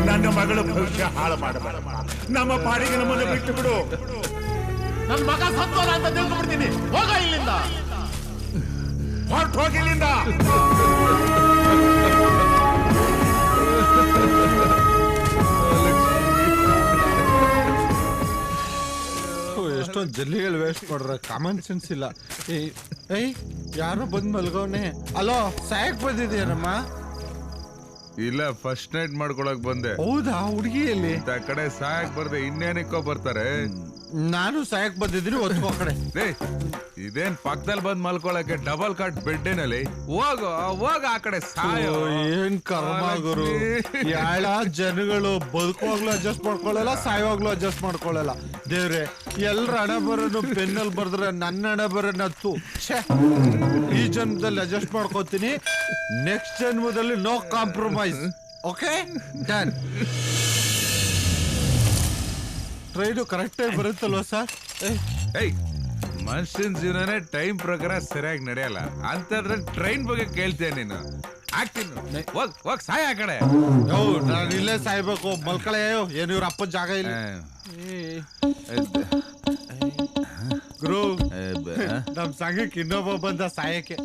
ನನ್ನ ಮಗಳ ಭವಿಷ್ಯ ಹಾಳು ಮಾಡಬೇಡ. ನಮ್ಮ ಪಾಡಿಗೆ ನಮ್ಮನ್ನು ಬಿಟ್ಟು ಬಿಡು. ನನ್ನ ಮಗ ಸತ್ತೋದ ಅಂತ ತಿಳ್ಕೊಂಡ್ಬಿಡ್ತೀನಿ. ಹೋಗ ಇಲ್ಲಿಂದ, ಹೊರಟು ಹೋಗಿ ಇಲ್ಲಿಂದ. ಎಷ್ಟೊಂದು ಜಲ್ಲಿಗಳು ವೇಸ್ಟ್ ಮಾಡ್ರ, ಕಾಮನ್ ಸೆನ್ಸ್ ಇಲ್ಲ. ಏಯ್ ಯಾರು ಬಂದ್ ಮಲ್ಗವನೆ. ಅಲೋ, ಸಾಯಕ್ ಬಂದಿದ್ಯಾರಮ್ಮ? ಇಲ್ಲ, ಫಸ್ಟ್ ನೈಟ್ ಮಾಡ್ಕೊಳಕ್ ಬಂದೆ. ಹೌದಾ? ಹುಡುಗಿಯಲ್ಲಿ ಕಡೆ ಸಾಯಕ್ ಬರ್ದೆ, ಇನ್ನೇನಕ್ಕೋ ಬರ್ತಾರೆ. ನಾನು ಸಾಯಕ್ ಬಂದಿದ್ದೀನಿ, ಒತ್ಕೋ ಕಡೆ. ಇದೇನ್ ಪಕ್ಕದಲ್ಲಿ ಬಂದ್ ಮಲ್ಕೊಳಕ್ಕೆ ಡಬಲ್ ಕಾಟ್ ಬೆಡ್ಡಿನಲ್ಲಿ ಹೋಗ ಆ ಕಡೆ ಸಾಯೋ. ಏನ್ ಕರ್ಮ ಗುರು, ಯಾಳ ಜನಗಳು ಬದುಕುವಾಗ್ಲೂ ಅಡ್ಜಸ್ಟ್ ಮಾಡ್ಕೊಳ್ಳಲ್ಲ, ಸಾಯುವಾಗ್ಲೂ ಅಡ್ಜಸ್ಟ್ ಮಾಡ್ಕೊಳ್ಳಲ್ಲ. ದೇವ್ರೆ, ಎಲ್ರ ಹಣೆ ಬರೋನು ಪೆನ್ನಲ್ಲಿ ಬರ್ದ್ರೆ ನನ್ನ ಹಣೆ ಬರೋನತ್ತು. ಈ ಜನ್ಮದಲ್ಲಿ ಅಡ್ಜಸ್ಟ್ ಮಾಡ್ಕೋತೀನಿ, ನೆಕ್ಸ್ಟ್ ಜನ್ಮದಲ್ಲಿ no compromise. Okay, done. Train ಕರೆಕ್ಟಾಗಿ ಬರುತ್ತಲ್ವ ಸರ್? ಮನುಷ್ಯನ ಜೀವನನೇ ಟೈಮ್ ಪ್ರಕಾರ ಸರಿಯಾಗಿ ನಡೆಯಲ್ಲ ಅಂತಂದ್ರೆ ಟ್ರೈನ್ ಬಗ್ಗೆ ಕೇಳ್ತೀಯ ನೀನು? ಆಗ್ತೀನಿ, ಹೋಗ್ ಸಾಯ ಆ ಕಡೆ. ನಾನು ಇಲ್ಲೇ ಸಾಯ್ಬೇಕು, ಮಲ್ಕಳೆ. ಏನು ಇವ್ರ ಅಪ್ಪ ಜಾಗ ಇಲ್ಲ ಗುರು. ನಮ್ ಸಂಘಕ್ಕೆ ಇನ್ನೊಬ್ಬ ಬಂದ ಸಾಯಕ್ಕೆ.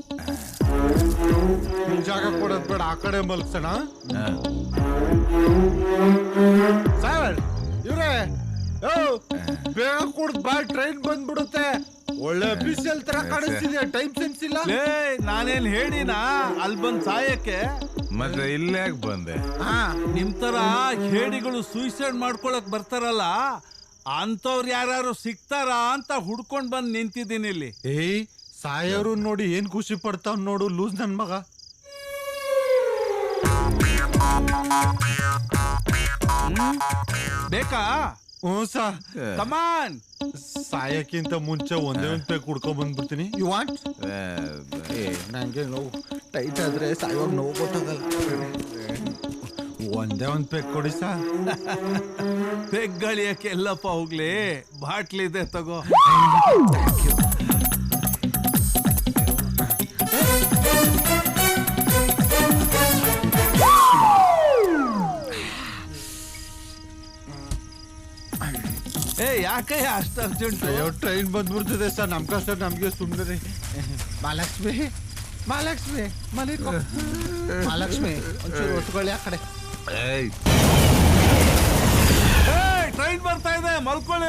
ಜಾಗ ಕೊಡೋದ್ ಬೇಡ, ಆ ಕಡೆ ಮಲ್ಕ್ಸೋಣ. ಸರ್ ಇವ್ರೆ, ಬೇಗ ಕುಡ್ದ್ ಬಾ, ಟ್ರೈನ್ ಬಂದ್ಬಿಡುತ್ತೆ. ಒಳ್ಳೆ ಅಫಿಷಿಯಲ್ ತರ ಕಾಣಿಸ್ತಿದ್ಯಾ, ಟೈಮ್ ಸೆನ್ಸ್ ಇಲ್ಲ. ನಾನೇನ್ ಹೇಳಿನಾ ಅಲ್ಲಿ ಬಂದ್ ಸಾಯಕ್ಕೆ? ಮತ್ತೆ ಇಲ್ಲೇ ಬಂದೆ. ನಿಮ್ ತರ ಹೇಡಿಗಳು ಸೂಸೈಡ್ ಮಾಡ್ಕೊಳಕ್ ಬರ್ತಾರಲ್ಲ, ಅಂತವ್ರು ಯಾರು ಸಿಗ್ತಾರ ಅಂತ ಹುಡ್ಕೊಂಡ್ ಬಂದ್ ನಿಂತಿದ್ದೀನಿ ಇಲ್ಲಿ. ಸಾಯೋರು ನೋಡಿ ಏನ್ ಖುಷಿ ಪಡ್ತಾವ್ ನೋಡು, ಲೂಸ್ ನನ್ ಮಗ. ಬೇಕಾ? ಹ್ಞೂ ಸಾ, ಕಮಾನ್. ಸಾಯಕ್ಕಿಂತ ಮುಂಚೆ ಒಂದೇ ಒಂದ್ ಪೇಕ್ ಕುಡ್ಕೊಂಡ್ ಬಂದ್ಬಿಡ್ತೀನಿ. You want? ನಂಗೆ ನೋವು ಟೈಟ್ ಆದ್ರೆ ಸಾಯೋಗ ನೋವು ಗೊತ್ತಾಗಲ್ಲ. ಒಂದೇ ಒಂದ್ ಪೇಕ್ ಕೊಡಿ ಸಾ. ಪೆಗ್ಗಳಿಯಕ್ಕೆ ಎಲ್ಲಪ್ಪ ಹೋಗ್ಲಿ, ಬಾಟ್ಲಿದೆ ತಗೋ. ಯಾಕೆ ಅಷ್ಟು ಅರ್ಜೆಂಟ್? ಟ್ರೈನ್ ಬಂದ್ಬಿಡ್ತದೆ ಸರ್, ನಮ್ ಕಷ್ಟ ನಮ್ಗೆ ಸುಮ್ಮನೆ. ಮಹಾಲಕ್ಷ್ಮಿ, ಮಹಾಲಕ್ಷ್ಮಿ, ಮಲಿಕೋ. ಮಹಾಲಕ್ಷ್ಮಿ, ಒಂಚೂರು ಹೊತ್ಕೊಳ್ಳಿ ಆ ಕಡೆ. ಟ್ರೈನ್ ಬರ್ತಾ ಇದೆ, ಮಲ್ಕೊಳ್ಳಿ.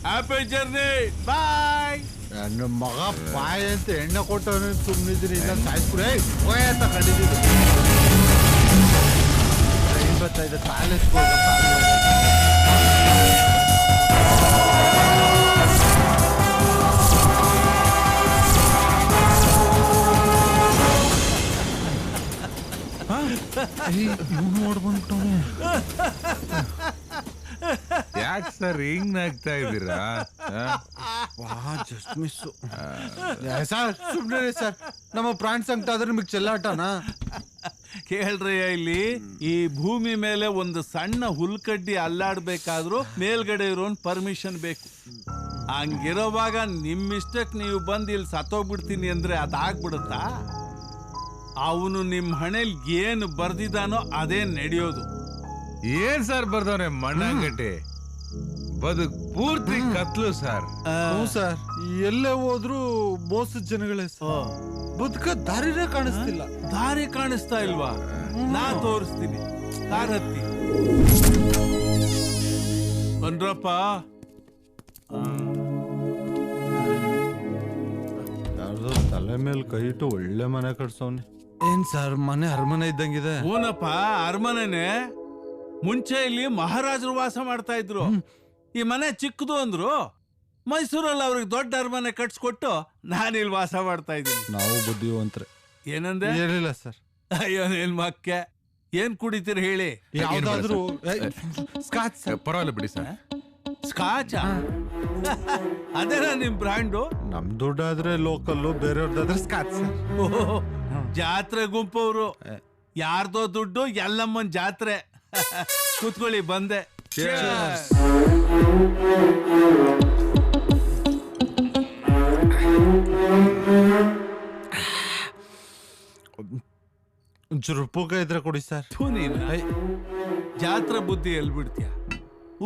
ಹ್ಯಾಪಿ ಜರ್ನಿ, ಬಾಯ್. ನನ್ನ ಮಗ ಬಾಯ್ ಅಂತ ಎಣ್ಣೆ ಕೊಟ್ಟವನು ಸುಮ್ಮನಿದ್ದೀನಿ, ಇಲ್ಲ ಸಾಯಿಸ್ಬಿಡಿ ಅಂತ ಕಂಡಿದ್ದೀನಿ. ಟ್ರೈನ್ ಬರ್ತಾ ಇದೆ, ಪ್ಯಾಲೇಸ್ ನೋಡ್ಬಂದ್ಬಿಟ್ಟವನೆ. ಯಾಕೆ ಸರ್ ಹಿಂಗ್ ನಾಗ್ತಾ ಇದ್ದೀರಾ? Just miss sir. ಸುಮ್ಮನೆ ಸರ್, ನಮ್ಮ ಪ್ರಾಣ್ ಸಂಕಟ ಆದ್ರೆ ನಿಮಗೆ ಚೆಲ್ಲಾಟನಾ? ಕೇಳ್ರಿ, ಇಲ್ಲಿ ಈ ಭೂಮಿ ಮೇಲೆ ಒಂದು ಸಣ್ಣ ಹುಲ್ಕಡ್ಡಿ ಅಲ್ಲಾಡ್ಬೇಕಾದ್ರೂ ಮೇಲ್ಗಡೆ ಇರೋನ್ ಪರ್ಮಿಷನ್ ಬೇಕು. ಹಂಗಿರೋವಾಗ ನಿಮ್ಮಿಷ್ಟಕ್ಕೆ ನೀವು ಬಂದು ಇಲ್ಲಿ ಸತ್ತೋಗ್ಬಿಡ್ತೀನಿ ಅಂದ್ರೆ ಅದಾಗ್ಬಿಡುತ್ತಾ? ಅವನು ನಿಮ್ ಹಣೆಲ್ ಏನು ಬರ್ದಿದಾನೋ ಅದೇ ನಡೆಯೋದು. ಏನ್ ಸರ್ ಬರ್ದವ್ರೆ ಮಣ್ಣಂಗಟ್ಟಿ? ಬದುಕ್ ಪೂರ್ತಿ ಕತ್ಲು ಸರ್. ಸರ್, ಎಲ್ಲೇ ಹೋದ್ರು ಮೋಸದ ಜನಗಳೇ ಸರ್. ಬದುಕ ದಾರಿನೇ ಕಾಣಿಸ್ತಿಲ್ಲ. ದಾರಿ ಕಾಣಿಸ್ತಾ ಇಲ್ವಾ? ನಾ ತೋರಿಸ್ತೀನಿ, ಕಾರ್ ಹತ್ತಿ ಬಂದ್ರಪ್ಪ. ಯಾರ್ದೋ ತಲೆ ಮೇಲೆ ಕೈ ಇಟ್ಟು ಒಳ್ಳೆ ಮನೆ ಕಟ್ಸವ್ನೆ. ಏನ್ ಸರ್, ಮನೆ ಅರಮನೆ ಇದ್ದಂಗಿದೆ. ಹೂನಪ್ಪ, ಅರಮನೆನೆ. ಮುಂಚೆ ಇಲ್ಲಿ ಮಹಾರಾಜರು ವಾಸ ಮಾಡ್ತಾ ಇದ್ರು. ಈ ಮನೆ ಚಿಕ್ಕದು ಅಂದ್ರು. ಮೈಸೂರಲ್ಲಿ ಅವ್ರಿಗೆ ದೊಡ್ಡ ಅರಮನೆ ಕಟ್ಸ್ಕೊಟ್ಟು ನಾನಿಲ್ಲಿ ವಾಸ ಮಾಡ್ತಾ ಇದ್ದೀನಿ. ನಾವು ಬುದ್ಧಿವಂತ್ರೆ. ಏನಂದೆ? ಏನಿಲ್ಲ ಸರ್. ಅಯ್ಯೋ ನಿನ್ ಮಕ್ಕೆ, ಏನ್ ಕುಡಿತೀರಿ ಹೇಳಿ? ಯಾವ್ದಾದ್ರು ಸ್ಕಾಚ್. ಪರವಾಗಿಲ್ಲ ಬಿಡಿ ಸರ್. ಸ್ಕಾಚ್? ಅದೇನಾ ನಿಮ್ ಬ್ರ್ಯಾಂಡು? ನಮ್ ದುಡ್ಡಾದ್ರೆ ಲೋಕಲ್ಲು, ಬೇರೆಯವ್ರದಾದ್ರೆ ಸ್ಕಾಚ್ ಸರ್. ಜಾತ್ರೆ ಗುಂಪವ್ರು. ಯಾರ್ದೋ ದುಡ್ಡು, ಎಲ್ಲಮ್ಮನ್ ಜಾತ್ರೆ. ಕೂತ್ಕೊಳ್ಳಿ, ಬಂದೆ. ಒಂಚೂರು ಉಪ್ಪುಕಾಯಿ ಇದ್ರೆ ಕೊಡಿ ಸರ್. ಥು ನೀನು. ಜಾತ್ರೆ ಬುದ್ಧಿ ಎಲ್ಲಿ ಬಿಡ್ತೀಯ?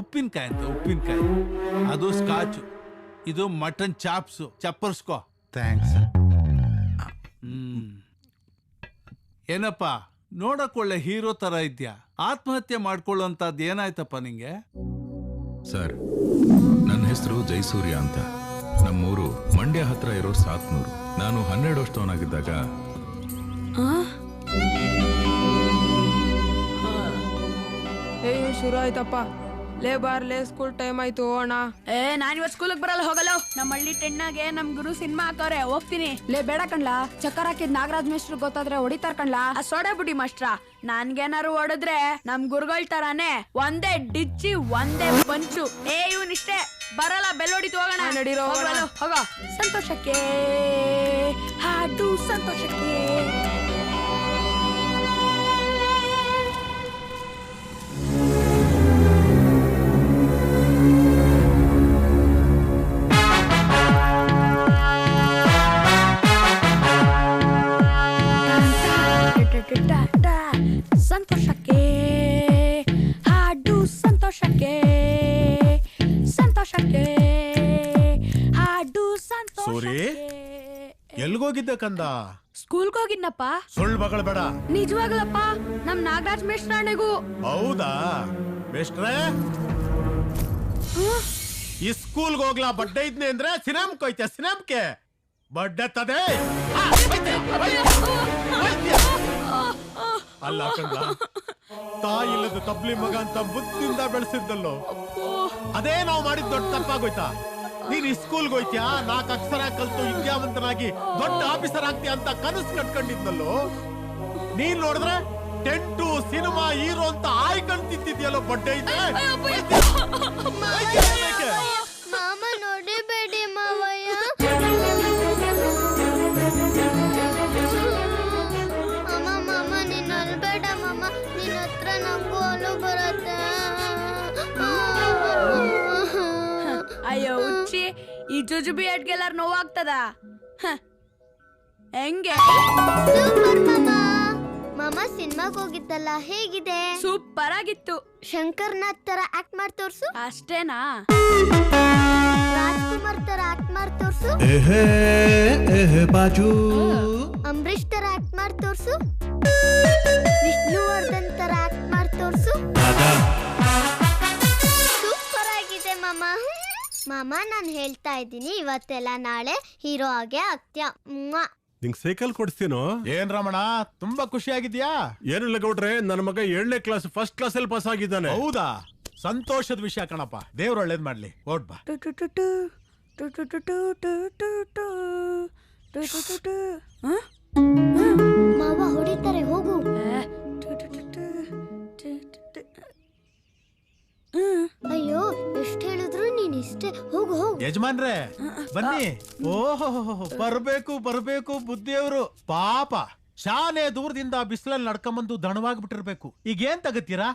ಉಪ್ಪಿನಕಾಯಿ ಅಂತ ಉಪ್ಪಿನಕಾಯಿ, ಅದು ಸ್ಕಾಚು, ಇದು ಮಟನ್ ಚಾಪ್ಸು. ಚಪ್ಪರ್ಸ್ಕೋ. ಥ್ಯಾಂಕ್ಸ್. ಏನಪ್ಪ ನೋಡಕ್ ಒಳ್ಳೆ ಹೀರೋ ತರ ಇದ್ಯಾ, ಆತ್ಮಹತ್ಯೆ ಮಾಡ್ಕೊಳ್ಳೋಂಥದ್ದು ಏನಾಯ್ತಪ್ಪ ನಿಂಗೆ? ಸರ್, ನನ್ನ ಹೆಸರು ಜೈಸೂರ್ಯ ಅಂತ. ನಮ್ಮೂರು ಮಂಡ್ಯ ಹತ್ರ ಇರೋ ಸಾತ್ನೂರು. ನಾನು 12 ವರ್ಷದವನಾಗಿದ್ದಾಗ ಶುರು ಆಯ್ತಪ್ಪ. ಲೇ ಬಾರ್ಲೆ, ಸ್ಕೂಲ್ ಟೈಮ್ ಆಯ್ತು ಅಣ್ಣ. ನಾನ್ ಇವತ್ತು ಸ್ಕೂಲಿಗೆ ಬರಲ್ಲ, ಹೋಗಲ್ಲ. ನಮ್ಮ ಹಳ್ಳಿ ಟೆಣ್ಣಾಗೆ ನಮ್ ಗುರು ಸಿನಿಮಾ ಹಾಕವ್ರೆ, ಹೋಗ್ತೀನಿ. ಲೇ ಬೇಡ ಕಣ್ಲಾ, ಚಕ್ಕರ್ ಹಾಕಿದ್ ನಾಗರಾಜ್ ಮೇಷ್ಟ್ರು ಗೊತ್ತಾದ್ರೆ ಹೊಡಿತಾರ ಕಣ್ಲಾ. ಸೋಡೆ ಬುಡಿ ಮಾಸ್ಟ್ರ, ನನ್ಗೇನಾರು ಹೊಡೆದ್ರೆ ನಮ್ ಗುರುಗಳ್ ತರಾನೇ ಒಂದೇ ಡಿಚ್ಚಿ ಒಂದೇ ಪಂಚು. ಇವನಿಷ್ಟೇ ಬರಲ್ಲ, ಬೆಲ್ಲೊಡಿತು ಹೋಗೋಣ. ನಡೀರೋ ಹೋಗ. ಸಂತೋಷಕ್ಕೆ ಹಾಡು ಸಂತೋಷಕ್ಕೆ. ಸಂತೋಷಕ್ಕೆ ಹಾಡು ಸಂತೋಷಕ್ಕೆ, ಸಂತೋಷಕ್ಕೆ ಹಾಡು ಸಂತೋಷಕ್ಕೆ. ಎಲ್ಗೋಗಿದ್ದೆ ಕಂದ? ಸ್ಕೂಲ್ಗೆ ಹೋಗಿದ್ನಪ್ಪ. ಸುಳ್ಳು ಮಗಳು ಬೇಡ. ನಿಜವಾಗ್ಲಪ್ಪ, ನಮ್ ನಾಗರಾಜ್ ಮೇಷ್ಟ್ರಾಣೆಗೂ. ಹೌದಾ ಮೇಷ್ಟ್ರೇ? ಈ ಸ್ಕೂಲ್ಗೆ ಹೋಗ್ಲಾ ಬಡ್ಡೆ ಇದ್ನೆ ಅಂದ್ರೆ ಸಿನಿಮಾಕ್ಕೆ ಹೋಯ್ತೆ. ಸಿನಿಮಾಕ್ಕೆ ಬಡ್ಡೆ ತದೆ ಅಲ್ಲ ಕಂದ, ತಾಯಿ ಇಲ್ಲದ ತಬ್ಲಿ ಮಗ ಅಂತ ಬುದ್ಧಿಯಿಂದ ಬೆಳೆಸಿದ್ದಲ್ಲೋ, ಅದೇ ನಾವು ಮಾಡಿದ್ ದೊಡ್ಡ ತಪ್ಪಾಗೋಯ್ತಾ? ನೀನ್ ಈ ಸ್ಕೂಲ್ಗೆ ಹೋಯ್ತ್ಯಾ, 4 ಅಕ್ಷರ ಕಲ್ತು ವಿದ್ಯಾವಂತನಾಗಿ ದೊಡ್ಡ ಆಫೀಸರ್ ಆಗ್ತೀಯ ಅಂತ ಕನಸು ಕಟ್ಕೊಂಡಿದ್ದಲ್ಲೋ. ನೀನ್ ನೋಡಿದ್ರೆ ಟೆಂಟು ಸಿನಿಮಾ ಹೀರೋ ಅಂತ ಆಯ್ಕೊಂತಿದ್ಯಲ್ಲೋ. ಬಡ್ಡೆ ಇದೆ ಮಾಮ ನೋಡಿಬೇಡಿ ಮಾವಯ್ಯ. ಮಾಮ ನೀನ್ ಅಲ್ಬೇಡ ಮಾಮ, ನಿನ್ನ ಹತ್ರ ನಂಗೂ ಅಲು ಬರುತ್ತೆ. ಅಯ್ಯೋ ಹುಚ್ಚಿ, ಈ ಜುಜುಬಿ ಅಡ್ಗೆಲ್ಲಾರು ನೋವಾಗ್ತದ ಹೆಂಗೆ? ಸೂಪರ್ ಮಾಮ. ಮಾಮ ಸಿನಿಮಾಗ್ ಹೋಗಿದ್ದಲ್ಲ, ಹೇಗಿದೆ? ಸೂಪರ್ ಆಗಿತ್ತು. ಶಂಕರ್ನಾಥ್ ತರ ಆಕ್ಟ್ ಮಾಡಿ ತೋರ್ಸು. ಅಷ್ಟೇನಾ? ರಾಜ್ಕುಮಾರ್ ತರ ಆಕ್ಟ್ ಮಾಡಿ ತೋರ್ಸು. ಅಂಬರೀಶ್ ತರ ಆಕ್ಟ್ ಮಾಡಿ ತೋರ್ಸು. ವಿಷ್ಣುವರ್ಧನ್ ತರ ಆಕ್ಟ್ ಮಾಡಿ ತೋರ್ಸು. ಸೂಪರ್ ಆಗಿದೆ ಮಾಮ. ಮಾಮ ನಾನ್ ಹೇಳ್ತಾ ಇದ್ದೀನಿ, ಇವತ್ತೆಲ್ಲ ನಾಳೆ ಹೀರೋ ಆಗೇ ಆಗ್ತ್ಯಾ. ನಿಂಗ್ ಸೈಕಲ್ ಕೊಡ್ಸ್ತೀನೋ? ಏನ್ ರಮಣ, ತುಂಬಾ ಖುಷಿ ಆಗಿದ್ಯಾ? ಏನಿಲ್ಲ ಗೌಡ್ರೆ, ನನ್ನ ಮಗ 7ನೇ ಕ್ಲಾಸ್ ಫಸ್ಟ್ ಕ್ಲಾಸ್ ಅಲ್ಲಿ ಪಾಸ್ ಆಗಿದ್ದಾನೆ. ಹೌದಾ? ಸಂತೋಷದ ವಿಷಯ ಕಣಪ್ಪ. ದೇವ್ರು ಒಳ್ಳೇದ್ ಮಾಡ್ಲಿ. ಓಟ್ ಬಾ. ಮಾವ ಹೊಡಿತಾರೆ, ಹೋಗು. ಅಯ್ಯೋ, ಎಷ್ಟ್ ಹೇಳಿದ್ರು ನೀನ್ ಇಷ್ಟೇ. ಹೋಗು ಹೋಗು. ಯಜಮಾನ್ರೆ ಬನ್ನಿ. ಓಹೋ, ಬರ್ಬೇಕು ಬರ್ಬೇಕು ಬುದ್ಧಿಯವರು. ಪಾಪ ಶಾಲೆ ದೂರದಿಂದ ಬಿಸಿಲಲ್ಲಿ ನಡ್ಕೊಂಬಂದು ದಣವಾಗ್ಬಿಟ್ಟಿರ್ಬೇಕು. ಈಗ ಏನ್ ತಗತ್ತೀರಾ?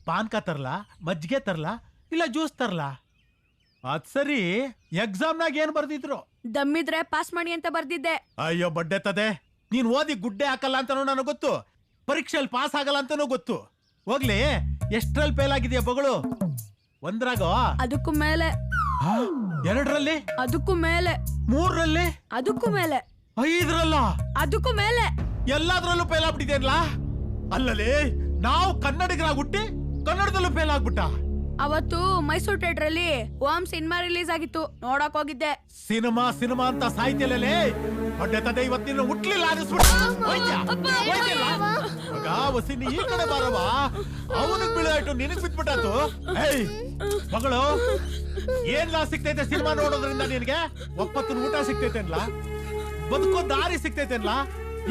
ಪಾನ್ಕ ತರ್ಲಾ, ಮಜ್ಜಿಗೆ ತರ್ಲಾ, ಇಲ್ಲ ಜ್ಯೂಸ್ ತರ್ಲಾ? ಅದ್ ಸರಿ, ಎಕ್ಸಾಮ್ನಾಗ ಏನ್ ಬರ್ದಿದ್ರು? ದಮ್ಮಿದ್ರೆ ಪಾಸ್ ಮಾಡಿ ಅಂತ ಬರ್ದಿದ್ದೆ. ಅಯ್ಯೋ ಬಡ್ಡೆ ತದೆ, ನೀನ್ ಓದಿ ಗುಡ್ಡೆ ಹಾಕಲ್ಲ ಅಂತಾನೂ ನನಗೆ ಗೊತ್ತು, ಪರೀಕ್ಷೆಯಲ್ಲಿ ಪಾಸ್ ಆಗಲ್ಲ ಅಂತಾನೂ ಗೊತ್ತು. ಹೋಗ್ಲಿ, ಎಷ್ಟ್ರಲ್ಲಿ ಫೇಲ್ ಆಗಿದ್ಯಾ ಬಗಳು? 1ರಾಗೋ? ಅದಕ್ಕೂ ಮೇಲೆ. 2ರಲ್ಲಿ? ಅದಕ್ಕೂ ಮೇಲೆ. 3ರಲ್ಲಿ? ಅದಕ್ಕೂ ಮೇಲೆ. 5ರಲ್ಲ? ಅದಕ್ಕೂ ಮೇಲೆ. ಎಲ್ಲಾದ್ರಲ್ಲೂ ಫೇಲ್ ಆಗ್ಬಿಟ್ಟಿದೇನ್ಲಾ? ಅಲ್ಲಲ್ಲಿ ನಾವು ಕನ್ನಡಿಗರಾಗಿ ಹುಟ್ಟಿ ಕನ್ನಡದಲ್ಲೂ ಫೇಲ್ ಆಗ್ಬಿಟ್ಟ. ಅವತ್ತು ಮೈಸೂರು ಥಿಯೇಟರ್ ಅಲ್ಲಿ ಓಂ ಸಿನಿಮಾ ರಿಲೀಸ್ ಆಗಿತ್ತು, ನೋಡಕ್ ಹೋಗಿದ್ದೆ. ಸಿನಿಮಾ ಸಿನಿಮಾ ಅಂತ ಸಾಹಿತ್ಯಲೇ ಹೊಟ್ಟೆ ತದೆ ಇವತ್ತಿನ ಹುಟ್ಲಿಲ್ಲ ಅನ್ನಿಸ್ಬಿಟ್ಟ. ಮಗ ವಸಿನಿ ಈ ಕಡೆ ಬಾರವ, ಅವನಿಗೆ ಬೀಳಾಯ್ತು, ನಿನಗ್ ಬಿಟ್ಬಿಟ್ಟಾತು. ಏಯ್ ಮಗಳು, ಏನ್ಲಾ ಸಿಗ್ತೈತೆ ಸಿನಿಮಾ ನೋಡೋದ್ರಿಂದ? ನಿನ್ಗೆ ಒಪ್ಪತ್ತಿನ ಊಟ ಸಿಗ್ತೈತೆನ್ಲಾ? ಬದುಕೋ ದಾರಿ ಸಿಗ್ತೈತೆನ್ಲಾ?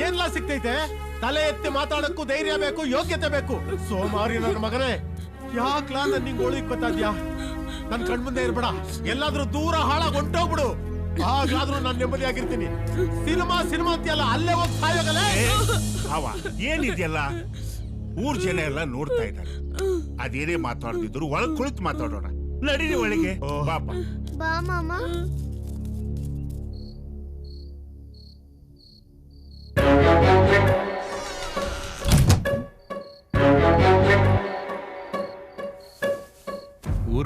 ಏನ್ಲಾ ಸಿಗ್ತೈತೆ? ತಲೆ ಎತ್ತಿ ಮಾತಾಡಕ್ಕೂ ಧೈರ್ಯ ಬೇಕು, ಯೋಗ್ಯತೆ ಬೇಕು. ಸೋಮಾರಿ ನನ್ನ ಮಗನೇ, ಯಾಕ್ಲಾ ನನ್ ನಿಂಗೆ ಒಳಗ್ ಗೊತ್ತಾದ್ಯಾ? ನನ್ ಕಣ್ಮುಂದೆ ಇರ್ಬೇಡ, ಎಲ್ಲಾದ್ರೂ ದೂರ ಹಾಳಾಗಿ ಹೊಂಟೋಗ್ಬಿಡು. ಹಾಗಾದ್ರೂ ನಾನು ನೆಮ್ಮದಿಯಾಗಿರ್ತೀನಿ. ಸಿನಿಮಾ ಸಿನಿಮಾ ಅಂತೆಲ್ಲ ಅಲ್ಲೇ ಹೋಗಿ ಸಾಯೋಗಲೇ. ಅವ ಏನಿದೆಯಲ್ಲ, ಊರ್ ಜನ ಎಲ್ಲ ನೋಡ್ತಾ ಇದ್ದಾರೆ. ಅದೇನೇ ಮಾತಾಡ್ತಿದ್ರು ಒಳಗ್ ಕುಳಿತು ಮಾತಾಡೋಣ. ನಡೀರಿ ಒಳಗೆ. ಬಾಪ ಬಾ ಮಾಮ.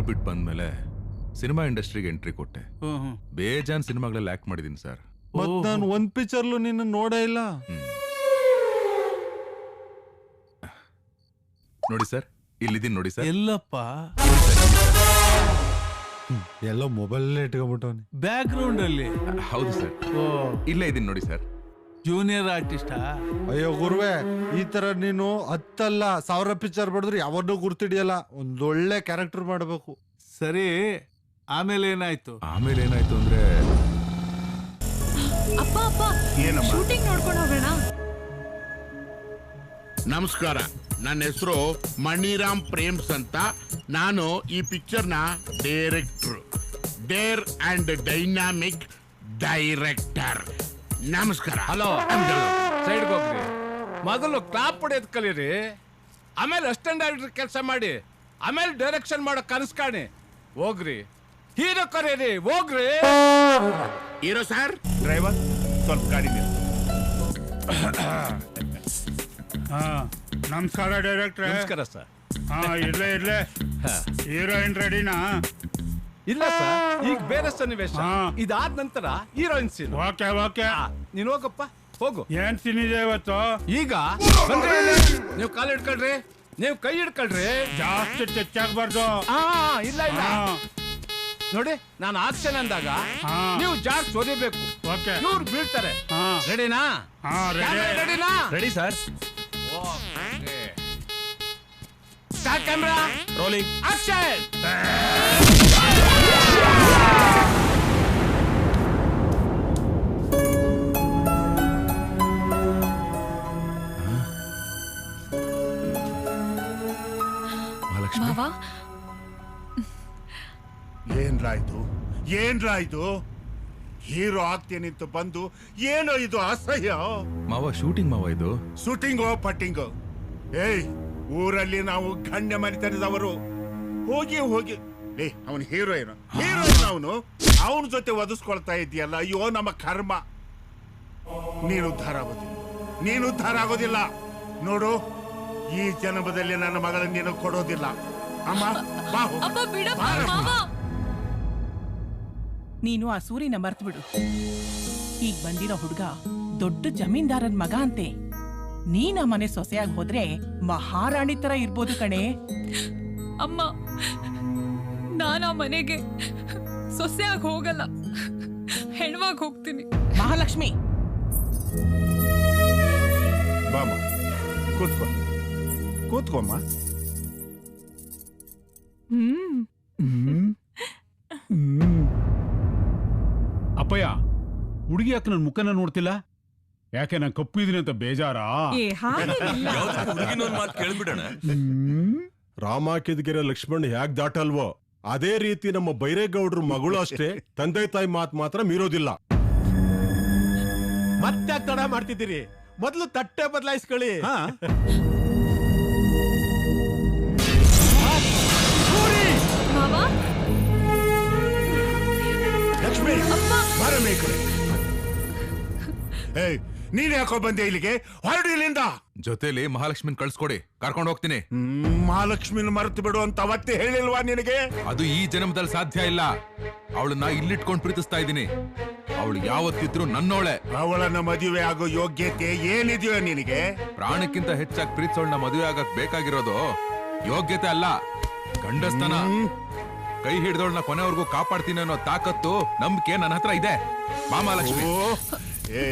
ಬಿಟ್ಟು ಬಂದ್ಮೇಲೆ ಸಿನಿಮಾ ಇಂಡಸ್ಟ್ರಿಗೆ ಎಂಟ್ರಿ ಕೊಟ್ಟೆ. ಬೇಜಾನ್ ಸಿನಿಮಾಗಳಲ್ಲಿ ಆಕ್ಟ್ ಮಾಡಿದೀನಿ ಸರ್. ಮತ್ ನಾನು ಒಂದ್ ಪಿಕ್ಚರ್ಲು ನಿನ್ನ ನೋಡೇ ಇಲ್ಲ. ನೋಡಿ ಸರ್, ಇಲ್ಲಿದ್ದೀನಿ ನೋಡಿ ಸರ್. ಎಲ್ಲಪ್ಪ? ಎಲ್ಲೋ ಮೊಬೈಲ್ ಇಟ್ಕೊಂಡ್ಬಿಟ್ಟವನಿ. ಬ್ಯಾಕ್ ಗ್ರೌಂಡ್ ಅಲ್ಲಿ? ಹೌದು ಸರ್, ಇಲ್ಲೇ ಇದೀನಿ ನೋಡಿ ಸರ್. ಜೂನಿಯರ್ ಆರ್ಟಿಸ್ಟಾ? ಅಯ್ಯೋ ಗುರುವೆ, ಈ ತರ ನೀನು 10,000 ಪಿಕ್ಚರ್ ಬಡಿದ್ರು ಯಾವನ್ನೂ ಗುರ್ತಿಡಿಯಲ್ಲ. ಒಂದೊಳ್ಳೆ ಕ್ಯಾರೆಕ್ಟರ್ ಮಾಡಬೇಕು. ಸರಿ, ಆಮೇಲೆ ಏನಾಯ್ತು? ಆಮೇಲೆ ಏನಾಯ್ತು ಅಂದ್ರೆ, ಅಪ್ಪ ಅಪ್ಪ ಏನಮ್ಮ? ಶೂಟಿಂಗ್ ನೋಡ್ಕೊಂಡು ಹೋಗೋಣ. ನಮಸ್ಕಾರ, ನನ್ನ ಹೆಸರು ಮಣಿರಾಮ್ ಪ್ರೇಮ್ಸ್ ಅಂತ. ನಾನು ಈ ಪಿಕ್ಚರ್ನ ಡೈರೆಕ್ಟ್ರು, ಡೇರ್ ಅಂಡ್ ಡೈನಾಮಿಕ್ ಡೈರೆಕ್ಟರ್. ನಮಸ್ಕಾರ. ಹಲೋ, ಸೈಡ್ಗೆ ಹೋಗ್ರಿ. ಮೊದಲು ಕ್ಲಾಪ್ ಹೊಡೆಯೋದು ಕಲೀರಿ, ಆಮೇಲೆ ಅಸಿಸ್ಟೆಂಟ್ ಡೈರೆಕ್ಟರ್ ಕೆಲಸ ಮಾಡಿ, ಆಮೇಲೆ ಡೈರೆಕ್ಷನ್ ಮಾಡೋ ಕನಸು ಕಾಣಿ. ಹೋಗ್ರಿ, ಹೀರೋ ಕರೀರಿ, ಹೋಗ್ರಿ. Hero sir. ಡ್ರೈವರ್ ಸ್ವಲ್ಪ ಗಾಡಿ ನಿಲ್ಸು. ನಮಸ್ಕಾರ ಡೈರೆಕ್ಟ್ರೆ. ನಮಸ್ಕಾರ ಸರ್. ಇರ್ಲೇ ಹೀರೋಯಿನ್ ರೆಡಿನಾ? ಇಲ್ಲ ಸರ್, ಈಗ ಬೇರೆ ಸನ್ನಿವೇಶ. ಇದಾದ ನಂತರ ಹೀರೋಯಿನ್ ಸೀನ್. ಓಕೆ. ನೀನು ಹೋಗಪ್ಪ, ಹೋಗು. ಏನ್ ಸೀನ್ ಇದೆ ಇವತ್ತು? ಈಗ ನೀವು ಕಾಲು ಹಿಡ್ಕೊಳ್ರಿ, ನೀವು ಕೈ ಹಿಡ್ಕೊಳ್ರಿ. ಜಾಸ್ತಿ ಹೆಚ್ಚಾಗ್ಬಾರ್ದು. ಇಲ್ಲ ನೋಡಿ, ನಾನು ಆಕ್ಷನ್ ಅಂದಾಗ ನೀವು ಜಾಸ್ತಿ ಹೊಡಿಬೇಕು. ಇವ್ರು ಬೀಳ್ತಾರೆ. ರೆಡಿನಾ? ರೆಡಿನಾ? Ready sir. Start camera, rolling, action. ಮಾವ, ಏನ್ರಾಯ್ತು? ಹೀರೋ ಆಗ್ತೇನಿಂತ ಬಂದು ಏನೋ ಇದು ಅಸಹ್ಯ. ಮಾವ ಶೂಟಿಂಗ್ ಮಾವ ಇದು. ಶೂಟಿಂಗೋ ಪಟ್ಟಿಂಗೋ? ಏಯ್, ಊರಲ್ಲಿ ನಾವು ಗಣ್ಯ ಮನೆತನದವರು. ಹೋಗಿ ಅವನು ಹೀರೋಯಿನ್ ಅವನ ಜೊತೆ ಒದಿಸ್ಕೊಳ್ತಾ ಇದೆಯಲ್ಲ. ಅಯ್ಯೋ ನಮ್ಮ ಕರ್ಮ. ನೀನು ಉದ್ಧಾರ ಆಗೋದಿಲ್ಲ ನೋಡು. ಈ ಜನ್ಮದಲ್ಲಿ ನನ್ನ ಮಗಳನ್ನು ನೀನು ಕೊಡೋದಿಲ್ಲ. ಅಮ್ಮ ನೀನು ಆ ಸೂರಿನ ಮರ್ತು ಬಿಡು. ಈಗ ಬಂದಿರೋ ಹುಡುಗ ದೊಡ್ಡ ಜಮೀನ್ದಾರನ್ ಮಗ ಅಂತೆ. ನೀನ ಮನೆ ಸೊಸೆಯಾಗಿ ಹೋದ್ರೆ ಮಹಾರಾಣಿ ತರ ಇರ್ಬೋದು ಕಣೆ. ಅಮ್ಮ, ನಾನು ಆ ಮನೆಗೆ ಸೊಸೆಯಾಗಿ ಹೋಗಲ್ಲ, ಹೆಣ್ವಾಗಿ ಹೋಗ್ತೀನಿ. ಮಹಾಲಕ್ಷ್ಮಿ, ಬಾಮ, ಕೂತ್ಕೊಮ್ಮ. ಅಪ್ಪಯ್ಯ, ಹುಡುಗಿ ಯಾಕೆ ನನ್ನ ಮುಖನ ನೋಡ್ತಿಲ್ಲ? ಯಾಕೆ ನಾನು ಕಪ್ಪು ಇದೀನಿ ಅಂತ ಬೇಜಾರಾ? ರಾಮ ಕಿದ್ಗೆರೆ ಲಕ್ಷ್ಮಣ್ ಯಾಕೆ ದಾಟಲ್ವೋ ಅದೇ ರೀತಿ ನಮ್ಮ ಬೈರೇಗೌಡ್ರ ಮಗಳು ಅಷ್ಟೇ ತಂದೆ ತಾಯಿ ಮಾತ್ರ ಮೀರೋದಿಲ್ಲ. ಮತ್ತೆ ತಡ ಮಾಡ್ತಿದ್ದೀರಿ? ಮೊದಲು ತಟ್ಟೆ ಬದಲಾಯಿಸ್ಕೊಳ್ಳಿ. ಲಕ್ಷ್ಮಿ, ನೀನ್ ಯಾಕೋ ಬಂದೆ ಇಲ್ಲಿಗೆ? ಹೊರಡು ಇಲ್ಲಿಂದ. ಜೊತೆಲಿ ಮಹಾಲಕ್ಷ್ಮಿನ್ ಕಳ್ಸ್ಕೊಡಿ, ಕರ್ಕೊಂಡು ಹೋಗ್ತೀನಿ. ಮಹಾಲಕ್ಷ್ಮಿನ ಮರೆತು ಬಿಡು ಅಂತ ಅವತ್ತೇ ಹೇಳಿಲ್ವಾ ನಿನಗೆ? ಅದು ಈ ಜನ್ಮದಲ್ಲಿ ಸಾಧ್ಯ ಇಲ್ಲ. ಅವಳನ್ನ ಇಲ್ಲಿಟ್ಕೊಂಡು ಪ್ರೀತಿಸ್ತಾ ಇದ್ದೀನಿ. ಅವಳು ಯಾವತ್ತಿದ್ರು ನನ್ನೋಳೆ. ಅವಳನ್ನ ಮದುವೆ ಆಗೋ ಯೋಗ್ಯತೆ ಏನಿದೆಯೋ ನಿನಗೆ? ಪ್ರಾಣಕ್ಕಿಂತ ಹೆಚ್ಚಾಗಿ ಪ್ರೀತಿಸೋಳನ್ನ ಮದುವೆ ಆಗಕ್ ಬೇಕಾಗಿರೋದು ಯೋಗ್ಯತೆ ಅಲ್ಲ, ಗಂಡಸ್ತನ. ಕೈ ಹಿಡಿದವಳನ್ನ ಕೊನೆವರೆಗೂ ಕಾಪಾಡ್ತೀನಿ ಅನ್ನೋ ತಾಕತ್ತು, ನಂಬಿಕೆ ನನ್ನ ಹತ್ರ ಇದೆ. ಮಹಾಲಕ್ಷ್ಮಿ,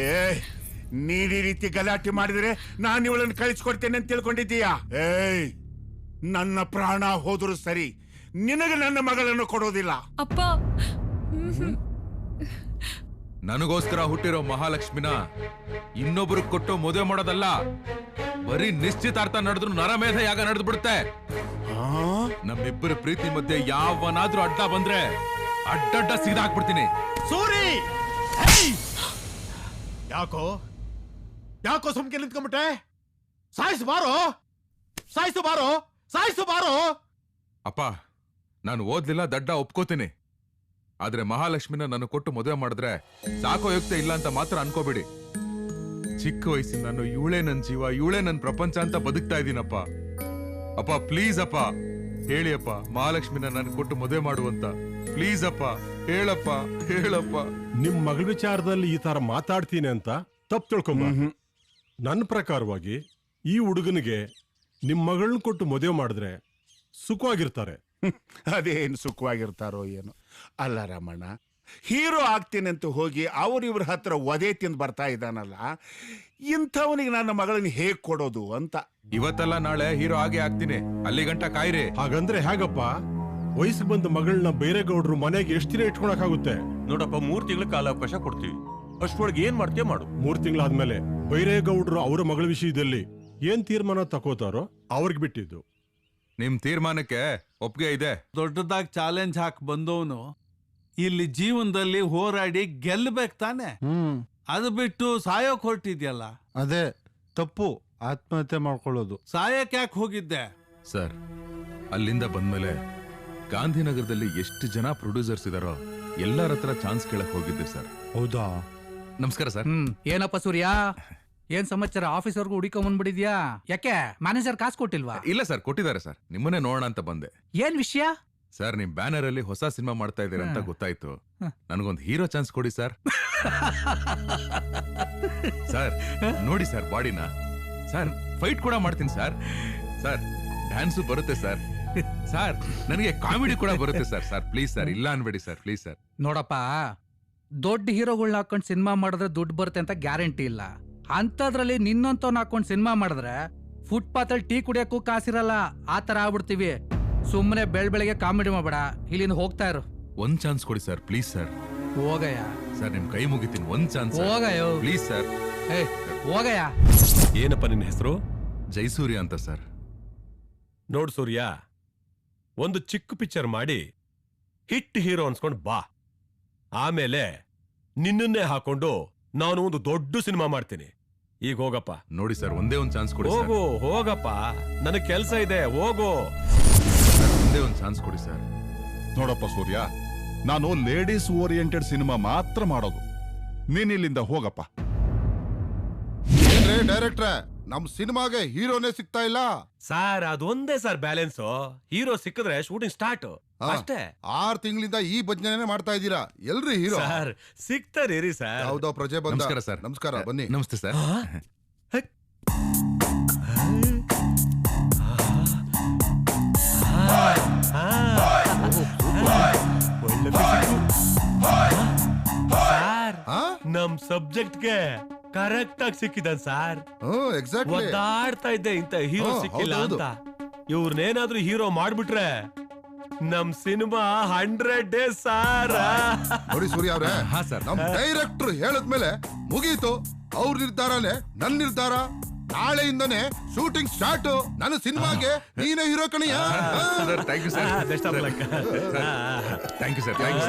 ನೀನ್ ಈ ರೀತಿ ಗಲಾಟೆ ಮಾಡಿದ್ರೆ ನಾನು ಇವಳನ್ನು ಕಳಿಸ್ಕೊಡ್ತೇನೆ ಅಂತ ತಿಳ್ಕೊಂಡಿದ್ದೀಯಾ? ನನ್ನ ಪ್ರಾಣ ಹೋದ್ರು ಸರಿ, ನಿನಗೆ ನನ್ನ ಮಗಳನ್ನು ಕೊಡೋದಿಲ್ಲ. ಅಪ್ಪ, ನನಗೋಸ್ಕರ ಹುಟ್ಟಿರೋ ಮಹಾಲಕ್ಷ್ಮಿನ ಇನ್ನೊಬ್ರು ಕೊಟ್ಟು ಮದುವೆ ಮಾಡೋದಲ್ಲ. ಬರೀ ನಿಶ್ಚಿತಾರ್ಥ ನಡೆದ್ರು ನರಮೇಧ ಯಾಗ ನಡೆದು ಬಿಡುತ್ತೆ. ನಮ್ಮಿಬ್ಬರ ಪ್ರೀತಿ ಮಧ್ಯೆ ಯಾವನಾದ್ರೂ ಅಡ್ಡ ಬಂದ್ರೆ ಅಡ್ಡಡ್ಡ ಸಿಗದಾಕ್ಬಿಡ್ತೀನಿ. ಸೂರಿ, ಯಾಕೋ ಸುಮ್ಕೆ ನಿಂತ್ಕೊಂಡ್ಬಿಟ್ಟೆ? ಸಾಯಿಸು ಬಾರೋ. ಅಪ್ಪ, ನಾನು ಓದ್ಲಿಲ್ಲ, ದಡ್ಡ ಒಪ್ಕೋತೀನಿ. ಆದ್ರೆ ಮಹಾಲಕ್ಷ್ಮಿನ ನಾನು ಕೊಟ್ಟು ಮದುವೆ ಮಾಡಿದ್ರೆ ಸಾಕೋ ಯೋಗ್ಯತೆ ಇಲ್ಲ ಅಂತ ಮಾತ್ರ ಅನ್ಕೋಬೇಡಿ. ಚಿಕ್ಕ ವಯಸ್ಸಿನ ನಾನು ಇವಳೇ ನನ್ ಜೀವ, ಇವಳೇ ನನ್ ಪ್ರಪಂಚ ಅಂತ ಬದುಕ್ತಾ ಇದ್ದೀನಪ್ಪ. ಅಪ್ಪ ಪ್ಲೀಸ್ ಅಪ್ಪ, ಹೇಳಿ ಅಪ್ಪ, ಮಹಾಲಕ್ಷ್ಮಿನ ನನ್ ಕೊಟ್ಟು ಮದುವೆ ಮಾಡುವಂತ. ಪ್ಲೀಸ್ ಅಪ್ಪ, ಹೇಳಪ್ಪ ಹೇಳಪ್ಪ. ನಿಮ್ ಮಗಳ ವಿಚಾರದಲ್ಲಿ ಈ ತರ ಮಾತಾಡ್ತೀನಿ ಅಂತ ತಪ್ಪು ತಿಳ್ಕೊಂಬ. ನನ್ನ ಪ್ರಕಾರವಾಗಿ ಈ ಹುಡುಗನಿಗೆ ನಿಮ್ ಮಗಳನ್ನ ಕೊಟ್ಟು ಮದುವೆ ಮಾಡಿದ್ರೆ ಸುಖವಾಗಿರ್ತಾರೆ. ಅದೇನು ಸುಖವಾಗಿರ್ತಾರೋ ಏನೋ. ಅಲ್ಲ ರಮಣ, ಹೀರೋ ಆಗ್ತೀನಿ ಅಂತ ಹೋಗಿ ಅವ್ರಿವ್ರ ಹತ್ರ ಒದೆ ತಿಂದು ಬರ್ತಾ ಇದ್ದಾನಲ್ಲ, ಇಂಥವನಿಗೆ ನನ್ನ ಮಗಳನ್ನ ಹೇಗ್ ಕೊಡೋದು ಅಂತ. ಇವತ್ತಲ್ಲ ನಾಳೆ ಹೀರೋ ಆಗಿ ಆಗ್ತೀನಿ, ಅಲ್ಲಿ ಗಂಟ ಕಾಯ್ರಿ. ಹಾಗಂದ್ರೆ ಹೇಗಪ್ಪ? ವಯಸ್ಸಿಗೆ ಬಂದ ಮಗಳನ್ನ ಬೇರೆ ಗೌಡ್ರು ಮನೆಗೆ ಎಷ್ಟು ದಿನ ಇಟ್ಕೊಳಕಾಗುತ್ತೆ? ನೋಡಪ್ಪ, 3 ತಿಂಗಳ ಕಾಲಾವಕಾಶ ಕೊಡ್ತೀವಿ. ಅಷ್ಟೊಳಗೆ ಏನ್ ಮಾಡ್ತೀಯ ಮಾಡು. 3 ತಿಂಗಳಾದ್ಮೇಲೆ ಬೈರೇಗೌಡ್ರು ಅವರ ಮಗಳ ವಿಷಯದಲ್ಲಿ ಏನ್ ತೀರ್ಮಾನ ತಗೋತಾರೋ ಅವ್ರಿಗೆ ಬಿಟ್ಟಿದ್ದು. ನಿಮ್ ತೀರ್ಮಾನಕ್ಕೆ ಒಪ್ಪಿಗೆ ಇದೆ. ದೊಡ್ಡದಾಗಿ ಚಾಲೆಂಜ್ ಹಾಕಿ ಬಂದವನು ಇಲ್ಲಿ ಜೀವನದಲ್ಲಿ ಹೋರಾಡಿ ಗೆಲ್ಲಬೇಕು ತಾನೆ. ಅದು ಬಿಟ್ಟು ಸಾಯೋಕ್ ಹೊರಟಿದ್ಯಲ್ಲ, ಅದೇ ತಪ್ಪು. ಆತ್ಮಹತ್ಯೆ ಮಾಡ್ಕೊಳ್ಳೋದು. ಸಾಯಕ್ ಯಾಕೆ ಹೋಗಿದ್ದೆ? ಸರ್, ಅಲ್ಲಿಂದ ಬಂದ್ಮೇಲೆ ಗಾಂಧಿನಗರದಲ್ಲಿ ಎಷ್ಟು ಜನ ಪ್ರೊಡ್ಯೂಸರ್ಸ್ ಇದಾರೋ ಎಲ್ಲರ ಹತ್ರ ಚಾನ್ಸ್ ಕೇಳಕ್ ಹೋಗಿದ್ದೆ ಸರ್. ಹೌದಾ? ನಮಸ್ಕಾರ ಸರ್. ಏನಪ್ಪ ಸೂರ್ಯ, ಏನ್ ಸಮಾಚಾರ? ಆಫೀಸ್ವರೆಗೂ ಹುಡುಕೊಂಡ್ ಬಂದ್ಬಿಡಿದ್ಯಾ? ಯಾಕೆ ಮ್ಯಾನೇಜರ್ ಕಾಸು ಕೊಟ್ಟಿಲ್ವಾ? ಇಲ್ಲ ಸರ್, ಕೊಟ್ಟಿದ್ದಾರೆ ಸರ್. ನಿಮ್ಮನ್ನೇ ನೋಡೋಣ ಅಂತ ಬಂದೆ. ಏನ್ ವಿಷಯ? ಸರ್, ನಿಮ್ ಬ್ಯಾನರ್ ಅಲ್ಲಿ ಹೊಸ ಸಿನಿಮಾ ಮಾಡ್ತಾ ಇದ್ದೀರಾ ಅಂತ ಗೊತ್ತಾಯ್ತು. ನನಗೊಂದು ಹೀರೋ ಚಾನ್ಸ್ ಕೊಡಿ ಸರ್. ಸರ್ ನೋಡಿ ಸರ್ ಬಾಡಿನ. ಸರ್ ಫೈಟ್ ಕೂಡ ಮಾಡ್ತೀನಿ ಸರ್. ಸರ್ ಡ್ಯಾನ್ಸು ಬರುತ್ತೆ ಸರ್. ಸರ್ ನನಗೆ ಕಾಮಿಡಿ ಕೂಡ ಬರುತ್ತೆ ಸರ್. ಸರ್ ಪ್ಲೀಸ್ ಸರ್, ಇಲ್ಲ ಅನ್ಬೇಡಿ ಸರ್, ಪ್ಲೀಸ್ ಸರ್. ನೋಡಪ್ಪ, ದೊಡ್ಡ ಹೀರೋಗಳನ್ನ ಹಾಕೊಂಡು ಸಿನಿಮಾ ಮಾಡಿದ್ರೆ ದುಡ್ಡು ಬರುತ್ತೆ ಅಂತ ಗ್ಯಾರಂಟಿ ಇಲ್ಲ. ಅಂತದ್ರಲ್ಲಿ ನಿನ್ನಂತವ್ನ ಹಾಕೊಂಡು ಸಿನಿಮಾ ಮಾಡಿದ್ರೆ ಫುಟ್ಪಾತ್ ಅಲ್ಲಿ ಟೀ ಕುಡಿಯಕ್ಕೂ ಕಾಸಿರಲ್ಲ. ಆ ತರ ಆಗ್ಬಿಡ್ತೀವಿ. ಸುಮ್ಮನೆ ಬೆಳಗ್ಗೆ ಕಾಮಿಡಿ ಮಾಡಬೇಡ, ಇಲ್ಲಿಂದ ಹೋಗ್ತಾ ಇರು. ಒಂದ್ ಚಾನ್ಸ್ ಕೊಡಿ ಸರ್, ಪ್ಲೀಸ್ ಸರ್. ಹೋಗಯ್ಯ. ಸರ್ ನಿಮ್ ಕೈ ಮುಗಿತೀನಿ, ಒಂದ್ ಚಾನ್ಸ್. ಹೋಗಯ್ಯೋ, ಪ್ಲೀಸ್ ಸರ್. ಹೋಗಯ್ಯ. ಏನಪ್ಪ ನಿನ್ನ ಹೆಸರು? ಜೈಸೂರ್ಯ ಅಂತ ಸರ್. ನೋಡ್ ಸೂರ್ಯ, ಒಂದು ಚಿಕ್ಕ ಪಿಕ್ಚರ್ ಮಾಡಿ ಹಿಟ್ ಹೀರೋ ಅನ್ಸ್ಕೊಂಡ್ ಬಾ. ಆಮೇಲೆ ನಿನ್ನನ್ನೇ ಹಾಕೊಂಡು ನಾನು ಒಂದು ದೊಡ್ಡ ಸಿನಿಮಾ ಮಾಡ್ತೀನಿ. ಈಗ ಹೋಗಪ್ಪ. ನೋಡಿ ಸರ್, ಒಂದೇ ಒಂದ್ ಚಾನ್ಸ್ ಕೊಡಿ. ಹೋಗು, ಹೋಗಪ್ಪ, ನನಗೆ ಕೆಲಸ ಇದೆ, ಹೋಗು. ಒಂದೇ ಒಂದ್ ಚಾನ್ಸ್ ಕೊಡಿ ಸರ್. ನೋಡಪ್ಪ ಸೂರ್ಯ, ನಾನು ಲೇಡೀಸ್ ಓರಿಯೆಂಟೆಡ್ ಸಿನಿಮಾ ಮಾತ್ರ ಮಾಡೋದು. ನೀನ್ ಇಲ್ಲಿಂದ ಹೋಗಪ್ಪ. ಏನ್ರೇ ಡೈರೆಕ್ಟ್ರೆ, ನಮ್ ಸಿನಿಮಾಗೆ ಹೀರೋನೇ ಸಿಗ್ತಾ ಇಲ್ಲ ಸರ್. ಅದೊಂದೇ ಸರ್ ಬ್ಯಾಲೆನ್ಸ್. ಹೀರೋ ಸಿಕ್ಕಿದ್ರೆ ಶೂಟಿಂಗ್ ಸ್ಟಾರ್ಟ್ ಅಷ್ಟೇ. 6 ತಿಂಗಳಿಂದ ಈ ಭಜನೆ ಮಾಡ್ತಾ ಇದ್ದೀರಾ. ಎಲ್ರಿ ಹೀರೋ? Sir ಸಿಗ್ತಾರೀ sir. ಯಾವ್ದೋ ಪ್ರಜೆ ಬಂದ. ನಮಸ್ಕಾರ ಸರ್. ನಮಸ್ಕಾರ, ಬನ್ನಿ. ನಮಸ್ತೆ ಸರ್. ಸರ್ ನಮ್ ಸಬ್ಜೆಕ್ಟ್ಗೆ ಕರೆಕ್ಟ್ ಆಗಿ ಸಿಕ್ಕಿದಾನ್ ಸರ್. ಒದ್ದಾಡ್ತಾ ಇದ್ದೆ ಇಂತ ಹೀರೋ ಸಿಕ್ಕಿಲ್ಲ ಅಂತ. ಇವ್ರನ್ನೇನಾದ್ರೂ ಹೀರೋ ಮಾಡ್ಬಿಟ್ರೆ ನಮ್ ಸಿನಿಮಾ 100 ಡೇಸ್ ಸಾರ್. ನೋಡಿ ಸೂರ್ಯ ಅವ್ರೆ, ನಮ್ ಡೈರೆಕ್ಟರ್ ಹೇಳದ್ಮೇಲೆ ಮುಗೀತು. ಅವ್ರ ನಿರ್ಧಾರನೇ ನನ್ ನಿರ್ಧಾರ. ನಾಳೆಯಿಂದನೇ ಶೂಟಿಂಗ್ ಸ್ಟಾರ್ಟ್. ನನ್ನ ಸಿನಿಮಾಗೆ ನೀನೇ ಹೀರೋ ಕಣಿಯ. Thank you sir. Best of luck. Thank you sir. Thank you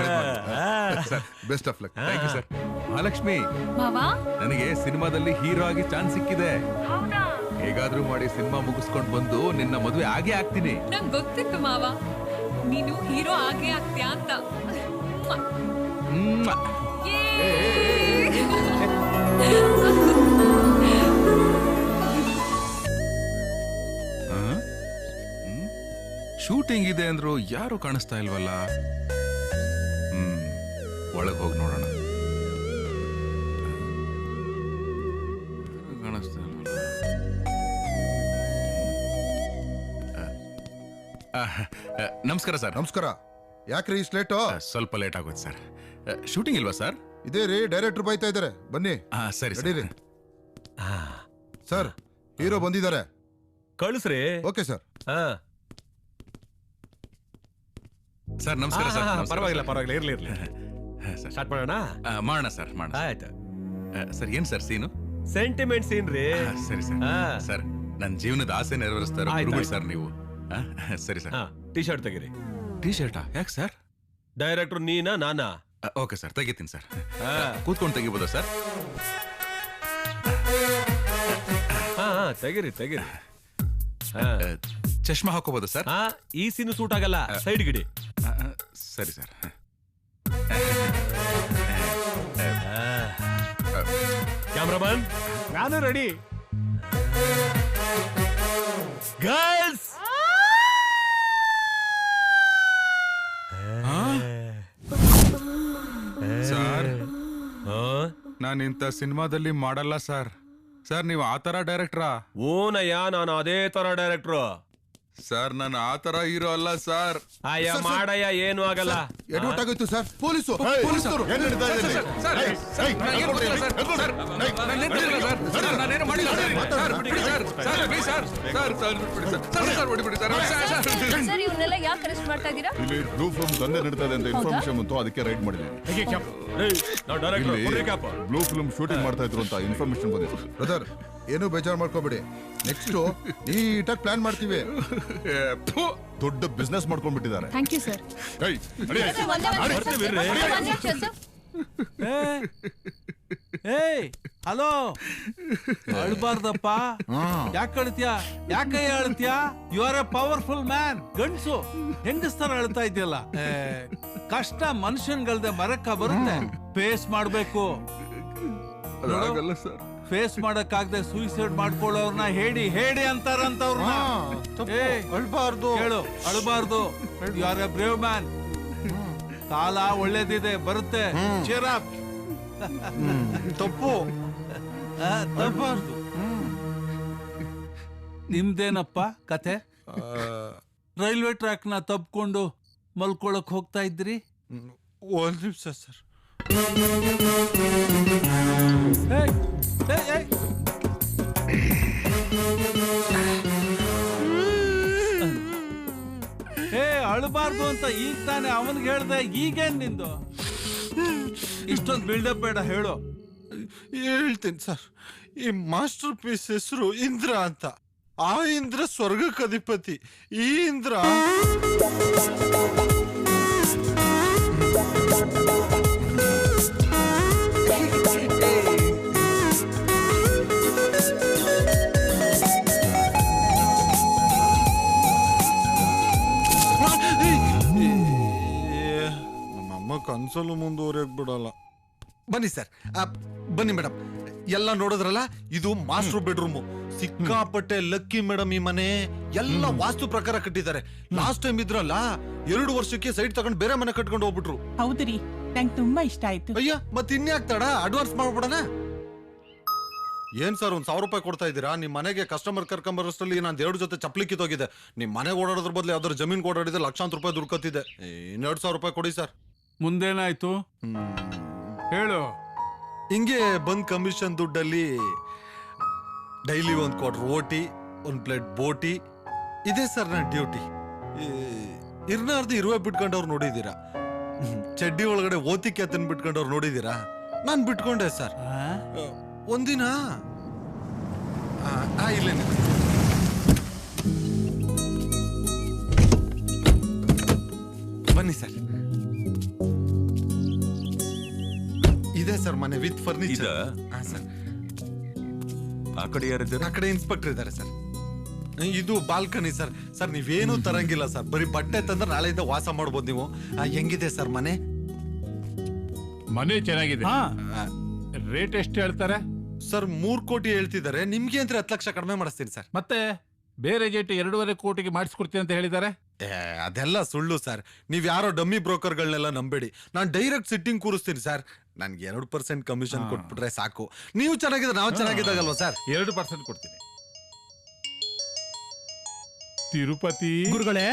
sir. Best of luck. Thank you sir. Mahalakshmi, ಮಾವಾ, ನನಗೆ ಸಿನಿಮಾದಲ್ಲಿ ಹೀರೋ ಆಗಿ ಚಾನ್ಸ್ ಸಿಕ್ಕಿದೆ. ಹೇಗಾದ್ರೂ ಮಾಡಿ ಸಿನಿಮಾ ಮುಗಿಸ್ಕೊಂಡು ಬಂದು ನಿನ್ನ ಮದುವೆ ಆಗೇ ಆಗ್ತೀನಿ. ನಂಗೆ ಗೊತ್ತಿತ್ತು ಮಾವ, ನೀನು ಹೀರೋ ಆಗೇ ಆಗ್ತೀಯಾ ಅಂತ. ಶೂಟಿಂಗ್ ಇದೆ ಅಂದ್ರು ಯಾರು ಕಾಣಿಸ್ತಾ ಇಲ್ವಲ್ಲ. ಒಳಗ್ ಹೋಗಿ ನೋಡೋಣ. ಕಾಣಿಸ್ತಾ ಇಲ್ವಲ್ಲ. ನಮಸ್ಕಾರ ಸರ್. ನಮಸ್ಕಾರ. ಯಾಕ್ರಿ ಇಷ್ಟು ಲೇಟು? ಸ್ವಲ್ಪ ಲೇಟ್ ಆಗೋಯ್ತು ಸರ್. ಶೂಟಿಂಗ್ ಇಲ್ವಾ ಸರ್? ಇದೇ ರೀ, ಡೈರೆಕ್ಟರ್ ಬೈತಾ ಇದ್ದಾರೆ. ಬನ್ನಿ. ಸರಿ ನಡೀರಿ. ಸರ್, ಹೀರೋ ಬಂದಿದ್ದಾರೆ. ಕಳಿಸ್ರಿ. Okay sir. ಸರ್ ನಮಸ್ಕಾರ ಸರ್. ಪರವಾಗಿಲ್ಲ ಪರವಾಗಿಲ್ಲ, ಇರ್ಲಿ ಇರ್ಲಿ. ಸ್ಟಾರ್ಟ್ ಮಾಡೋಣ. ಮಾಡೋಣ ಸರ್, ಮಾಡೋಣ. ಆಯ್ತು ಸರ್. ಏನ್ ಸರ್ ಸೀನು? ಸೆಂಟಿಮೆಂಟ್ ಸೀನ್ ರೀ. ಸರಿ ಸರ್. ಸರ್ ನನ್ನ ಜೀವನದ ಆಸೆ ನೆರವೇರಿಸ್ತಾರ ಸರ್ ನೀವು. ಸರಿ ಸರ್. ಟಿ ಶರ್ಟ್ ತೆಗೀರಿ. ಟಿ ಶರ್ಟಾ? ಯಾಕೆ ಸರ್? ಡೈರೆಕ್ಟರ್ ನೀನಾ ನಾನಾ? ಓಕೆ ಸರ್, ತೆಗಿತೀನಿ ಸರ್. ಕೂತ್ಕೊಂಡು ತೆಗಿಬೋದಾ ಸರ್? ತೆಗಿರಿ ತೆಗಿರಿ. ಚಶ್ಮಾ ಹಾಕೋಬೋದಾ ಸರ್? ಈ ಸೀನು ಸೂಟ್ ಆಗಲ್ಲ, ಸೈಡ್ ಗಿಡಿ. ಸರಿ ಸರ್. ಕ್ಯಾಮ್ರಾಮನ್, ನಾನು ರೆಡಿ. ಗರ್ಲ್ಸ್ ನಾನು ಇಂಥ ಸಿನಿಮಾದಲ್ಲಿ ಮಾಡಲ್ಲ ಸರ್. ಸರ್ ನೀವು ಆ ಥರ ಡೈರೆಕ್ಟ್ರಾ? ಓನಯ್ಯ, ನಾನು ಅದೇ ತರ ಡೈರೆಕ್ಟ್ರು. ಸರ್ ನಾನು ಆ ಥರ ಹೀರೋ ಅಲ್ಲ ಸರ್. ಅಯ್ಯ ಮಾಡಯ್ಯ, ಏನು ಆಗಲ್ಲ. ಎಡವಟ್ ಆಗೋಯ್ತು ಸರ್. ಪೊಲೀಸರು ಏನ್ ನಡೀತಾ ಇದೆ? ಸರ್, ನನಗೆ ಏನು ಗೊತ್ತಿಲ್ಲ ಸರ್. ಸರ್, ನಾನೇನು ಗೊತ್ತಿಲ್ಲ ಸರ್. ಸರ್, ನಾನೇನು ಮಾಡಿಲ್ಲ ಸರ್. ಸರ್, ಬಿಡಿ sir. Sir, please sir. Sir, sir, ಬಿಟ್ಬಿಡಿ ಸರ್. ಸರ್, ಸರ್, ಹೊಡಿಬಿಡಿ ಸರ್. ಸರ್ ಇವ್ರನ್ನೆಲ್ಲ ಯಾಕೆ ಅರೆಸ್ಟ್ ಮಾಡ್ತಾ ಇದ್ದೀರಾ? ಇಲ್ಲಿ ಬ್ಲೂ ಫಿಲ್ಮ್ ದಂಧೆ ನಡೀತಾ ಇದೆ ಅಂತ ಇನ್ಫಾರ್ಮೇಶನ್ ಬಂತು, ಅದಕ್ಕೆ ರೈಡ್ ಮಾಡಿದ್ದೀನಿ. ಬ್ಲೂ ಫಿಲ್ಮ್ ಶೂಟಿಂಗ್ ಮಾಡ್ತಾ ಇದ್ರು ಅಂತ ಇನ್ಫಾರ್ಮೇಶನ್ ಬಂದಿತ್ತು. ಬ್ರದರ್, ಏನು ಬೇಜಾರು ಮಾಡ್ಕೋಬೇಡಿ. ನೆಕ್ಸ್ಟ್ ನೀಟಾಗಿ ಪ್ಲಾನ್ ಮಾಡ್ತೀವಿ. ದೊಡ್ಡ ಬಿಸ್ನೆಸ್ ಮಾಡ್ಕೊಂಡ್ಬಿಟ್ಟಿದ್ದಾರೆ. Thank you sir. ಹಲೋ, ಅಳ್ಬಾರ್ದಪ್ಪ. ಯಾಕೆ ಅಳ್ತ್ಯಾ? ಯಾಕೆ ಅಳ್ತ್ಯಾ? You are a powerful man. ಗಂಡ್ಸು ಹೆಂಗಸ್ತರ ಅಳ್ತಾ ಇದೆಯಲ್ಲ. ಕಷ್ಟ ಮನುಷ್ಯನ್ಗಲ್ದೆ ಮರಕ್ಕ ಬರುತ್ತೆ. ಫೇಸ್ ಮಾಡ್ಬೇಕು. ಫೇಸ್ ಮಾಡಕ್ಕಾಗದೆ ಸೂಸೈಡ್ ಮಾಡ್ಕೊಳ್ಳೋರ್ನ ಹೇಳಿ ಅಂತಾರಂತವ್ರನ್ನ. ಅಳ್ಬಾರ್ದು. ಹೇಳು, ಅಳ್ಬಾರ್ದು. You are a brave man. ಕಾಲ ಒಳ್ಳೇದಿದೆ, ಬರುತ್ತೆ. Cheer up. ತಪ್ಪು ತಪ್ಪಾರ್ದು. ನಿಮ್ದೇನಪ್ಪ ಕತೆ? ರೈಲ್ವೆ ಟ್ರ್ಯಾಕ್ ನ ತಪ್ಕೊಂಡು ಮಲ್ಕೊಳಕ್ ಹೋಗ್ತಾ ಇದ್ರಿ? ಒಂದ್ ನಿಮಿಷ ಸರ್. ಅಳಬಾರ್ದು ಅಂತ ಈಗ ತಾನೆ ಅವನ್ಗೆ ಹೇಳ್ದೆ. ಈಗೇನ್ ನಿಂದು ಇಷ್ಟೊಂದು ಬಿಲ್ಡಪ್ ಬೇಡ, ಹೇಳು. ಹೇಳ್ತೀನಿ ಸರ್. ಈ ಮಾಸ್ಟರ್ ಪೀಸ್ ಹೆಸರು ಇಂದ್ರ ಅಂತ. ಆ ಇಂದ್ರ ಸ್ವರ್ಗಕ್ಕೆ ಅಧಿಪತಿ. ಈ ಇಂದ್ರ ನಮ್ಮಮ್ಮ ಕನ್ಸಲು ಮುಂದುವರಿಯಕ್ ಬಿಡಲ್ಲ. ಬನ್ನಿ ಸರ್, ಬನ್ನಿ ಮೇಡಮ್. ಎಲ್ಲ ನೋಡಿದ್ರಲ್ಲ, ಇದು ಮಾಸ್ಟರ್ ಬೆಡ್ರೂಮ್. ಸಿಕ್ಕಾಪಟ್ಟೆ ಲಕ್ಕಿ ಮೇಡಮ್. ಈ ಮನೆ ಎಲ್ಲ ವಾಸ್ತು ಪ್ರಕಾರ ಕಟ್ಟಿದ್ದಾರೆ. ಲಾಸ್ಟ್ ಟೈಮ್ ಇದ್ರಲ್ಲ, 2 ವರ್ಷಕ್ಕೆ ಸೈಡ್ ತಗೊಂಡು ಬೇರೆ ಮನೆ ಕಟ್ಕೊಂಡು ಹೋಗ್ಬಿಟ್ರು. ಹೌದ್ರಿ, ನಂಗೆ ತುಂಬಾ ಇಷ್ಟ ಆಯ್ತು. ಅಯ್ಯ, ಮತ್ತೆ ಇನ್ಯಾಕ್ ತಡ? ಅಡ್ವಾನ್ಸ್ ಮಾಡ್ಬಿಡೋಣ. ಏನ್ ಸರ್, 1,000 ರೂಪಾಯಿ ಕೊಡ್ತಾ ಇದ್ದೀರಾ? ನಿಮ್ ಮನೆಗೆ ಕಸ್ಟಮರ್ ಕರ್ಕೊಂಬರೋಷ್ಟರಲ್ಲಿ ನಾನು 2 ಜೊತೆ ಚಪ್ಪಲಿ ಕಿತ್ತೋಗಿದೆ. ನಿಮ್ ಮನೆಗೆ ಓಡಾಡೋದ್ರ ಬದಲು ಯಾವ್ದಾದ್ರು ಜಮೀನ್ ಓಡಾಡಿದ್ರೆ ಲಕ್ಷಾಂತರ ರೂಪಾಯಿ ದುಡ್ಡು ಕತ್ತಿದೆ. 2,000 ರೂಪಾಯಿ ಕೊಡಿ ಸರ್. ಮುಂದೇನಾಯ್ತು ಹೇಳು. ಹಿಂಗೆ ಬಂದ್ ಕಮಿಷನ್ ದುಡ್ಡಲ್ಲಿ ಡೈಲಿ 1 ಕ್ವಾರ್ಟರ್ ರೋಟಿ, 1 ಪ್ಲೇಟ್ ಬೋಟಿ ಇದೆ ಸರ್ ನನ್ನ ಡ್ಯೂಟಿ. ಇರ್ನಾರ್ದು ಇರುವೆ ಬಿಟ್ಕೊಂಡವ್ರು ನೋಡಿದೀರಾ? ಚಡ್ಡಿ ಒಳಗಡೆ ಓತಿಕೆ ಅತನ್ ಬಿಟ್ಕೊಂಡವ್ರು ನೋಡಿದೀರಾ? ನಾನ್ ಬಿಟ್ಕೊಂಡೆ ಸರ್. ಒಂದಿನ ಇಲ್ಲೇನೆ ಬನ್ನಿ ಸರ್. ಇದೆ ಸರ್ ಮನೆ ವಿತ್ ಫರ್ನಿಚರ್. ಸರ್ ಆ ಕಡೆ ಯಾರಿದ್ದಾರೆ? ಆ ಕಡೆ ಇನ್ಸ್ಪೆಕ್ಟರ್ ಇದ್ದಾರೆ ಸರ್. ಇದು ಬಾಲ್ಕನಿ ಸರ್. ಸರ್ ನೀವೇನು ತರಂಗಿಲ್ಲ ಸರ್, ಬರೀ ಬಟ್ಟೆ ತಂದ್ರೆ ನಾಳೆಯಿಂದ ವಾಸ ಮಾಡ್ಬೋದು ನೀವು. ಹೆಂಗಿದೆ ಸರ್ ಮನೆ? ಮನೆ ಚೆನ್ನಾಗಿದೆ. ರೇಟ್ ಎಷ್ಟು ಹೇಳ್ತಾರೆ ಸರ್? 3 ಕೋಟಿ ಹೇಳ್ತಿದ್ದಾರೆ. ನಿಮ್ಗೆ ಅಂದ್ರೆ 10 ಲಕ್ಷ ಕಡಿಮೆ ಮಾಡಿಸ್ತೀನಿ ಸರ್. ಮತ್ತೆ ಬೇರೆ ಜೇಟ್ 2.5 ಕೋಟಿಗೆ ಮಾಡಿಸ್ಕೊಡ್ತೀನಿ ಅಂತ ಹೇಳಿದ್ದಾರೆ. ಅದೆಲ್ಲ ಸುಳ್ಳು ಸರ್. ನೀವ್ ಯಾರೋ ಡಮ್ಮಿ ಬ್ರೋಕರ್ಗಳನ್ನೆಲ್ಲ ನಂಬೇಡಿ. ನಾನು ಡೈರೆಕ್ಟ್ ಸಿಟ್ಟಿಂಗ್ ಕೂರಿಸ್ತೀನಿ ಸರ್. ನನ್ಗೆ 2% ಕಮಿಷನ್ ಕೊಟ್ಬಿಟ್ರೆ ಸಾಕು. ನೀವು ಚೆನ್ನಾಗಿದ್ರೆ ನಾವು ಚೆನ್ನಾಗಿದ್ದಾಗಲ್ವಾ ಸರ್? 2% ಕೊಡ್ತೀನಿ. ತಿರುಪತಿ ಗುರುಗಳೇ,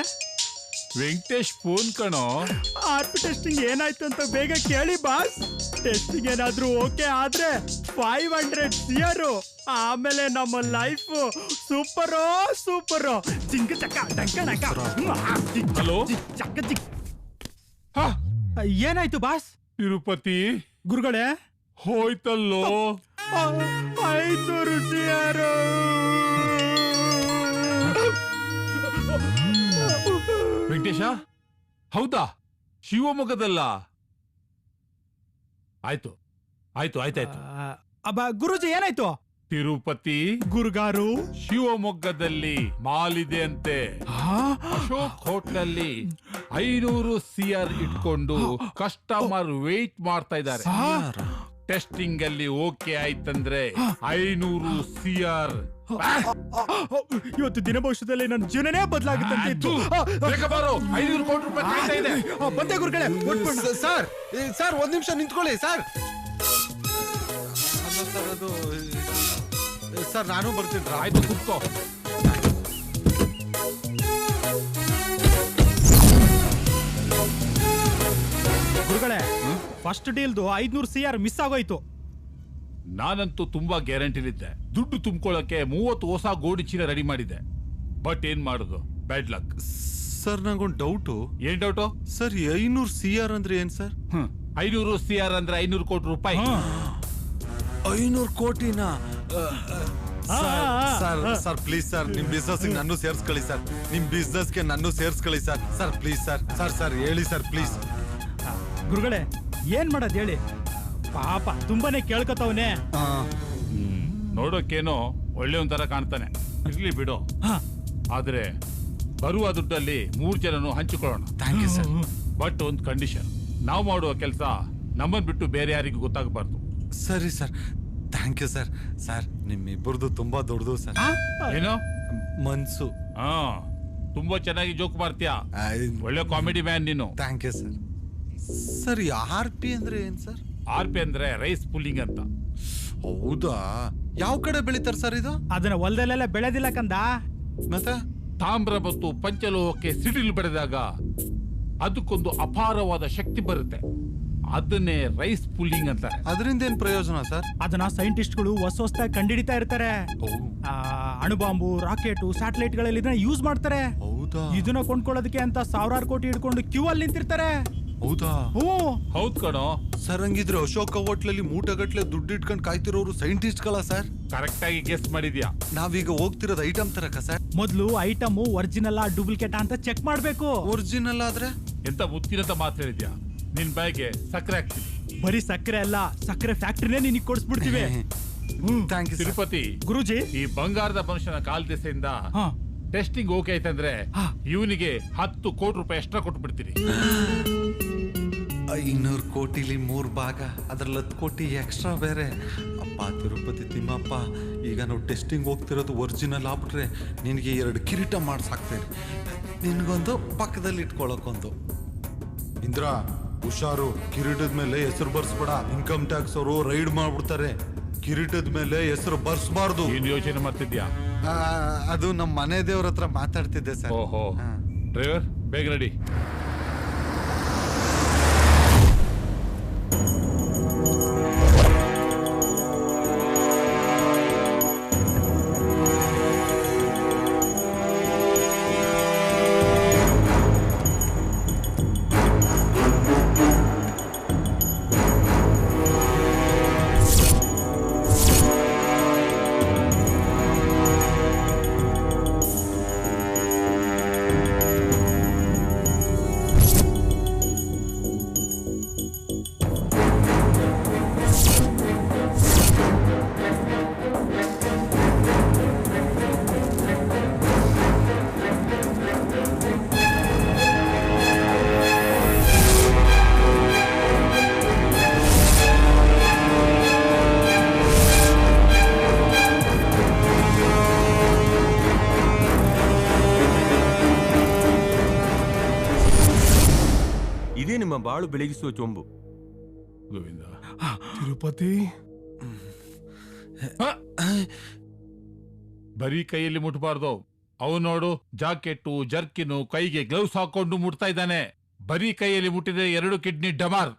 ವೆಂಕಟೇಶ್ ಫೋನ್ ಕಣೋ. ಆರ್ಪಿ ಟೆಸ್ಟಿಂಗ್ ಏನಾಯ್ತು ಅಂತ ಬೇಗ ಕೇಳಿ ಬಾಸ್. ಟೆಸ್ಟಿಂಗ್ ಏನಾದ್ರೂ ಓಕೆ ಆದ್ರೆ 500 CR. ಆಮೇಲೆ ನಮ್ಮ ಲೈಫ್ ಸೂಪರೋ ಸೂಪರು. ಚಿಂಕ ಚಕ್ಕ ಡಂಕ. ಹಲೋ, ಏನಾಯ್ತು ಬಾಸ್? ತಿರುಪತಿ ಗುರುಗಳೇ, ಹೋಯ್ತಲ್ಲೋ 500 CR. ವೆಂಕಟೇಶ, ಹೌದಾ? ಶಿವಮೊಗ್ಗದಲ್ಲ? ಆಯ್ತು. ಅಬ್ಬ ಗುರುಜಿ, ಏನಾಯ್ತು? ತಿರುಪತಿ ಗುರುಗಾರು, ಶಿವಮೊಗ್ಗದಲ್ಲಿ ಮಾಲ್ ಇದೆ ಅಂತೆ. ಅಶೋಕ್ ಹೋಟ್ಲಲ್ಲಿ 500 CR ಇಟ್ಕೊಂಡು ಕಸ್ಟಮರ್ ವೇಟ್ ಮಾಡ್ತಾ ಇದ್ದಾರೆ. ಟೆಸ್ಟಿಂಗ್ ಅಲ್ಲಿ ಓಕೆ ಆಯ್ತಂದ್ರೆ 500 CR. ಇವತ್ತು ದಿನ ಭವಿಷ್ಯದಲ್ಲಿ ನನ್ನ ಜೀವನನೇ ಬದಲಾಗುತ್ತಂತೆ ಇತ್ತು. 500 ಕೋಟಿ ರೂಪಾಯಿ ಕಾಯ್ತಾ ಇದೆ. ಬಂದೆ ಗುರುಗಳೇ. ಸರ್ 1 ನಿಮಿಷ ನಿಂತ್ಕೊಳ್ಳಿ ಸರ್. ಸರ್ ಅದು ಸರ್ ನಾನು ಬರ್ತೀನಿ. ಆಯ್ತು, ಕೂತ್ಕೋ. ಗುರುಗಳೇ, ಫಸ್ಟ್ ಡೀಲ್ದು 500 CR ಮಿಸ್ ಆಗೋಯ್ತು. ನಾನಂತೂ ತುಂಬಾ ಗ್ಯಾರಂಟಿಲಿದ್ದೆ. ದುಡ್ಡು ತುಂಬಿಕೊಳ್ಳಕ್ಕೆ 30 ಹೊಸ ಗೋಣಿ ಚೀಲ ರೆಡಿ ಮಾಡಿದ್ದೆ. ಬಟ್ ಏನ್ ಮಾಡುದು, ಬ್ಯಾಡ್ ಲಕ್. ಸರ್ ನಂಗೊಂದು ಡೌಟು. ಏನ್ ಡೌಟು ಸರ್? 500 CR ಅಂದ್ರೆ ಏನ್ ಸರ್? 500 CR ಅಂದ್ರೆ 500 ಕೋಟಿ ರೂಪಾಯಿ. 500 ಕೋಟಿನಾ? ಸರ್ ಪ್ಲೀಸ್ ಸರ್, ನಿಮ್ ಬಿಸ್ನೆಸ್ ನನ್ನೂ ಸೇರ್ಸ್ಕೊಳ್ಳಿ ಸರ್. ನಿಮ್ ಬಿಸ್ನೆಸ್ಗೆ ನನ್ನೂ ಸೇರ್ಸ್ಕೊಳ್ಳಿ sir. Sir please sir. Sir ಹೇಳಿ ಸರ್ ಪ್ಲೀಸ್. ಗುರುಗಳೇ, ಏನ್ ಮಾಡೋದ್ ಹೇಳಿ, ಪಾಪ ತುಂಬಾನೇ ಕೇಳ್ಕೊತವನೆ. ನೋಡೋಕೇನೋ ಒಳ್ಳೆ ಒಂಥರ ಕಾಣ್ತಾನೆ, ಇರ್ಲಿ ಬಿಡು. ಆದ್ರೆ ಬರುವ ದುಡ್ಡಲ್ಲಿ 3 ಜನನು ಹಂಚಿಕೊಳ್ಳೋಣ. Thank you sir. ಬಟ್ ಒಂದು ಕಂಡೀಷನ್, ನಾವು ಮಾಡುವ ಕೆಲಸ ನಮ್ಮನ್ ಬಿಟ್ಟು ಬೇರೆ ಯಾರಿಗೂ ಗೊತ್ತಾಗಬಾರ್ದು. ಸರಿ sir, thank you sir. Sir ನಿಮ್ಮಿಬ್ಬರದು ತುಂಬಾ ದೊಡ್ಡದು ಸರ್. ಏನೋ ಮನ್ಸು. ತುಂಬಾ ಚೆನ್ನಾಗಿ ಜೋಕ್ ಮಾಡ್ತೀಯಾ, ಒಳ್ಳೆ ಕಾಮಿಡಿ ಮ್ಯಾನ್ ನೀನು. Thank you sir. Sir RP ಅಂದ್ರೆ ಏನ್ ಸರ್? RP ಅಂದ್ರೆ ರೈಸ್ ಪುಲ್ಲಿಂಗ್ ಅಂತ. ಹೌದಾ? ಯಾವ ಕಡೆ ಬೆಳಿತಾರ ಸರ್ ಇದು? ಅದನ್ನ ಹೊಲದಲ್ಲೆಲ್ಲ ಬೆಳೆದಿಲ್ಲ ಕಂದ. ಮತ್ತೆ ತಾಮ್ರ ಮತ್ತು ಪಂಚಲೋಹಕ್ಕೆ ಸಿಡಿಲು ಬಡಿದಾಗ ಅದಕ್ಕೊಂದು ಅಪಾರವಾದ ಶಕ್ತಿ ಬರುತ್ತೆ. ಅದನ್ನೇ ರೈಸ್ ಪುಲ್ಲಿಂಗ್ ಅಂತ. ಅದರಿಂದ ಏನ್ ಪ್ರಯೋಜನ ಸರ್? ಅದನ್ನ ಸೈಂಟಿಸ್ಟ್ಗಳು ಹೊಸದಾಗಿ ಕಂಡಿಡಿತಾ ಇರ್ತಾರೆ. ಅಣುಬಾಂಬು, ರಾಕೆಟ್, ಸ್ಯಾಟಲೈಟ್ ಗಳಲ್ಲಿ ಇದನ್ನ ಯೂಸ್ ಮಾಡ್ತಾರೆ. ಹೌದಾ? ಇದನ್ನ ಕೊಂಡ್ಕೊಳ್ಳೋದಕ್ಕೆ ಅಂತ 1000 ಕೋಟಿ ಹಿಡ್ಕೊಂಡು ಕ್ಯೂ ಅಲ್ಲಿ ನಿಂತಿರ್ತಾರೆ. ಹೌದಾ? ಹೌದ್ ಕಣೋ. ಸರ್ ಹಂಗಿದ್ರೆ ಅಶೋಕ ಹೋಟ್ಲಲ್ಲಿ ಮೂಟಗಟ್ಲೆ ದುಡ್ಡು ಇಟ್ಕೊಂಡು ಕಾಯ್ತಿರೋರು ಸೈಂಟಿಸ್ಟ್ಗಳ ಸರ್? ಕರೆಕ್ಟ್ ಆಗಿ ಗೆಸ್ ಮಾಡಿದ್ಯಾ. ನಾವೀಗ ಹೋಗ್ತಿರೋದು ಐಟಮ್ ತರಕ ಸರ್? ಮೊದ್ಲು ಐಟಮ್ ಒರಿಜಿನಲ್ ಡೂಪ್ಲಿಕೇಟ್ ಅಂತ ಚೆಕ್ ಮಾಡ್ಬೇಕು. ಒರಿಜಿನಲ್ ಆದ್ರೆ ಎಂತ ಮುತ್ತಿನಂತ ಮಾತು ಹೇಳಿದ್ಯಾ. ನಿನ್ ಬ್ಯಾಗ್ಗೆ ಸಕ್ಕರೆ ಹಾಕ್ತೀನಿ. ಬರೀ ಸಕ್ಕರೆ ಅಲ್ಲ, ಸಕ್ಕರೆ ಫ್ಯಾಕ್ಟ್ರಿನೇ ನಿನಗೆ ಕೊಡಿಸ್ಬಿಡ್ತೀವಿ. ತಿರುಪತಿ ಗುರುಜಿ, ಈ ಬಂಗಾರದ ಮನುಷ್ಯನ ಕಾಲ್ ದೆಸೆಯಿಂದ ಟೆಸ್ಟಿಂಗ್ ಓಕೆ ಆಯ್ತಂದ್ರೆ ಇವನಿಗೆ 10 ಕೋಟಿ ರೂಪಾಯಿ ಎಕ್ಸ್ಟ್ರಾ ಕೊಟ್ಬಿಡ್ತೀನಿ. 500 ಕೋಟಿಲಿ 3 ಭಾಗ, ಅದ್ರಲ್ಲಿ 10 ಕೋಟಿ ಎಕ್ಸ್ಟ್ರಾ ಬೇರೆ. ಅಪ್ಪ ತಿರುಪತಿ ತಿಮ್ಮಪ್ಪ, ಈಗ ನಾವು ಟೆಸ್ಟಿಂಗ್ ಹೋಗ್ತಿರೋದು ಒರಿಜಿನಲ್ ಆಗ್ಬಿಟ್ರೆ ನಿನಗೆ 2 ಕಿರೀಟ ಮಾಡ್ಸಾಕ್ತೇನೆ. ನಿನ್ಗೊಂದು ಪಕ್ಕದಲ್ಲಿ ಇಟ್ಕೊಳಕ್ಕೊಂದು. ಇಂದ್ರ ಹುಷಾರು, ಕಿರೀಟದ ಮೇಲೆ ಹೆಸರು ಬರ್ಸ್ಬೇಡ. ಇನ್ಕಮ್ ಟ್ಯಾಕ್ಸ್ ಅವರು ರೈಡ್ ಮಾಡ್ಬಿಡ್ತಾರೆ. ಕಿರೀಟದ ಮೇಲೆ ಹೆಸರು ಬರ್ಸ್ಬಾರ್ದು. ಏನ್ ಯೋಚನೆ ಮಾಡ್ತಿದ್ಯಾ? ಅದು ನಮ್ಮ ಮನೆ ದೇವ್ರ ಹತ್ರ ಮಾತಾಡ್ತಿದ್ದೆ ಸರ್. ಓಹೋ, ಡ್ರೈವರ್ ಬೇಗ ರೆಡಿ. ಇದೇ ನಿಮ್ಮ ಬಾಳು ಬೆಳಗಿಸುವ ಚೊಂಬು. ಗೋವಿಂದ. ತಿರುಪತಿ, ಬರೀ ಕೈಯಲ್ಲಿ ಮುಟ್ಬಾರ್ದು. ಅವು ನೋಡು, ಜಾಕೆಟ್ಟು, ಜರ್ಕಿನು, ಕೈಗೆ ಗ್ಲೌಸ್ ಹಾಕೊಂಡು ಮುಟ್ತಾ ಇದ್ದಾನೆ. ಬರೀ ಕೈಯಲ್ಲಿ ಮುಟ್ಟಿದ್ರೆ 2 ಕಿಡ್ನಿ ಡಮಾರ್.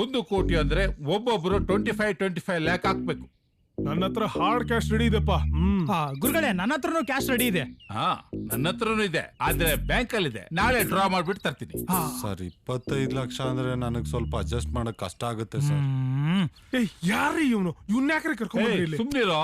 1 ಕೋಟಿ ಅಂದ್ರೆ ಒಬ್ಬೊಬ್ರು 25 ಲ್ಯಾಕ್ ಹಾಕ್ಬೇಕು. ನನ್ನ ಹತ್ರ ಹಾರ್ಡ್ ಕ್ಯಾಶ್ ರೆಡಿ ಇದೆಪ್ಪ. ಗುರುಗಳೇ, ನನ್ನ ಹತ್ರನೂ ಕ್ಯಾಶ್ ರೆಡಿ ಇದೆ. ನನ್ನ ಹತ್ರನೂ ಇದೆ, ಆದ್ರೆ ಬ್ಯಾಂಕ್ ಅಲ್ಲಿ ಇದೆ. ನಾಳೆ ಡ್ರಾ ಮಾಡ್ಬಿಟ್ಟು ತರ್ತೀನಿ. ಸರ್ 25 ಲಕ್ಷ ಅಂದ್ರೆ ನನಗೆ ಸ್ವಲ್ಪ ಅಡ್ಜಸ್ಟ್ ಮಾಡಕ್ ಕಷ್ಟ ಆಗುತ್ತೆ ಸರ್. ಯಾರೀ ಇವನು? ಯಾಕ್ರೆ ಕರ್ಕೊಂಡ್ಬಂದ್ರಿ? ಸುಮ್ನಿರೋ.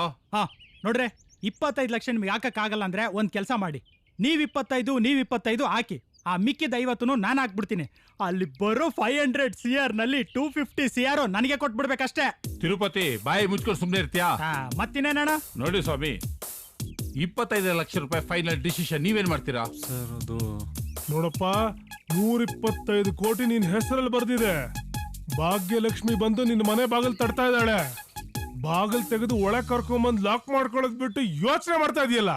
ನೋಡ್ರೆ, 25 ಲಕ್ಷ ನಿಮ್ಗೆ ಹಾಕಕ್ ಆಗಲ್ಲ ಅಂದ್ರೆ ಒಂದ್ ಕೆಲಸ ಮಾಡಿ, ನೀವ್ 25 ಹಾಕಿ, ಆ ಮಿಕ್ಕಿದ 50 ನಾನು ಹಾಕ್ಬಿಡ್ತೀನಿ. ಅಲ್ಲಿ ಬರೋ 500 CR ನಲ್ಲಿ 250 CR ನನಗೆ ಕೊಟ್ಬಿಡ್ಬೇಕಷ್ಟೇ. ತಿರುಪತಿ, ಬಾಯಿ ಮುಚ್ಕೊಂಡು ಸುಮ್ನೆ ಇರ್ತೀಯಾ? ಮತ್ತಿನೇನಣ್ಣ? ನೋಡಿ ಸ್ವಾಮಿ, 25 ಲಕ್ಷ ರೂಪಾಯಿ ಫೈನಲ್ ಡಿಸಿಷನ್. ನೀವೇನ್ ಮಾಡ್ತೀರಾ? ಸರ್ ಅದು ನೋಡಪ್ಪ, 125 ಕೋಟಿ ನಿನ್ ಹೆಸರಲ್ಲಿ ಬರ್ದಿದೆ. ಭಾಗ್ಯಲಕ್ಷ್ಮಿ ಬಂದು ನಿನ್ನ ಮನೆ ಬಾಗಿಲು ತಡ್ತಾ ಇದ್ದಾಳೆ. ಬಾಗಿಲು ತೆಗೆದು ಒಳಗೆ ಕರ್ಕೊಂಬಂದ್ ಲಾಕ್ ಮಾಡ್ಕೊಳ್ಳೋದ್ ಬಿಟ್ಟು ಯೋಚನೆ ಮಾಡ್ತಾ ಇದೆಯಲ್ಲ.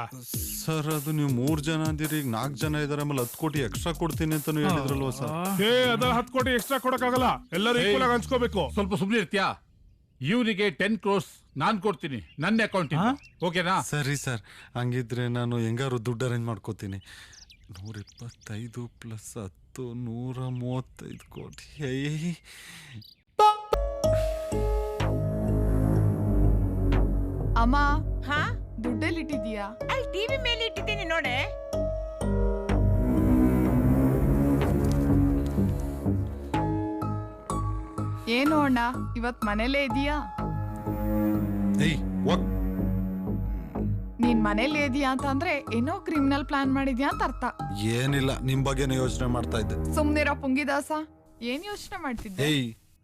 ಸರ್ ಅದು ನೀವು 3 ಜನ ಅಂದಿರಿ, ಈಗ 4 ಜನ ಇದಾರೆ, ಆಮೇಲೆ 10 ಕೋಟಿ ಎಕ್ಸ್ಟ್ರಾ ಕೊಡ್ತೀನಿ ಅಂತ ಹೇಳಿದ್ರಲ್ವಾ ಸರ್? ಅದ 10 ಕೋಟಿ ಎಕ್ಸ್ಟ್ರಾ ಕೊಡಕ್ಕಾಗಲ್ಲ, ಎಲ್ಲರೂ ಈಕ್ವಲ್ ಆಗಿ ಹಂಚ್ಕೋಬೇಕು. ಸ್ವಲ್ಪ ಸುಮ್ಮನೆ ಇರ್ತೀಯಾ? ಇವನಿಗೆ 10 crores ನಾನ್ ಕೊಡ್ತೀನಿ, ನನ್ನ ಅಕೌಂಟ್. ಓಕೆನಾ? ಸರಿ ಸರ್, ಹಂಗಿದ್ರೆ ನಾನು ಹೆಂಗಾರು ದುಡ್ಡು ಅರೇಂಜ್ ಮಾಡ್ಕೋತೀನಿ. 125 ಪ್ಲಸ್ 10 135 ಕೋಟಿ. ಅಮ್ಮ, ದುಡ್ಡಲ್ಲಿ ಇಟ್ಟಿದ್ಯಾ? ಅಲ್ಲಿ ಟಿವಿ ಮೇಲೆ ಇಟ್ಟಿದ್ದೀನಿ ನೋಡೆ. ಏನು ಅಣ್ಣ, ಇವತ್ ಮನೇಲೇ ಇದೀಯಾ? ನೀನ್ ಮನೇಲಿ ಇದೀಯಾ ಅಂತ ಅಂದ್ರೆ ಏನೋ ಕ್ರಿಮಿನಲ್ ಪ್ಲಾನ್ ಮಾಡಿದ್ಯಾ ಅಂತ ಅರ್ಥ. ಏನಿಲ್ಲ, ನಿಮ್ ಬಗ್ಗೆನೇ ಯೋಚನೆ ಮಾಡ್ತಾ ಇದ್ದೆ. ಸುಮ್ನಿರೋ ಪುಂಗಿದಾಸ, ಏನ್ ಯೋಚನೆ ಮಾಡ್ತಿದ್ದೆ?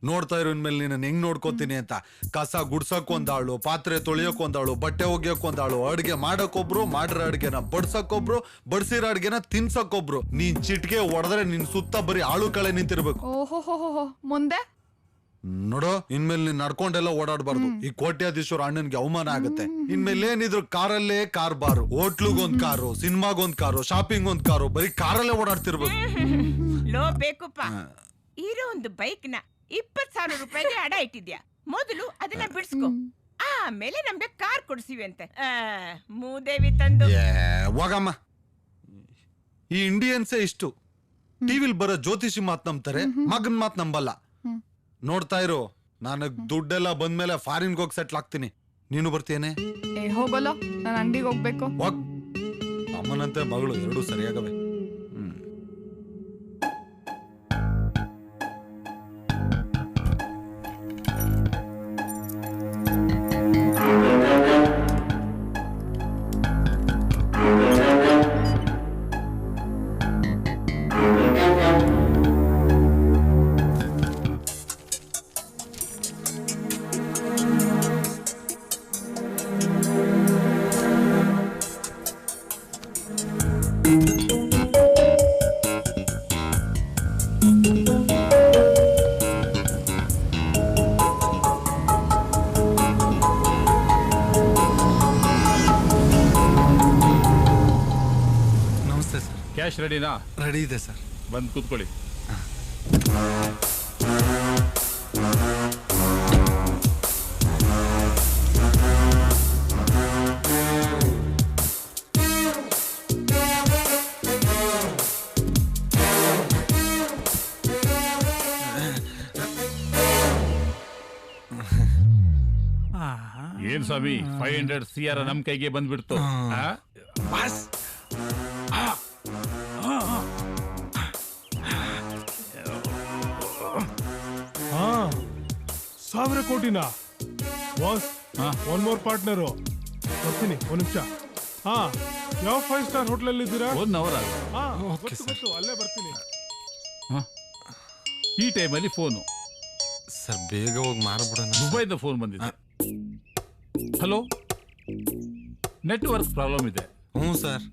ನೋಡ್ತಾ ಇರೋ ಇನ್ಮೇಲೆ ನೀನು ಹೆಂಗ್ ನೋಡ್ಕೋತೀನಿ ಅಂತ. ಕಸ ಗುಡ್ಸಕ್ ಒಂದಾಳು, ಪಾತ್ರೆ ತೊಳಿಯಕ್ ಒಂದಾಳು, ಬಟ್ಟೆ ಒಗ್ಯಕ್ ಒಂದಾಳು, ಅಡ್ಗೆ ಮಾಡಕ್ಕೊಬ್ರು, ಮಾಡಿರೋ ಅಡ್ಗೆನ ಬಡ್ಸಕ್ಕೊಬ್ರು, ಬಡ್ಸಿರೋ ಅಡ್ಗೆನ ತಿನ್ಸಕ್ಕೊಬ್ರು. ನೀನ್ ಚಿಟ್ಗೆ ಹೊಡೆದ್ರೆ ನಿನ್ ಸುತ್ತ ಬರೀ ಆಳು ಕಳೆ ನಿಂತಿರ್ಬೇಕು. ಓಹೋ, ಮುಂದೆ ನೋಡೋ, ಇನ್ಮೇಲೆ ನೀನ್ ನಡ್ಕೊಂಡೆಲ್ಲ ಓಡಾಡ್ಬಾರ್ದು. ಈ ಕೋಟ್ಯಾಧೀಶ್ವರ ಅಣ್ಣನ್ಗೆ ಅವಮಾನ ಆಗುತ್ತೆ. ಇನ್ಮೇಲೆ ಏನಿದ್ರು ಕಾರಲ್ಲೇ ಕಾರ್ ಬಾರು, ಹೋಟ್ಲುಗೊಂದ್ ಕಾರು, ಸಿನಿಮಾಗೊಂದ್ ಕಾರು, ಶಾಪಿಂಗ್ ಒಂದ್ ಕಾರು, ಬರೀ ಕಾರಲ್ಲೇ ಓಡಾಡ್ತಿರ್ಬೇಕು. ಲೋ ಬೇಕುಪ್ಪ, ಇರೋ ಒಂದು ಬೈಕ್ನ 20,000 ರೂಪಾಯಿಗೆ ಅಡ ಇಟ್ಟಿದ್ಯಾ. ಮೊದಲು ಅದನ್ನ ಬಿಡ್ಸ್ಕೊ, ಆಮೇಲೆ ನಮ್ಗೆ ಕಾರ್ ಕೊಡ್ಸಿವಿ ಅಂತ ಮೂದೇವಿ ತಂದು. ಹೋಗಮ್ಮ, ಈ ಇಂಡಿಯನ್ಸೇ ಇಷ್ಟು. ಟಿವಿಲ್ ಬರೋ ಜ್ಯೋತಿಷಿ ಮಾತ್ ನಂಬ್ತಾರೆ, ಮಗನ್ ಮಾತ್ ನಂಬಲ್ಲ. ನೋಡ್ತಾ ಇರು, ನನಗ್ ದುಡ್ಡೆಲ್ಲ ಬಂದ್ಮೇಲೆ ಫಾರಿನ್ಗೆ ಹೋಗಿ ಸೆಟ್ಲ್ ಆಗ್ತೀನಿ. ನೀನು ಬರ್ತೀಯೇನೆ? ಹೋಗಲ್ಲ, ನಾನು ಅಂಗಡಿಗೆ ಹೋಗ್ಬೇಕು. ಅಮ್ಮನಂತೆ ಮಗಳು ಎರಡೂ ಸರಿಯಾಗವೆ. ಕ್ಯಾಶ್ ರೆಡಿನಾ? ರೆಡಿ ಇದೆ ಸರ್. ಬಂದು ಕೂತ್ಕೊಳ್ಳಿ. ಏನ್ ಸ್ವಾಮಿ, 500 CR ನಮ್ ಕೈಗೆ ಬಂದ್ಬಿಡ್ತು. ಬಾಸ್, 1,000 ಕೋಟಿನಾ? Boss, one more partner. ಬರ್ತೀನಿ, 1 ನಿಮಿಷ. ಯಾವ 5 ಸ್ಟಾರ್ ಹೋಟೆಲ್ ಅಲ್ಲಿ ಇದ್ದೀರಾ? 1 hour ಅಲ್ಲೇ ಬರ್ತೀನಿ. ಈ ಟೈಮಲ್ಲಿ ಫೋನು ಸರ್, ಬೇಗ ಹೋಗಿ ಮಾರ್ಬಿಡೋಣ. ದುಬೈದ ಫೋನ್ ಬಂದಿದೆ. ಹಲೋ, ನೆಟ್ವರ್ಕ್ ಪ್ರಾಬ್ಲಮ್ ಇದೆ. ಸರ್,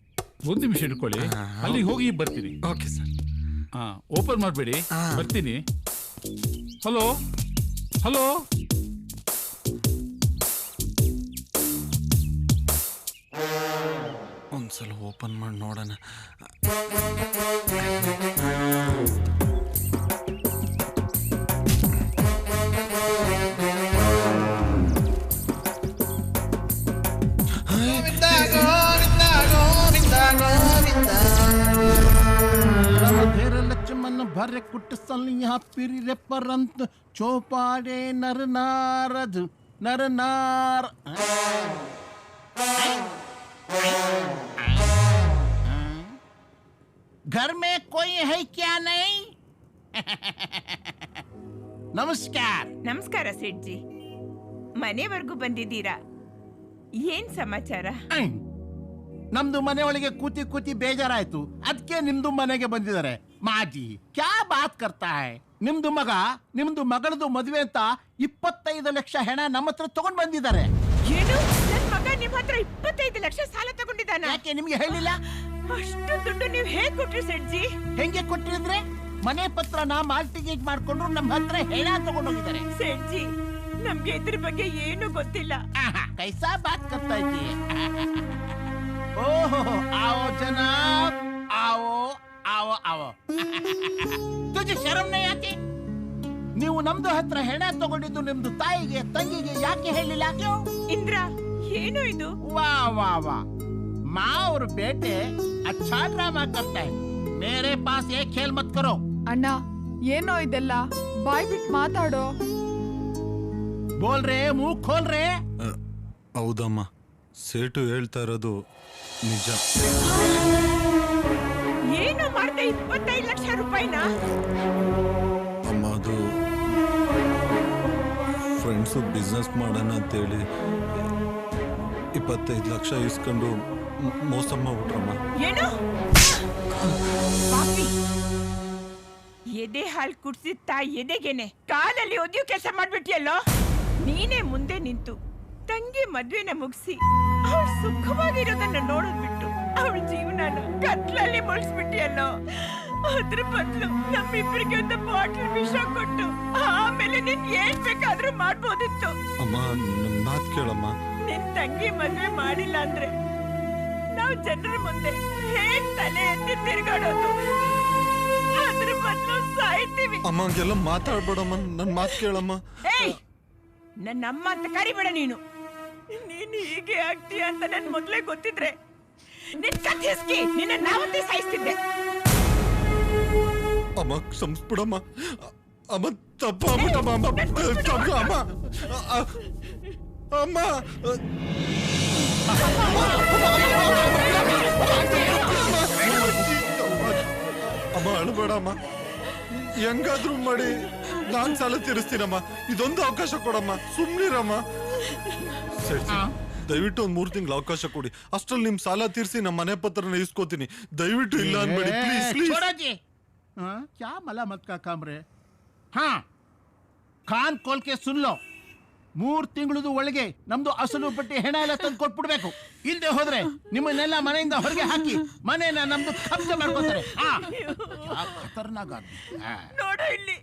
1 ನಿಮಿಷ ಇಟ್ಕೊಳ್ಳಿ, ಅಲ್ಲಿಗೆ ಹೋಗಿ ಬರ್ತೀನಿ. Okay sir. ಓಪನ್ ಮಾಡಬೇಡಿ, ಬರ್ತೀನಿ. ಹಲೋ ಹಲೋ, ಒಂದ್ಸಲ ಓಪನ್ ಮಾಡಿ ನೋಡೋಣ. लक्ष्मण भरे कुट सलिया पिरी रे परंत चौपाड़े नर नारद नर नार। घर में कोई है क्या नहीं? ನಮಸ್ಕಾರ. ನಮಸ್ಕಾರ ಸೇಠ್ಜಿ, ಮನೆವರೆಗೂ ಬಂದಿದ್ದೀರಾ? ಏನ್ ಸಮಾಚಾರ? ನಮ್ದು ಮನೆ ಒಳಗೆ ಕೂತಿ ಕೂತಿ ಬೇಜಾರಾಯ್ತು, ಅದಕ್ಕೆ ನಿಮ್ದು ಮನೆಗೆ ಬಂದಿದ್ದಾರೆ. ಮಾಜಿ ಕ್ಯಾ ಬಾತ್ ಕರ್ತಾ ಹೈ? ನಿಮ್ದು ಮಗ ನಿಮ್ದು ಮಗಳದು ಮದುವೆ ಅಂತ 25 ಲಕ್ಷ ಹೆಣ ನಮ್ಮ ಹತ್ರ ತಗೊಂಡ್ ಬಂದಿದ್ದಾರೆ. ಏನು? ನನ್ ಮಗ ನಿಮ್ ಹತ್ರ 25 ಲಕ್ಷ ಸಾಲ ತಗೊಂಡಿದ್ದಾನ? ಯಾಕೆ ನಿಮ್ಗೆ ಹೇಳಿಲ್ಲ? ಅಷ್ಟು ದುಡ್ಡು ನೀವು ಹೇಗ್ ಕೊಟ್ರಿ ಸೇಠ್ಜಿ? ಹೆಂಗೆ ಕೊಟ್ಟಿದ್ರೆ? ಮನೆ ಪತ್ರನ ಮಾರ್ಟಿಗೇಜ್ ಮಾಡ್ಕೊಂಡು ನಮ್ಮ ಹತ್ರ ಹೆಣ ತಗೊಂಡೋಗಿದ್ದಾರೆ. ಸೇಠ್ಜಿ, ನಮ್ಗೆ ಇದ್ರ ಬಗ್ಗೆ ಏನು ಗೊತ್ತಿಲ್ಲ. ಕೈಸಾ ಬಾತ್ ಕರ್ತಾ ಇದ್ದೀಯ? ओहो आओ जनाब आओ आओ आओ तुझे शर्म नहीं आती ನೀವು ನಮ್ದು ಹತ್ರ ಹೆಣ ತಗೊಂಡಿದ್ದು ನಿಮ್ದು ತಾಯಿಗೆ ತಂಗಿಗೆ ಯಾಕೆ ಹೇಳಿಲ್ಲ ಇಂದ್ರ ಏನು ಇದು ವಾ ವಾ ವಾ माँ और बेटे अच्छा ड्रामा करता है मेरे पास ये खेल मत करो ಅಣ್ಣ ಏನೋ ಇದೆಲ್ಲ ಬಾಯ್ ಬಿಟ್ಟು ಮಾತಾಡೋ बोल रहे मुंह खोल रहे ಹೌದಮ್ಮ ಸೇಟು ಹೇಳ್ತಾ ಇರೋದು ನಿಜ. ಏನು ಮಾಡ್ದೆ 25 ಲಕ್ಷ ರೂಪಾಯಿನ ಅಮ್ಮ ಅದು ಫ್ರೆಂಡ್ಸು ಬಿಸ್ನೆಸ್ ಮಾಡೋಣ ಅಂತೇಳಿ 25 ಲಕ್ಷ ಇಸ್ಕೊಂಡು ಮೋಸ ಮಾಡ್ಬಿಟ್ರಮ್ಮ. ಏನು ಪಾಪಿ ಎದೆ ಹಾಲು ಕುಡ್ಸಿದ ಎದೆಗೆನೆ ಕಾಲಲ್ಲಿ ಒದ್ಯು ಕೆಲಸ ಮಾಡ್ಬಿಟ್ಟಿಯಲ್ಲೋ. ನೀನೇ ಮುಂದೆ ನಿಂತು ತಂಗಿ ಮದ್ವೆನ ಮುಗಿಸಿ ಅವಳು ಸುಖವಾಗಿರೋದನ್ನ ನೋಡೋದ್ ಬಿಟ್ಟು ಅವಳ ಜೀವನನ ಕತ್ಲಲ್ಲಿ ಮುಳಿಸ್ಬಿಟ್ಟಿಯಲ್ಲೋ. ಅದ್ರ ಬದಲು ನಮ್ಮಿಬ್ಬರಿಗೆ ಒಂದು ಬಾಟಲ್ ವಿಷ ಕೊಟ್ಟು ಆಮೇಲೆ ನಿನ್ ಏನ್ ಬೇಕಾದ್ರೂ ಮಾಡ್ಬೋದಿತ್ತು. ಅಮ್ಮ ನನ್ನ ಮಾತು ಕೇಳಮ್ಮ. ನಿನ್ ತಂಗಿ ಮದ್ವೆ ಮಾಡಿಲ್ಲ ಅಂದ್ರೆ ನಾವು ಜನರ ಮುಂದೆ ಹೇಗ್ ತಲೆ ಎತ್ತಿ ತಿರ್ಗಾಡೋದು. ಅದ್ರ ಬದಲು ಸಾಯ್ತೀವಿ. ಅಮ್ಮ ಹಂಗೆಲ್ಲ ಮಾತಾಡ್ಬೇಡಮ್ಮ, ನನ್ನ ಮಾತು ಕೇಳಮ್ಮ. ಏಯ್ ನನ್ನ ಅಮ್ಮ ಅಂತ ಕರಿಬೇಡ ನೀನು. ನೀನು ಹೀಗೆ ಆಗ್ತೀಯ ಅಂತ ನನ್ ಮೊದ್ಲೇ ಗೊತ್ತಿದ್ರೆ ನಿನ್ ಕತ್ತಿಸ್ಕಿ ನಿನ್ನ ನಾವತ್ತೇ ಸಾಯಿಸ್ತಿದ್ದೆ. ಅಮ್ಮ ಕ್ಷಮಿಸ್ಬಿಡಮ್ಮ. ಅಮ್ಮ ತಪ್ಪಾಗ್ಬಿಟ್ಟಮ್ಮ. ಅಮ್ಮ ಅಮ್ಮ ಅಮ್ಮ ಅಳಬೇಡಮ್ಮ. ಹೆಂಗಾದ್ರೂ ಮಾಡಿ ನಾನ್ ಸಾಲ ತೀರಿಸ್ತೀನಮ್ಮ. ಇದೊಂದು ಅವಕಾಶ ಕೊಡಮ್ಮ, ಸುಮ್ನಿರಮ್ಮ. ಸರಿ ದಯವಿಟ್ಟು ಒಂದ್ 3 ತಿಂಗಳು ಅವಕಾಶ ಕೊಡಿ. ಅಷ್ಟ್ರಲ್ಲಿ ನಿಮ್ ಸಾಲ ತೀರಿಸಿ ನಮ್ಮ ಮನೆ ಪತ್ರನ ಇಸ್ಕೋತೀನಿ. ದಯವಿಟ್ಟು ಇಲ್ಲ ಅನ್ಬೇಡಿ ಪ್ಲೀಸ್ ಪ್ಲೀಸ್. क्या मलामत का काम रे हाँ ಕಾನ್ ಕೋಲ್ಕೆ ಸುನ್ಲೋ. 3 ತಿಂಗಳದು ಒಳಗೆ ನಮ್ದು ಅಸಲು ಬಡ್ಡಿ ಹೆಣ ಎಲ್ಲ ತಂದು ಕೊಟ್ಬಿಡ್ಬೇಕು. ಇಲ್ದೆ ಹೋದ್ರೆ ನಿಮ್ಮನ್ನೆಲ್ಲ ಮನೆಯಿಂದ ಹೊರಗೆ ಹಾಕಿ ಮನೆನ ನಮ್ದು ಕಬ್ಜೆ ಮಾಡ್ಕೊತಾರೆ. ಖತರ್ನಾಕ್ ನೋಡ ಇಲ್ಲಿ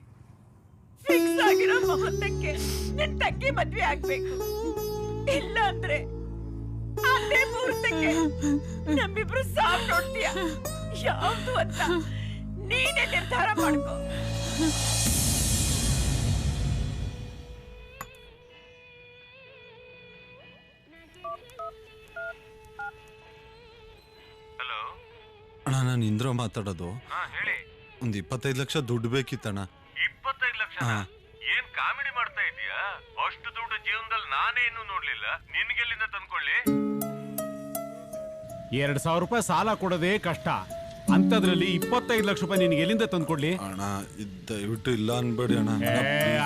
ಫಿಕ್ಸ್ ಆಗಿರೋ ಮುಹೂರ್ತಕ್ಕೆ ನಿನ್ ತಂಗಿ ಮದ್ವೆ ಆಗ್ಬೇಕು. ಇಲ್ಲ ಅಂದ್ರೆ ಅದೇ ಮುಹೂರ್ತಕ್ಕೆ ನಮ್ಮಿಬ್ರು ಸಾವ್ ನೋಡ್ತೀಯ. ಯಾವ್ದು ಅಂತ ನೀನೇ ನಿರ್ಧಾರ ಮಾಡ್ಕೋ. ಅಣ್ಣ ನಾನು ಇಂದ್ರ ಮಾತಾಡೋದು. ಒಂದ್ 25 ಲಕ್ಷ ದುಡ್ಡು ಬೇಕಿತ್ತಣ್ಣ. 25 ಲಕ್ಷ ಏನ್ ಕಾಮಿಡಿ ಮಾಡ್ತಾ ಇದೀಯಾ? ಅಷ್ಟು ದುಡ್ಡು ಜೀವನದಲ್ಲಿ ನಾನೇ ಇನ್ನೂ ನೋಡ್ಲಿಲ್ಲ. ನಿನ್ಗೆಲ್ಲಿಂದ ತಂದ್ಕೊಳ್ಳಿ? 2,000 ರೂಪಾಯಿ ಸಾಲ ಕೊಡೋದೇ ಕಷ್ಟ. ಅಂತದ್ರಲ್ಲಿ 25 ಲಕ್ಷ ರೂಪಾಯಿ ನಿನಗೆ ಎಲ್ಲಿಂದ ತಂದ್ಕೊಡ್ಲಿ? ಅಣ್ಣ ದಯವಿಟ್ಟು ಇಲ್ಲ ಅನ್ಬೇಡಿ ಅಣ್ಣ.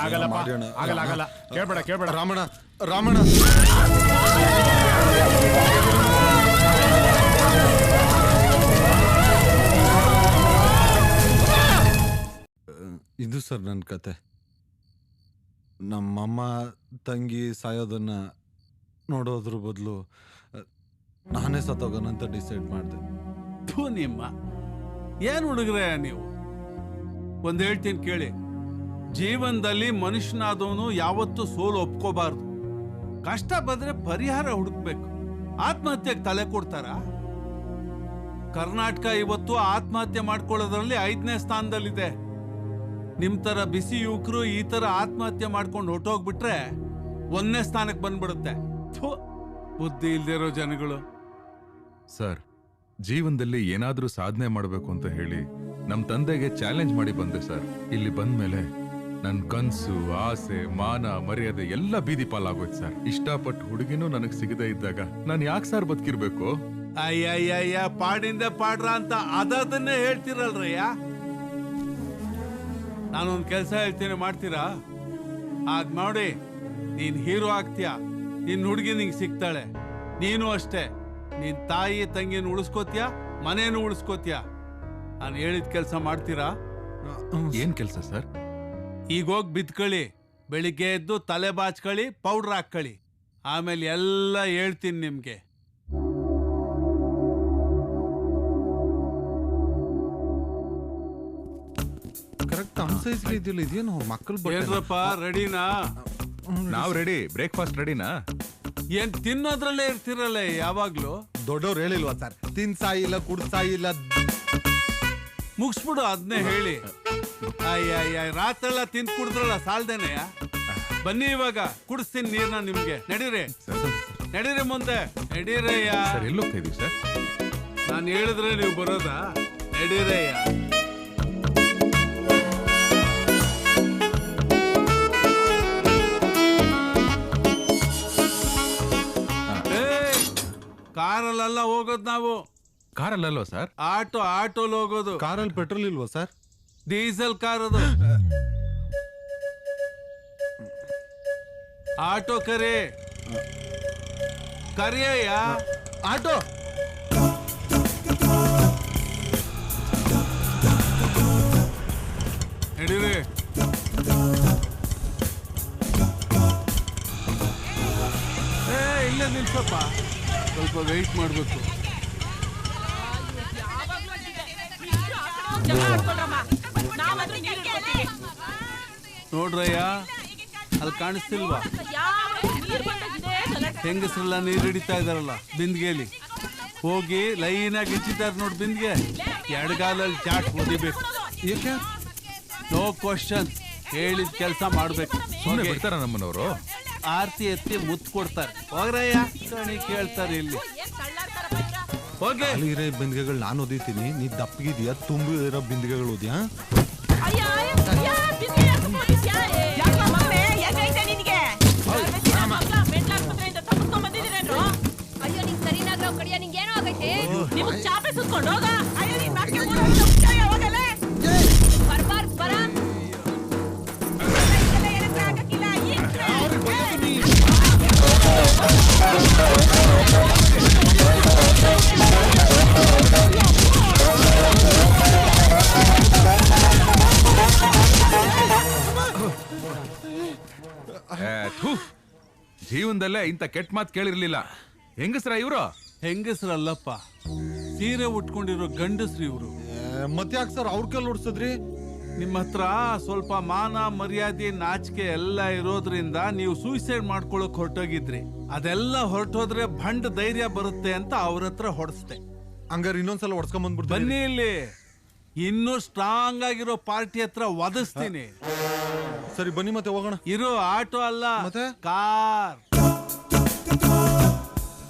ಆಗಲ್ಲಪ್ಪ, ಆಗಲ್ಲ. ಕೇಳ್ಬೇಡ. ರಾಮಣ್ಣ ಇದು ಸರ್ ನನ್ನ ಕತೆ. ನಮ್ಮಮ್ಮ ತಂಗಿ ಸಾಯೋದನ್ನ ನೋಡೋದ್ರ ಬದಲು ನಾನೇ ಸತ್ತೋಗೋಣಂತ ಡಿಸೈಡ್ ಮಾಡಿದೆ. ನಿಮ್ಮ ಏನ್ ಹುಡುಗ್ರೆ ನೀವು? ಒಂದ್ ಹೇಳ್ತೀನಿ ಕೇಳಿ. ಜೀವನದಲ್ಲಿ ಮನುಷ್ಯನಾದವನು ಯಾವತ್ತೂ ಸೋಲು ಒಪ್ಕೋಬಾರ್ದು. ಕಷ್ಟ ಬಂದ್ರೆ ಪರಿಹಾರ ಹುಡುಕ್ಬೇಕು. ಆತ್ಮಹತ್ಯೆಗೆ ತಲೆ ಕೊಡ್ತಾರ? ಕರ್ನಾಟಕ ಇವತ್ತು ಆತ್ಮಹತ್ಯೆ ಮಾಡ್ಕೊಳ್ಳೋದ್ರಲ್ಲಿ 5ನೇ ಸ್ಥಾನದಲ್ಲಿದೆ. ನಿಮ್ ತರ ಬಿಸಿ ಯುವಕರು ಈ ತರ ಆತ್ಮಹತ್ಯೆ ಮಾಡ್ಕೊಂಡು ಹೊಟ್ಟೋಗ್ಬಿಟ್ರೆ 1ನೇ ಸ್ಥಾನಕ್ಕೆ ಬಂದ್ಬಿಡುತ್ತೆ. ಬುದ್ಧಿ ಇಲ್ದಿರೋ ಜನಗಳು. ಸರ್, ಜೀವನದಲ್ಲಿ ಏನಾದ್ರೂ ಸಾಧನೆ ಮಾಡಬೇಕು ಅಂತ ಹೇಳಿ ನಮ್ ತಂದೆಗೆ ಚಾಲೆಂಜ್ ಮಾಡಿ ಬಂದೆ ಸರ್. ಇಲ್ಲಿ ಬಂದ್ಮೇಲೆ ನನ್ ಕನ್ಸು, ಆಸೆ, ಮಾನ, ಮರ್ಯಾದೆ ಎಲ್ಲ ಬೀದಿ ಪಾಲಾಗೋಯ್ತು ಸರ್. ಇಷ್ಟಪಟ್ಟು ಹುಡುಗಿನೂ ನನಗ್ ಸಿಗದೆ ಇದ್ದಾಗ ನಾನು ಯಾಕೆ ಸರ್ ಬದುಕಿರ್ಬೇಕು? ಅಯ್ಯಯ್ಯಯ್ಯ, ಪಾಡಿಂದ ಪಾಡ್ರ ಅಂತ ಅದನ್ನೇ ಹೇಳ್ತಿರಲ್ರಯ್ಯ. ನಾನೊಂದ್ ಕೆಲ್ಸ ಹೇಳ್ತೀನಿ, ಮಾಡ್ತೀರಾ? ಆಗ್ ಮಾಡಿ ನೀನ್ ಹೀರೋ ಆಗ್ತೀಯ. ನಿನ್ ಹುಡುಗಿ ನಿಂಗೆ ಸಿಗ್ತಾಳೆ. ನೀನು ಅಷ್ಟೇ. ನಿನ್ ತಾಯಿ ತಂಗಿನ ಉಳಿಸ್ಕೋತೀಯ, ಮನೇನು ಉಳಿಸ್ಕೋತೀಯ. ನಾನು ಹೇಳಿದ ಕೆಲಸ ಮಾಡ್ತೀರಾ? ಏನ್ ಕೆಲಸ ಸರ್? ಈಗ ಹೋಗಿ ಬಿದ್ಕೊಳ್ಳಿ. ಬೆಳಿಗ್ಗೆ ಎದ್ದು ತಲೆ ಬಾಚ್ಕೊಳ್ಳಿ, ಪೌಡ್ರ್ ಹಾಕೊಳ್ಳಿ. ಆಮೇಲೆ ಎಲ್ಲ ಹೇಳ್ತೀನಿ ನಿಮ್ಗೆ. ಕರೆಕ್ಟ್ ಸೈಜ್ಗೆ ಇದೆಯಲ್ಲ, ಇದೇನು ಮಕ್ಕಳು ಏನ್ರಪ್ಪ, ರೆಡಿನಾ? ನಾವ್ ರೆಡಿ. ಬ್ರೇಕ್ಫಾಸ್ಟ್ ರೆಡಿನಾ? ಏನ್ ತಿನ್ನೋದ್ರಲ್ಲೇ ಇರ್ತಿರಲ್ಲ ಯಾವಾಗ್ಲೂ? ದೊಡ್ಡವ್ರು ಹೇಳಿಲ್ವಾ ಸರ್, ತಿನ್ಸಾಯಿಲ್ಲ ಕುಡ್ಸಾಯಿಲ್ಲ. ಮುಗಿಸ್ಬಿಡು ಅದನ್ನೇ ಹೇಳಿ. ಅಯ್ಯ ರಾತ್ರೆಲ್ಲ ತಿಂದು ಕುಡಿದ್ರಲ್ಲ ಸಾಲ್ದೇನೆಯ. ಬನ್ನಿ ಇವಾಗ ಕುಡಿಸ್ತೀನಿ ನೀರ್ನ ನಿಮ್ಗೆ. ನಡೀರಿ ನಡೀರಿ ಮುಂದೆ ನಡೀರಯ್ಯ. ಎಲ್ಲೋಗ್ತಾ ಇದೀವಿ ಸರ್? ನಾನು ಹೇಳಿದ್ರೆ ನೀವು ಬರೋದಾ? ನಡೀರಯ್ಯ. ಕಾರಲ್ಲೆಲ್ಲ ಹೋಗೋದು ನಾವು. ಕಾರಲ್ಲಲ್ವಾ ಸರ್? ಆಟೋಲ್ ಹೋಗೋದು. ಕಾರಲ್ಲಿ ಪೆಟ್ರೋಲ್ ಇಲ್ವಾ ಸರ್? ಡೀಸೆಲ್ ಕಾರ್ ಅದು. ಆಟೋ ಕರಿಯಯ್ಯ. ಆಟೋ ನಡೀರಿ. ಇಲ್ಲೇ ನಿಲ್ಸಪ್ಪ, ಸ್ವಲ್ಪ ವೆಯ್ಟ್ ಮಾಡ್ಬೇಕು. ನೋಡ್ರಯ್ಯ, ಅಲ್ಲಿ ಕಾಣಿಸ್ತಿಲ್ವಾ ಹೆಂಗಸ್ರೆಲ್ಲ ನೀರು ಹಿಡಿತಾ ಇದಾರಲ್ಲ ಬಿಂದ್ಗೆಲಿ? ಹೋಗಿ ಲೈನಾಗಿ ಇಟ್ಟಿದ್ದಾರೆ ನೋಡಿ ಬಿಂದ್ಗೆ. ಎಡಗಾಲಲ್ಲಿ ಚಾಟ್ ಹೊಡಿಬೇಕು. ನೋ ಕ್ವಶನ್, ಹೇಳಿದ ಕೆಲಸ ಮಾಡ್ಬೇಕು. ಬಿಡ್ತಾರ ನಮ್ಮನವರು? ಆರ್ತಿ ಎತ್ತಿ ಮುತ್ತು ಕೊಡ್ತಾರೆ. ಹೋಗ್ರಯ್ಯ, ಕಣಿ ಕೇಳ್ತಾರೆ ಇಲ್ಲಿ. ಹೋಗಿ ಬಿಂದಿಗೆಗಳು ನಾನು ಓದಿತೀನಿ, ನೀ ದಪ್ಪಗಿದ್ಯಾ ತುಂಬಿರೋ ಬಿಂದಿಗೆಗಳು ಓದ್ಯಾ? ಅಯ್ಯೋ ನಿಂಗೆ ಸರಿನಾಗ್ರಾವ್ ಕಡಿಯ ನಿಂಗೆ ಏನೋ ಆಗೈತೆ? ನಿಮ್ಗೆ ಚಾಪೆ ಸುತ್ಕೊಂಡು ಹೋಗ. ಬರ್ಬಾರ್ದು ಬರ. ಜೀವನದಲ್ಲೇ ಇಂಥ ಕೆಟ್ಟ ಮಾತು ಕೇಳಿರ್ಲಿಲ್ಲ. ಹೆಂಗಸ್ರ ಇವ್ರು? ಹೆಂಗಸ್ರಲ್ಲಪ್ಪ, ಸೀರೆ ಉಟ್ಕೊಂಡಿರೋ ಗಂಡಸ್ರಿ ಇವ್ರು. ಮತ್ತೆ ಯಾಕೆ ಸರ್ ಅವ್ರ ಕೈಲಿ ಉಡ್ಸಿದ್ರಿ? ನಿಮ್ಮ ಹತ್ರ ಸ್ವಲ್ಪ ಮಾನ ಮರ್ಯಾದೆ ನಾಚಿಕೆ ಎಲ್ಲ ಇರೋದ್ರಿಂದ ನೀವು ಸೂಸೈಡ್ ಮಾಡ್ಕೊಳಕ್ ಹೊರಟೋಗಿದ್ರಿ. ಅದೆಲ್ಲ ಹೊರಟೋದ್ರೆ ಭಂಡ್ ಧೈರ್ಯ ಬರುತ್ತೆ ಅಂತ ಅವ್ರ ಹತ್ರ ಹೊಡೆಸ್ದೆ. ಹಂಗಾರೆ ಇನ್ನೊಂದ್ಸಲ ಹೊಡ್ಸ್ಕೊಂಡ್ ಬಂದ್ಬಿಟ್ಟು ಬನ್ನಿ ಇಲ್ಲಿ, ಇನ್ನೂ ಸ್ಟ್ರಾಂಗ್ ಆಗಿರೋ ಪಾರ್ಟಿ ಹತ್ರ ಒದಿಸ್ತೀನಿ. ಸರಿ ಬನ್ನಿ ಮತ್ತೆ ಹೋಗೋಣ. ಇರೋ ಆಟೋ ಅಲ್ಲ ಮತ್ತೆ ಕಾರ್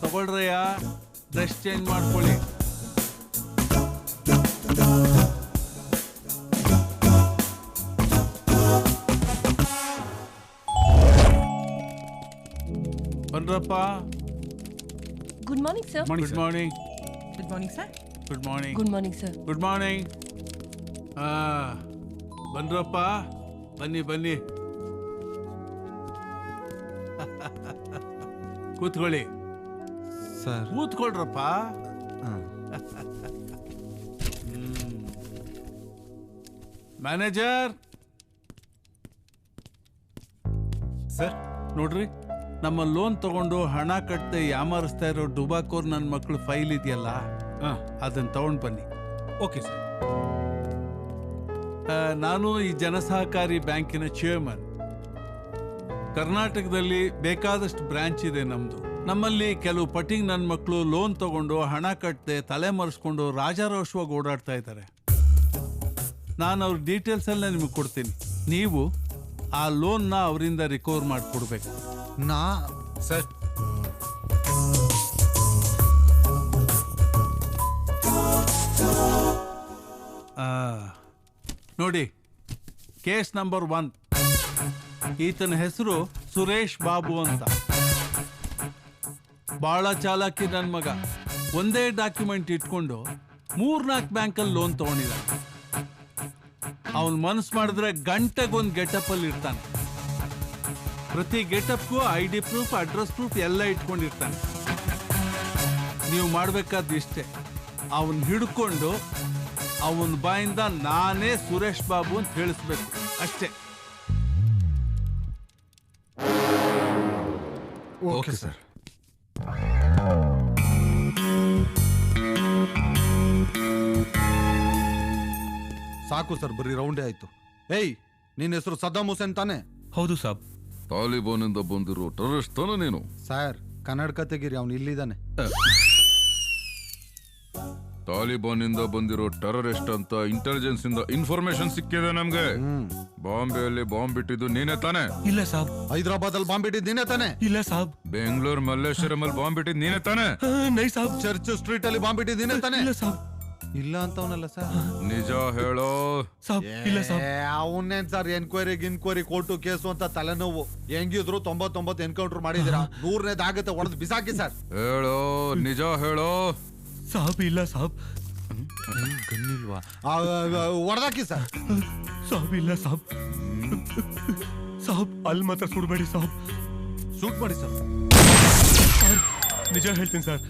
ತಗೊಳ್ರಯ್ಯ. ಡ್ರೆಸ್ ಚೇಂಜ್ ಮಾಡ್ಕೊಳ್ಳಿ. ಬನ್ರಪ್ಪ. Good morning sir. Good morning. Good morning sir. Good morning. Good morning sir. Good morning. ಬನ್ರಪ್ಪ, ಬನ್ನಿ ಬನ್ನಿ, ಕೂತ್ಕೊಳ್ಳಿ ಸರ್. ಕೂತ್ಕೊಳ್ರಪ್ಪ. ಮ್ಯಾನೇಜರ್ ಸರ್, ನೋಡ್ರಿ, ನಮ್ಮ ಲೋನ್ ತಗೊಂಡು ಹಣ ಕಟ್ಟದೆ ಯಾಮಾರಿಸ್ತಾ ಇರೋ ಡುಬಾಕೋರ್ ನನ್ನ ಮಕ್ಕಳು ಫೈಲ್ ಇದೆಯಲ್ಲ, ಅದನ್ನ ತಗೊಂಡು ಬನ್ನಿ. Okay sir. ನಾನು ಈ ಜನಸಹಕಾರಿ ಬ್ಯಾಂಕಿನ ಚೇರ್ಮನ್. ಕರ್ನಾಟಕದಲ್ಲಿ ಬೇಕಾದಷ್ಟು ಬ್ರಾಂಚ್ ಇದೆ ನಮ್ದು. ನಮ್ಮಲ್ಲಿ ಕೆಲವು ಪಟ್ಟಿಂಗ್ ನನ್ನ ಮಕ್ಕಳು ಲೋನ್ ತಗೊಂಡು ಹಣ ಕಟ್ಟದೆ ತಲೆ ಮರೆಸ್ಕೊಂಡು ರಾಜಾರೋಷವಾಗಿ ಓಡಾಡ್ತಾ ಇದ್ದಾರೆ. ನಾನು ಅವ್ರ ಡೀಟೇಲ್ಸ್ ಎಲ್ಲ ನಿಮಗೆ ಕೊಡ್ತೀನಿ. ನೀವು ಆ ಲೋನ್ನ ಅವರಿಂದ ರಿಕವರ್ ಮಾಡಿಕೊಡ್ಬೇಕು. ನಾ ಸರ್, ನೋಡಿ, ಕೇಸ್ ನಂಬರ್ 1. ಈತನ ಹೆಸರು ಸುರೇಶ್ ಬಾಬು ಅಂತ. ಬಹಳ ಚಾಲಾಕಿ ನನ್ನ ಮಗ. ಒಂದೇ ಡಾಕ್ಯುಮೆಂಟ್ ಇಟ್ಕೊಂಡು 3-4 ಬ್ಯಾಂಕಲ್ಲಿ ಲೋನ್ ತಗೊಂಡಿದ್ದ. ಅವನ್ ಮನಸ್ಸು ಮಾಡಿದ್ರೆ ಗಂಟೆಗೊಂದು ಗೆಟಪ್ ಅಲ್ಲಿ ಇರ್ತಾನೆ. ಪ್ರತಿ ಗೆಟಪ್ಗೂ ID ಪ್ರೂಫ್, ಅಡ್ರೆಸ್ ಪ್ರೂಫ್ ಎಲ್ಲ ಇಟ್ಕೊಂಡಿರ್ತಾನೆ. ನೀವು ಮಾಡ್ಬೇಕಾದ್ದು ಇಷ್ಟೇ, ಅವನ್ ಹಿಡ್ಕೊಂಡು ಅವನ ಬಾಯಿಂದ ನಾನೇ ಸುರೇಶ್ ಬಾಬು ಅಂತ ಹೇಳಿಸ್ಬೇಕು ಅಷ್ಟೇ. Okay sir. ಸಾಕು ಸರ್, ಬರೀ ರೌಂಡೇ ಆಯ್ತು. ಏಯ್, ನಿನ್ನ ಹೆಸರು ಸದ್ದಾಮ್ ಹುಸೇನ್ ತಾನೆ? ಹೌದು ಸಾಬ್. ತಾಲಿಬಾನ್ ಇಂದ ಬಂದಿರೋ ಟೆರರಿಸ್ಟ್ ತಾನೆ ನೀನು? ಸರ್, ಕನ್ನಡಕ ತೆಗೀರಿ, ಅವನು ಇಲ್ಲಿದ್ದಾನೆ. ತಾಲಿಬಾನ್ ಇಂದ ಬಂದಿರೋ ಟೆರರಿಸ್ಟ್ ಅಂತ ಇಂಟೆಲಿಜೆನ್ಸ್ ಇಂದ ಇನ್ಫಾರ್ಮೇಶನ್ ಸಿಕ್ಕಿದೆ ನಮ್ಗೆ. ಬಾಂಬೆಯಲ್ಲಿ ಬಾಂಬ್ ಬಿಟ್ಟಿದ್ದು ನೀನೇ ತಾನೆ? ಇಲ್ಲ ಸಾಬ್. ಹೈದರಾಬಾದ್ ಅಲ್ಲಿ ಬಾಂಬ್ ಬಿಟ್ಟಿದ್ದು ನೀನೇ ತಾನೆ? ಇಲ್ಲ ಸಾಬ್. ಬೆಂಗಳೂರು ಮಲ್ಲೇಶ್ವರಂ ಅಲ್ಲಿ ಬಾಂಬ್ ಬಿಟ್ಟಿದ್ದು ನೀನೇ ತಾನೆ? ನೈ ಸಾಬ್. ಚರ್ಚ್ ಸ್ಟ್ರೀಟ್ ಅಲ್ಲಿ ಬಾಂಬ್ ಬಿಟ್ಟಿದ್ದು ನೀನೇ ತಾನೆ? ಇಲ್ಲ ಸಾಬ್. ಇಲ್ಲ ಅಂತವನಲ್ಲ ಸರ್. ನಿಜ ಹೇಳೋ. ಸಾಬ್ ಇಲ್ಲ ಸಾಬ್. ಅವನ್ನೇನ್ ಸರ್ ಎನ್ಕ್ವೈರಿ ಕೋರ್ಟು ಕೇಸು ಅಂತ ತಲೆನೋವು. ಹೆಂಗಿದ್ರು 99 ಎನ್ಕೌಂಟರ್ ಮಾಡಿದಿರಾ, 100ನೇದಾಗತ್ತೆ ಹೊಡೆದು ಬಿಸಾಕಿ ಸರ್. ಹೇಳೋ, ನಿಜ ಹೇಳೋ. ಸಾಬ್ ಇಲ್ಲ ಸಾಬ್. ಗನ್ನಿಲ್ವಾ? ಹೊಡೆದಾಕಿ ಸರ್. ಸಾಬ್ ಇಲ್ಲ ಸಾಬ್. ಸಾಬ್ ಅಲ್ಲಿ ಮಾತ್ರ ಸುಡ್ಬೇಡಿ ಸಾಬ್. ಶೂಟ್ ಮಾಡಿ ಸರ್. ನಿಜ ಹೇಳ್ತೀನಿ ಸರ್.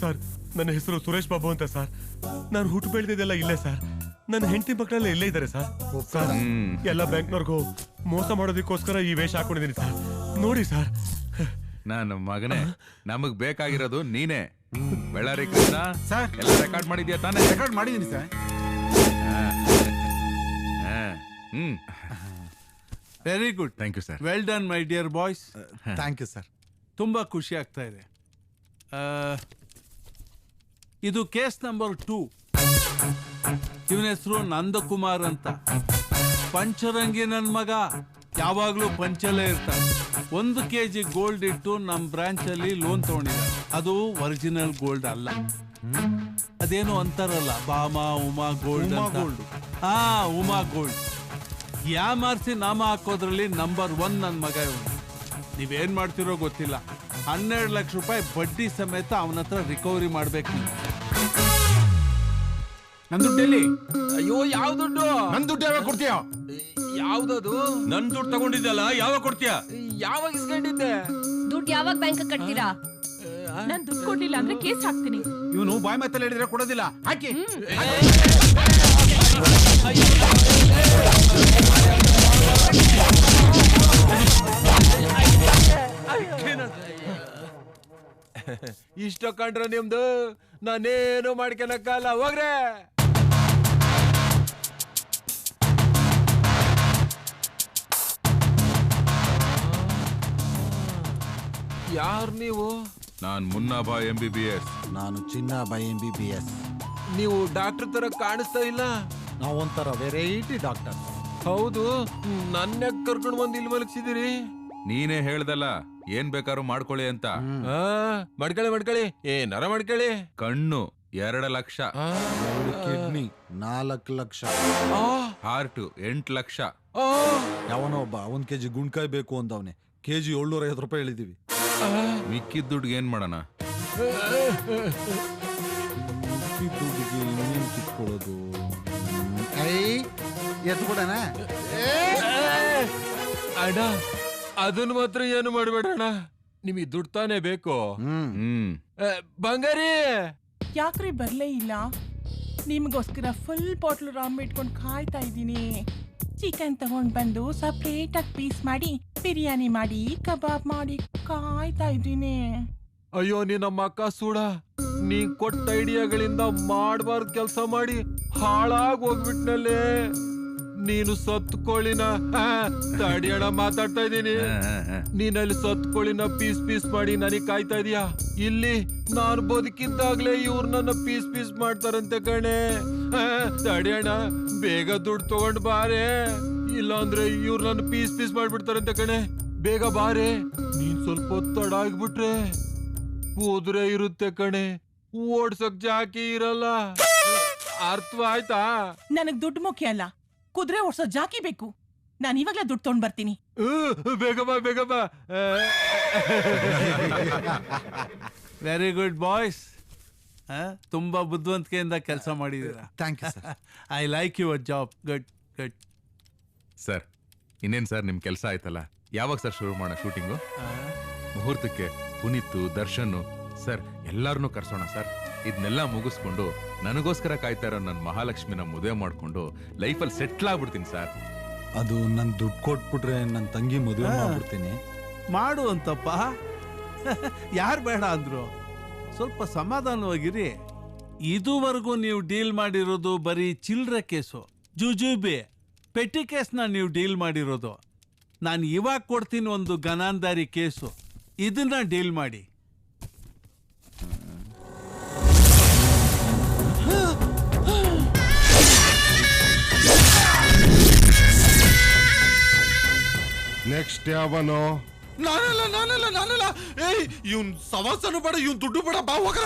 ಸರ್ ನನ್ನ ಹೆಸರು ಸುರೇಶ್ ಬಾಬು ಅಂತ ಸರ್. ನಾನು ಹುಟ್ಟು ಬೆಳೆದಿದ್ದೆಲ್ಲ ಇಲ್ಲೇ ಸರ್. ನನ್ನ ಹೆಂಡತಿ ಮಕ್ಕಳೆಲ್ಲ ಇಲ್ಲೇ ಇದ್ದಾರೆ ಸರ್. ಸರ್ ಎಲ್ಲ ಬ್ಯಾಂಕ್ನವ್ರಿಗೂ ಮೋಸ ಮಾಡೋದಕ್ಕೋಸ್ಕರ ಈ ವೇಷ ಹಾಕೊಂಡಿದ್ದೀನಿ ಸರ್. ನೋಡಿ ಸರ್. ನಾನು ಮಗನೇ, ನಮಗ್ ಬೇಕಾಗಿರೋದು ನೀನೇ. ಬೆಳ್ಳಾರಿ ಕೃಷ್ಣ ಸರ್, ಎಲ್ಲ ರೆಕಾರ್ಡ್ ಮಾಡಿದ್ಯಾ ತಾನೇ? ರೆಕಾರ್ಡ್ ಮಾಡಿದ್ದೀನಿ sir. Very good. Thank you sir. Well done my dear boys. Thank you sir. ತುಂಬ ಖುಷಿ ಆಗ್ತಾ ಇದೆ. ಇದು ಕೇಸ್ ನಂಬರ್ 2. ಇವನ ಹೆಸರು ನಂದಕುಮಾರ್ ಅಂತ. ಪಂಚರಂಗಿ ನನ್ನ ಮಗ, ಯಾವಾಗಲೂ ಪಂಚಲ್ಲೇ ಇರ್ತಾನೆ. 1 kg ಗೋಲ್ಡ್ ಇಟ್ಟು ನಮ್ಮ ಬ್ರಾಂಚಲ್ಲಿ ಲೋನ್ ತಗೊಂಡಿದ್ದಾರೆ. ಅದು ಒರಿಜಿನಲ್ ಗೋಲ್ಡ್ ಅಲ್ಲ. ಅದೇನು ಅಂತಾರಲ್ಲ, ಬಾಮಾ ಉಮಾ ಗೋಲ್ಡ್ ಅಂತ. ಹಾ, ಉಮಾ ಗೋಲ್ಡ್. ಯಾಮಾರ್ಸಿ ನಾಮ ಹಾಕೋದ್ರಲ್ಲಿ ನಂಬರ್ 1 ನನ್ನ ಮಗ ಇವನು. ನೀವೇನ್ ಮಾಡ್ತಿರೋ ಗೊತ್ತಿಲ್ಲ. 12 ಲಕ್ಷ ರೂಪಾಯಿ ಬಡ್ಡಿ ಸಮೇತ ಅವನ ಹತ್ರ ರಿಕವರಿ ಮಾಡ್ಬೇಕು. ನನ್ ದುಡ್ಡೆಲ್ಲಿ? ಅಯ್ಯೋ, ಯಾವ ದುಡ್ಡು? ನನ್ ದುಡ್ಡು ಯಾವಾಗ ಕೊಡ್ತೀಯ? ಯಾವ್ದದು? ನನ್ ದುಡ್ಡು ತಗೊಂಡಿದ್ದಲ್ಲ, ಯಾವಾಗ ಕೊಡ್ತೀಯ? ಯಾವಾಗ ಇಸ್ಕೊಂಡಿದ್ದೆ? ದುಡ್ಡು ಯಾವಾಗ ಬ್ಯಾಂಕ್ ಕಟ್ತೀರಾ? ನಾನ್ ದುಡ್ಡು ಕೊಡ್ಲಿಲ್ಲ ಅಂದ್ರೆ ಕೇಸ್ ಹಾಕ್ತೀನಿ. ಇವನು ಬಾಯ್ ಮಾತಲ್ಲಿ ಹೇಳಿದ್ರೆ ಕೊಡೋದಿಲ್ಲ. ಹಾಕಿ. ಇಷ್ಟ ಕಂಡ್ರ ನಿಮ್ದು, ನಾನೇನು ಮಾಡ್ಕೊಳಕ್ಕಲ್ಲ, ಹೋಗ್ರೆ. ಯಾರು ನೀವು? ನಾನ್ ಮುನ್ನಾಬಾಯ್ MBBS. ನಾನು ಚಿನ್ನಾಬಾಯ್ MBBS. ನೀವು ಡಾಕ್ಟರ್ ತರ ಕಾಣಿಸ್ತಾ ಇಲ್ಲ. ನಾವೊಂಥರ ವೆರೈಟಿ ಡಾಕ್ಟರ್. ಹೌದು, ನನ್ನ ಕರ್ಕೊಂಡು ಬಂದು ಇಲ್ಲಿ ಮಲಗಿಸಿದಿರಿ. ನೀನೇ ಹೇಳ್ದಲ್ಲ ಏನ್ ಬೇಕಾದ್ರೂ ಮಾಡ್ಕೊಳ್ಳಿ ಅಂತ. ಮಾಡ್ಕೊಳ್ಳಿ, ಏನಾರ ಮಾಡ್ಕೊಳ್ಳಿ. ಕಣ್ಣು 2 ಲಕ್ಷ, ಕಿಡ್ನಿ 4 ಲಕ್ಷ, ಹಾರ್ಟ್ 8 ಲಕ್ಷ. ಯಾವನೋ ಒಬ್ಬ 1 kg ಗುಂಡ್ಕಾಯಿ ಬೇಕು ಅಂದವನೆ. kg 750 ರೂಪಾಯಿ ಹೇಳಿದೀವಿ. ಮಿಕ್ಕಿದ ದುಡ್ಡಿಗೆ ಏನ್ ಮಾಡೋಣ? ದುಡ್ಡಿಗೆ ಇನ್ನೇನ್ ಕಿತ್ಕೊಳ್ಳೋದು? ಎತ್ಬಿಡಣ ಅಣ್ಣ. ಅದನ್ನ ಮಾತ್ರ ಏನು ಮಾಡ್ಬೇಡಣ್ಣ. ನಿಮಗೆ ದುಡ್ಡು ತಾನೇ ಬೇಕು. ಬಂಗಾರಿ ಯಾಕ್ರಿ ಬರ್ಲೇ ಇಲ್ಲ? ನಿಮ್ಗೋಸ್ಕರ ಫುಲ್ ಬಾಟ್ಲ್ ರಾಮ್ ಇಟ್ಕೊಂಡು ಕಾಯ್ತಾ ಇದ್ದೀನಿ. ಚಿಕನ್ ತಗೊಂಡ್ ಬಂದು ಸಪ್ರೇಟ್ ಆಗಿ ಪೀಸ್ ಮಾಡಿ ಬಿರಿಯಾನಿ ಮಾಡಿ ಕಬಾಬ್ ಮಾಡಿ ಕಾಯ್ತಾ ಇದ್ದೀನಿ. ಅಯ್ಯೋ, ನಿನ್ನ ಅಕ್ಕ ಸೂಡ. ನೀ ಕೊಟ್ಟ ಐಡಿಯಾಗಳಿಂದ ಮಾಡಬಾರ್ದು ಕೆಲಸ ಮಾಡಿ ಹಾಳಾಗಿ ಹೋಗ್ಬಿಟ್ನಲ್ಲೇ. ನೀನು ಸತ್ಕೊಳ್ಳಿನ ತಡಿಯಣ ಮಾತಾಡ್ತಾ ಇದ್ದೀನಿ. ನೀನಲ್ಲಿ ಸತ್ಕೊಳ್ಳಿನ ಪೀಸ್ ಮಾಡಿ ನನಗ್ ಕಾಯ್ತಾ ಇದೀಯಾ? ಇಲ್ಲಿ ನಾನು ಬದುಕಿದ್ದಾಗ್ಲೇ ಇವ್ರು ನನ್ನ ಪೀಸ್ ಮಾಡ್ತಾರಂತೆ ಕಣೆ. ತಡಿಯಣ, ಬೇಗ ದುಡ್ಡು ತಗೊಂಡ್ ಬಾರೆ, ಇಲ್ಲ ಅಂದ್ರೆ ಇವ್ರು ನನ್ನ ಪೀಸ್ ಮಾಡ್ಬಿಡ್ತಾರಂತೆ ಕಣೆ. ಬೇಗ ಬಾರೆ. ನೀನ್ ಸ್ವಲ್ಪ ತಡ ಆಗ್ಬಿಟ್ರೆ ಕುದುರೆ ಇರುತ್ತೆ ಕಣೆ, ಓಡ್ಸಕ್ ಜಾಕಿ ಇರಲ್ಲ. ಅರ್ಥವಾಯ್ತಾ? ನನಗ್ ದುಡ್ಡು ಮುಖ್ಯ ಅಲ್ಲ, ಕುದುರೆ ಓಡ್ಸೋ ಜಾಕಿ ಬೇಕು. ನಾನು ಇವಾಗ್ಲೇ ದುಡ್ಡು ತಗೊಂಡ್ ಬರ್ತೀನಿ. ಬೇಗ ಬಾ. Very good boys. ತುಂಬಾ ಬುದ್ಧಿವಂತಿಕೆಯಿಂದ ಕೆಲಸ ಮಾಡಿದ್ದೀರಾ. Thank you sir. I like your job. Good. Sir, ಇನ್ನೇನ್ ಸರ್ ನಿಮ್ ಕೆಲಸ ಆಯ್ತಲ್ಲ, ಯಾವಾಗ ಸರ್ ಶುರು ಮಾಡೋಣ ಶೂಟಿಂಗು? ಮುಹೂರ್ತಕ್ಕೆ ಪುನೀತ್, ದರ್ಶನ್ ಸರ್ ಎಲ್ಲಾರನ್ನೂ ಕರ್ಸೋಣ ಸರ್. ಇದನ್ನೆಲ್ಲ ಮುಗಿಸ್ಕೊಂಡು ನನಗೋಸ್ಕರ ಕಾಯ್ತಾ ಇರೋ ನನ್ನ ಮಹಾಲಕ್ಷ್ಮಿನ ಮದುವೆ ಮಾಡ್ಕೊಂಡು ಲೈಫಲ್ಲಿ ಸೆಟ್ಲ್ ಆಗ್ಬಿಡ್ತೀನಿ ಸರ್. ಅದು ನನ್ ದುಡ್ಡು ಕೊಟ್ಬಿಟ್ರೆ ನನ್ನ ತಂಗಿ ಮದುವೆ ಮಾಡ್ಬಿಡ್ತೀನಿ. ಮಾಡು ಅಂತಪ್ಪ, ಯಾರು ಬೇಡ ಅಂದ್ರು. ಸ್ವಲ್ಪ ಸಮಾಧಾನವಾಗಿರಿ. ಇದುವರೆಗೂ ನೀವು ಡೀಲ್ ಮಾಡಿರೋದು ಬರೀ ಚಿಲ್ಲರೆ ಕೇಸು, ಜುಜುಬಿ, ಪೆಟ್ಟಿ ಕೇಸ್ನ ನೀವು ಡೀಲ್ ಮಾಡಿರೋದು. ನಾನು ಇವಾಗ ಕೊಡ್ತೀನಿ ಒಂದು ಗನಾಂದಾರಿ ಕೇಸು, ಇದನ್ನ ಡೀಲ್ ಮಾಡಿ. ನೆಕ್ಸ್ಟ್ ಯಾವನು? ನಾನಲ್ಲ ಏಯ್ ಇವ್ನ್ ಸವಾಸನು ಬೇಡ, ಇವ್ನ್ ದುಡ್ಡು ಬೇಡ, ಬಾ ಹೋಗ್ರ.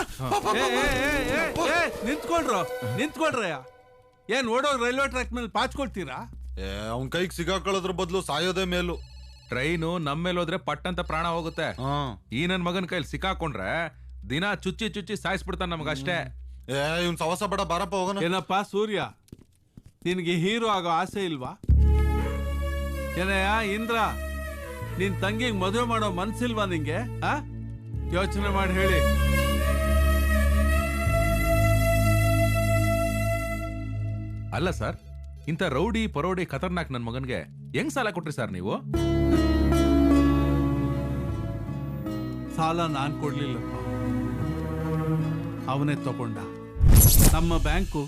ನಿಂತ್ಕೊಳ್ರಯ್ಯ. ಏನ್ ಓಡೋಗ್ ರೈಲ್ವೆ ಟ್ರ್ಯಾಕ್ ಮೇಲೆ ಪಾಚ್ಕೊಳ್ತೀರಾ? ಅವ್ನ್ ಕೈಗೆ ಸಿಗಾಕೊಳ್ಳೋದ್ರ ಬದಲು ಸಾಯೋದೇ ಮೇಲು. ಟ್ರೈನು ನಮ್ಮ ಮೇಲೆ ಹೋದ್ರೆ ಪಟ್ ಅಂತ ಪ್ರಾಣ ಹೋಗುತ್ತೆ. ಈ ನನ್ ಮಗನ್ ಕೈಲಿ ಸಿಕ್ಕಾಕೊಂಡ್ರೆ ದಿನ ಚುಚ್ಚಿ ಸಾಯಿಸ್ಬಿಡ್ತಾನ ನಮಗಷ್ಟೇ. ಇವ್ನ್ ಸವಾಸ ಬೇಡ, ಬಾರಪ್ಪ ಹೋಗೋಣ. ಏನಪ್ಪ ಸೂರ್ಯ, ನಿನ್ಗೆ ಹೀರೋ ಆಗೋ ಆಸೆ ಇಲ್ವಾ? ಏನಯ್ಯ ಇಂದ್ರ, ನಿನ್ ತಂಗಿಗೆ ಮದುವೆ ಮಾಡೋ ಮನ್ಸಿಲ್ವಾ ನಿಂಗೆ? ಯೋಚನೆ ಮಾಡಿ ಹೇಳಿ. ಅಲ್ಲ ಸರ್, ಇಂಥ ರೌಡಿ ಪರೋಡಿ ಖತರ್ನಾಕ್ ನನ್ ಮಗನ್ಗೆ ಹೆಂಗ್ ಸಾಲ ಕೊಟ್ರಿ ಸರ್ ನೀವು? ಸಾಲ ನಾನ್ ಕೊಡ್ಲಿಲ್ಲಪ್ಪ, ಅವನೇ ತಗೊಂಡ. ನಮ್ಮ ಬ್ಯಾಂಕು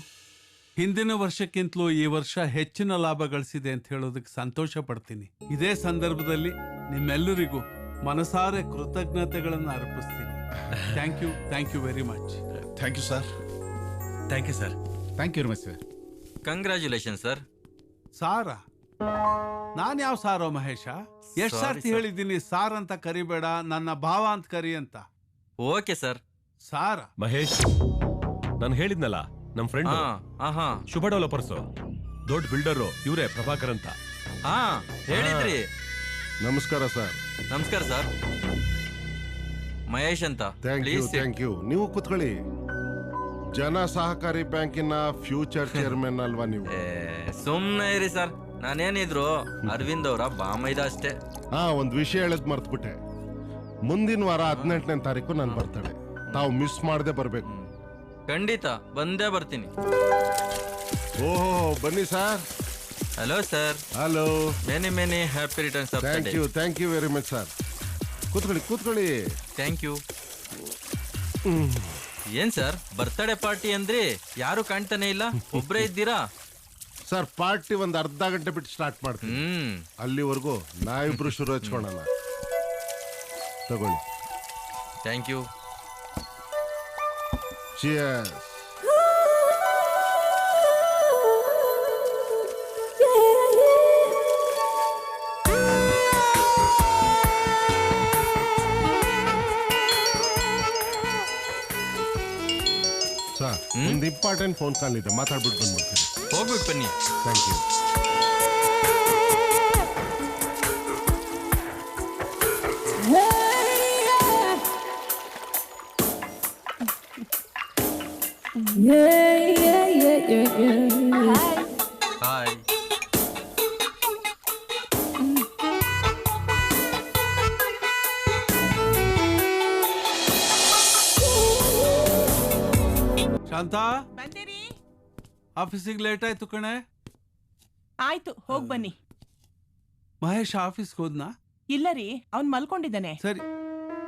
ಹಿಂದಿನ ವರ್ಷಕ್ಕಿಂತಲೂ ಈ ವರ್ಷ ಹೆಚ್ಚಿನ ಲಾಭ ಗಳಿಸಿದೆ ಅಂತ ಹೇಳೋದಕ್ಕೆ ಸಂತೋಷ ಪಡ್ತೀನಿ. ಇದೇ ಸಂದರ್ಭದಲ್ಲಿ ನಿಮ್ಮೆಲ್ಲರಿಗೂ ಮನಸಾರೆ ಕೃತಜ್ಞತೆಗಳನ್ನು ಅರ್ಪಿಸ್ತೀನಿ. Thank you very much. Thank you sir. Thank you sir. Thank you sir. Congratulation sir. ಸಾರಾ? ನಾನ್ ಯಾವ ಸಾರೋ ಮಹೇಶ? ಎಷ್ಟ್ ಸರ್ತಿ ಹೇಳಿದ್ದೀನಿ ಸಾರ್ ಅಂತ ಕರಿಬೇಡ, ನನ್ನ ಭಾವ ಅಂತ ಕರಿ ಅಂತ. Okay sir. ಸಾರ ಮಹೇಶ್, ನಾನು ಹೇಳಿದ್ನಲ್ಲ ನಮ್ ಫ್ರೆಂಡ್ ಶುಭ ಡೆವಲಪರ್ಸ್, ದೊಡ್ಡ ಬಿಲ್ಡರು ಇವರೇ, ಪ್ರಭಾಕರ್ ಅಂತ. ಹೇಳಿದ್ರಿ. ನಮಸ್ಕಾರ ಸರ್. ನಮಸ್ಕಾರ ಸರ್. ಮಹೇಶ್ ಅಂತ. Thank you. ನೀವು ಕೂತ್ಕೊಳ್ಳಿ. ಜನ ಸಹಕಾರಿ ಬ್ಯಾಂಕಿನ ಫ್ಯೂಚರ್ ಚೇರ್ಮನ್ ಅಲ್ವಾ ನೀವು? ಸುಮ್ನೆ ಇರಿ ಸರ್, ನಾನೇನಿದ್ರು ಅರವಿಂದ್ ಅವರ ಬಾಮೈದ ಅಷ್ಟೇ. ಒಂದ್ ವಿಷಯ ಹೇಳದ್ ಮರ್ತ್ಬಿಟ್ಟೆ. ಮುಂದಿನ ವಾರ 18ನೇ ತಾರೀಕು ನಾನು ಬರ್ತಡೆ. ತಾವು ಮಿಸ್ ಮಾಡದೆ ಬರ್ಬೇಕು. ಖಂಡಿತ ಬಂದೇ ಬರ್ತೀನಿ. ಓಹೋ, ಬನ್ನಿ ಸರ್. Hello sir. Hello. Many happy returns of the day. Thank you very much sir. ಕೂತ್ಕೊಳ್ಳಿ. Thank you. ಏನ್ ಸರ್ ಬರ್ತ್ಡೇ ಪಾರ್ಟಿ ಅಂದ್ರಿ, ಯಾರು ಕಾಣ್ತಾನೆ ಇಲ್ಲ, ಒಬ್ರೇ ಇದ್ದೀರಾ? ಸರ್, ಪಾರ್ಟಿ ಒಂದ್ ಅರ್ಧ ಗಂಟೆ ಬಿಟ್ಟು ಸ್ಟಾರ್ಟ್ ಮಾಡ್ತೀನಿ. ಅಲ್ಲಿವರೆಗೂ ನಾವಿಬ್ರು ಶುರು ಹಚ್ಕೊಳ್ಳೋಣ. ತಗೊಳ್ಳಿ. Thank you. Cheers. ಸರ್, ಒಂದು ಇಂಪಾರ್ಟೆಂಟ್ ಫೋನ್ ಕಾಲ್ ಇದೆ, ಮಾತಾಡ್ಬಿಟ್ಟು ಬಂದ್ಬಿಡ್ತೀನಿ. ಹೋಗ್ಬಿಟ್ಟು ಬನ್ನಿ. Thank you. ಹಾಯ್. ಶಾಂತ, ಆಫೀಸಿಗೆ ಲೇಟ್ ಆಯ್ತು ಕಣೆ. ಆಯ್ತು, ಹೋಗ್ ಬನ್ನಿ. ಮಹೇಶ್ ಆಫೀಸ್ಗೆ ಹೋದ್ನಾ? ಇಲ್ಲ ರೀ, ಅವ್ನ್ ಮಲ್ಕೊಂಡಿದ್ದಾನೆ. ಸರಿ,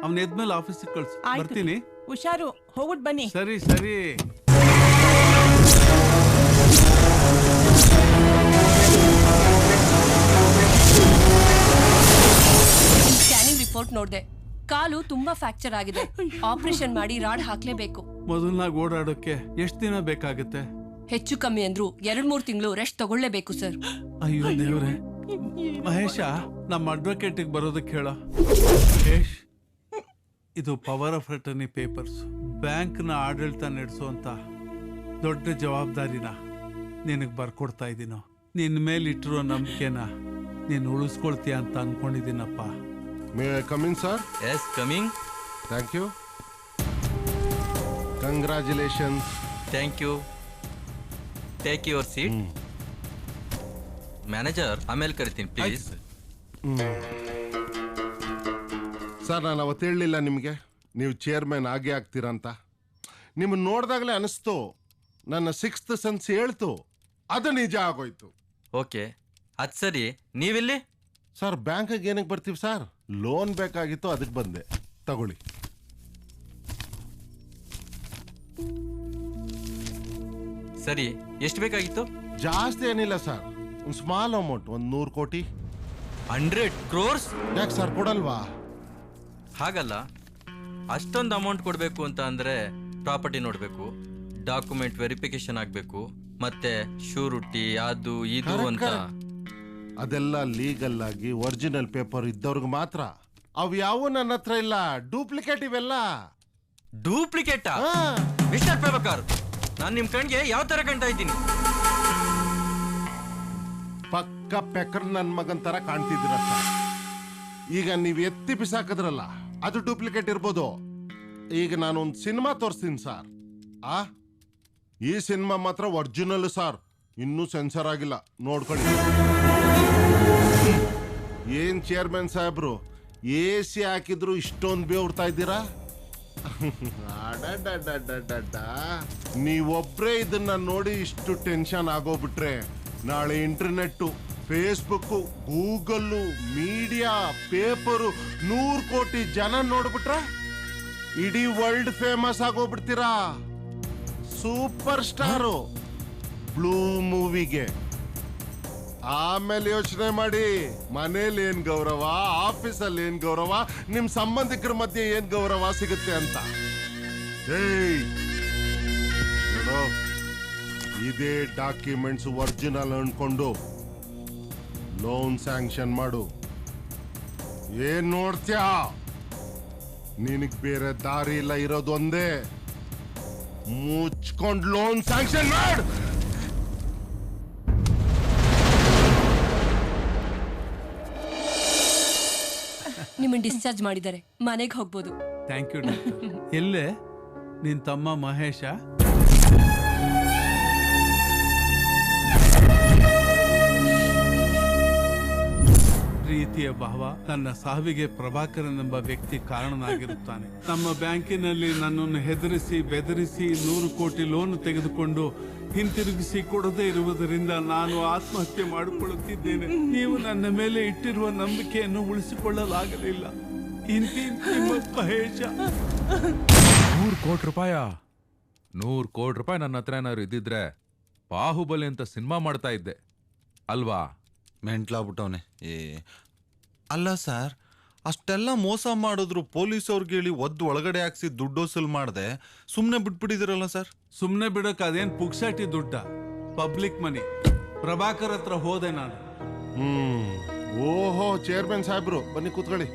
ಅವ್ನ ಎದ್ಮೇಲೆ ಆಫೀಸಿಗೆ ಕಳ್ಸು. ಬರ್ತೀನಿ. ಹುಷಾರು, ಹೋಗ್ಬಿಟ್ ಬನ್ನಿ. ಸರಿ. ಸ್ಕ್ಯಾನಿಂಗ್ ರಿಪೋರ್ಟ್ ನೋಡ್ದೆ, ಕಾಲು ತುಂಬಾ ಫ್ರಾಕ್ಚರ್ ಆಗಿದೆ. ಆಪರೇಷನ್ ಮಾಡಿ ರಾಡ್ ಹಾಕ್ಲೇಬೇಕು. ಮೊದಲನಾಗ ಓಡಾಡೋಕೆ ಎಷ್ಟು ದಿನ ಬೇಕಾಗುತ್ತೆ? ಹೆಚ್ಚು ಕಮ್ಮಿ ಅಂದ್ರು 2-3 ತಿಂಗಳು ರೆಸ್ಟ್ ತಗೊಳ್ಳೇಬೇಕು ಸರ್. ಅಯ್ಯೋ ದೇವ್ರೆ. ಮಹೇಶ, ನಮ್ಮ ಅಡ್ವೊಕೇಟಿಗೆ ಬರೋದಕ್ಕೆ ಹೇಳ. ಮಹೇಶ್, ಇದು ಪವರ್ ಆಫ್ ಅಟರ್ನಿ ಪೇಪರ್ಸ್. ಬ್ಯಾಂಕ್ನ ಆಡಳಿತ ನಡೆಸುವಂತ ದೊಡ್ಡ ಜವಾಬ್ದಾರಿನ ನಿನಗೆ ಬರ್ಕೊಡ್ತಾ ಇದ್ದೀನೋ. ನಿನ್ನ ಮೇಲೆ ಇಟ್ಟಿರೋ ನಂಬಿಕೆನ ನೀನು ಉಳಿಸ್ಕೊಳ್ತೀಯ ಅಂತ ಅನ್ಕೊಂಡಿದ್ದೀನಪ್ಪ. May I come in sir? Yes, coming. Thank you. Congratulations. Thank you. Take your seat. Manager, ಆಮೇಲೆ ಕರಿತೀನಿ ಪ್ಲೀಸ್. ಸರ್, ನಾನು ಅವತ್ತು ಹೇಳಲಿಲ್ಲ ನಿಮಗೆ ನೀವು ಚೇರ್ಮನ್ ಆಗೇ ಆಗ್ತೀರಾ ಅಂತ? ನಿಮ್ಮನ್ನು ನೋಡಿದಾಗಲೇ ಅನಿಸ್ತು, ನನ್ನ 6th ಸೆನ್ಸ್ ಹೇಳ್ತು, ಅದು ನಿಜ ಆಗೋಯ್ತು. ಓಕೆ, ಅದು ಸರಿ. ನೀವಿಲ್ಲಿ? ಸರ್, ಬ್ಯಾಂಕಿಗೆ ಏನಕ್ಕೆ ಬರ್ತೀವಿ ಸರ್? ಲೋನ್ ಬೇಕಾಗಿತ್ತು, ಅದಕ್ಕೆ ಬಂದೆ. ತಗೊಳ್ಳಿ. ಸರಿ, ಎಷ್ಟು ಬೇಕಾಗಿತ್ತು? ಜಾಸ್ತಿ ಏನಿಲ್ಲ ಸರ್, ಒಂದು ಸ್ಮಾಲ್ ಅಮೌಂಟ್, ಒಂದು 100 ಕೋಟಿ. 100 crores? ಯಾಕೆ ಸರ್, ಕೊಡಲ್ವಾ? ಹಾಗಲ್ಲ, ಅಷ್ಟೊಂದು ಅಮೌಂಟ್ ಕೊಡಬೇಕು ಅಂತ ಅಂದ್ರೆ ಪ್ರಾಪರ್ಟಿ ನೋಡಬೇಕು, ಡಾಕ್ಯುಮೆಂಟ್ ವೆರಿಫಿಕೇಶನ್ ಆಗಬೇಕು, ಮತ್ತೆ ಶ್ಯೂರಿಟಿ ಅದು ಇದು ಅಂತ. ಅದೆಲ್ಲ ಲೀಗಲ್ ಆಗಿ ಒರಿಜಿನಲ್ ಪೇಪರ್ ಇದ್ದವ್ರಿಗೆ ಮಾತ್ರ. ಅವು ಯಾವ ನನ್ನ ಹತ್ರ ಇಲ್ಲ, ಡೂಪ್ಲಿಕೇಟ್ ಇವೆಲ್ಲ. ಡೂಪ್ಲಿಕೇಟ್ ಮಿಸ್ಟರ್ ಪ್ರಭಾಕರ್, ನಾನ್ ನಿಮ್ ಕಣ್ಗೆ ಯಾವ ತರ ಕಾಣ್ತಾ ಇದ್ದೀನಿ? ಪಕ್ಕ ಪೆಕರ್ ನನ್ ಮಗನ್ ತರ ಕಾಣ್ತಿದ್ದೀರ ಸರ್. ಈಗ ನೀವ್ ಎತ್ತಿ ಬಿಸಾಕಿದ್ರಲ್ಲ, ಅದು ಡೂಪ್ಲಿಕೇಟ್ ಇರ್ಬೋದು. ಈಗ ನಾನು ಒಂದು ಸಿನಿಮಾ ತೋರಿಸ್ತೀನಿ ಸರ್. ಈ ಸಿನಿಮಾ ಮಾತ್ರ ಒರಿಜಿನಲ್ ಸರ್, ಇನ್ನೂ ಸೆನ್ಸರ್ ಆಗಿಲ್ಲ, ನೋಡ್ಕೊಳ್ಳಿ. ಏನ್ ಚೇರ್ಮನ್ ಸಾಹೇಬ್ರು, AC ಹಾಕಿದ್ರು ಇಷ್ಟೊಂದು ಬೇವ್ರ್ತಾ ಇದ್ದೀರಾ? ನೀವೊಬ್ರೇ ಇದನ್ನ ನೋಡಿ ಇಷ್ಟು ಟೆನ್ಷನ್ ಆಗೋಗ್ಬಿಟ್ರೆ, ನಾಳೆ internet, Facebook, Google, media, paper 100 ಕೋಟಿ ಜನ ನೋಡ್ಬಿಟ್ರೆ ಇಡೀ ವರ್ಲ್ಡ್ ಫೇಮಸ್ ಆಗೋಗ್ಬಿಡ್ತೀರಾ. ಸೂಪರ್ ಸ್ಟಾರು ಬ್ಲೂ ಮೂವಿಗೆ. ಆಮೇಲೆ ಯೋಚನೆ ಮಾಡಿ, ಮನೇಲಿ ಏನ್ ಗೌರವ, ಆಫೀಸಲ್ಲಿ ಏನ್ ಗೌರವ, ನಿಮ್ ಸಂಬಂಧಿಕರ ಮಧ್ಯೆ ಏನ್ ಗೌರವ ಸಿಗುತ್ತೆ ಅಂತ. ನೋಡೋ, ಇದೇ ಡಾಕ್ಯುಮೆಂಟ್ಸ್ ಒರಿಜಿನಲ್ ಅನ್ಕೊಂಡು ಲೋನ್ ಸ್ಯಾಂಕ್ಷನ್ ಮಾಡು. ಏನ್ ನೋಡ್ತ್ಯಾ? ನಿನಗ್ ಬೇರೆ ದಾರಿ ಇಲ್ಲ, ಇರೋದು ಒಂದೇ, ಮುಚ್ಕೊಂಡು ಲೋನ್ ಸ್ಯಾಂಕ್ಷನ್ ಮಾಡು. ನಿಮ್ಮನ್ನ ಡಿಸ್ಚಾರ್ಜ್ ಮಾಡಿದ್ದಾರೆ, ಮನೆಗೆ ಹೋಗ್ಬೋದು. Thank you doctor. ಎಲ್ಲೇ ನಿನ್ ತಮ್ಮ ಮಹೇಶ? ಪ್ರೀತಿಯ ಭಾವ, ನನ್ನ ಸಾವಿಗೆ ಪ್ರಭಾಕರನ್ ಎಂಬ ವ್ಯಕ್ತಿ ಕಾರಣನಾಗಿರುತ್ತಾನೆ. ನಮ್ಮ ಬ್ಯಾಂಕಿನಲ್ಲಿ ನನ್ನನ್ನು ಹೆದರಿಸಿ ಬೆದರಿಸಿ 100 ಕೋಟಿ ಲೋನ್ ತೆಗೆದುಕೊಂಡು ಹಿಂತಿರುಗಿಸಿ ಕೊಡದೇ ಇರುವುದರಿಂದ ನಾನು ಆತ್ಮಹತ್ಯೆ ಮಾಡಿಕೊಳ್ಳುತ್ತಿದ್ದೇನೆ. ನೀವು ನನ್ನ ಮೇಲೆ ಇಟ್ಟಿರುವ ನಂಬಿಕೆಯನ್ನು ಉಳಿಸಿಕೊಳ್ಳಲಾಗಲಿಲ್ಲ. ಮಹೇಶ. 100 ಕೋಟಿ ರೂಪಾಯ? 100 ಕೋಟಿ ರೂಪಾಯಿ ನನ್ನ ಹತ್ರ ಏನಾದ್ರು ಇದ್ದಿದ್ರೆ ಬಾಹುಬಲಿ ಅಂತ ಸಿನಿಮಾ ಮಾಡ್ತಾ ಇದ್ದೆ ಅಲ್ವಾ? ಮೆಂಟ್ಲಾಗ್ಬಿಟ್ಟವನೆ. ಅಲ್ಲ ಸರ್, ಅಷ್ಟೆಲ್ಲ ಮೋಸ ಮಾಡಿದ್ರು ಪೊಲೀಸವ್ರಿಗೆ ಹೇಳಿ ಒಳಗಡೆ ಹಾಕ್ಸಿ ದುಡ್ಡು ವಸೂಲ್ ಮಾಡದೆ ಸುಮ್ನೆ ಬಿಟ್ಬಿಟ್ಟಿದಿರಲ್ಲ ಸರ್? ಸುಮ್ನೆ ಬಿಡಕ್ ಅದೇನ್ ಪುಕ್ಸಾಟಿ ದುಡ್ಡ? ಪಬ್ಲಿಕ್ ಮನಿ. ಪ್ರಭಾಕರ್ ಹತ್ರ ಹೋದೆ ನಾನು. ಓಹೋ, ಚೇರ್ಮನ್ ಸಾಹೇಬ್ರು ಬನ್ನಿ ಕೂತ್ಕೊಳ್ಳಿ.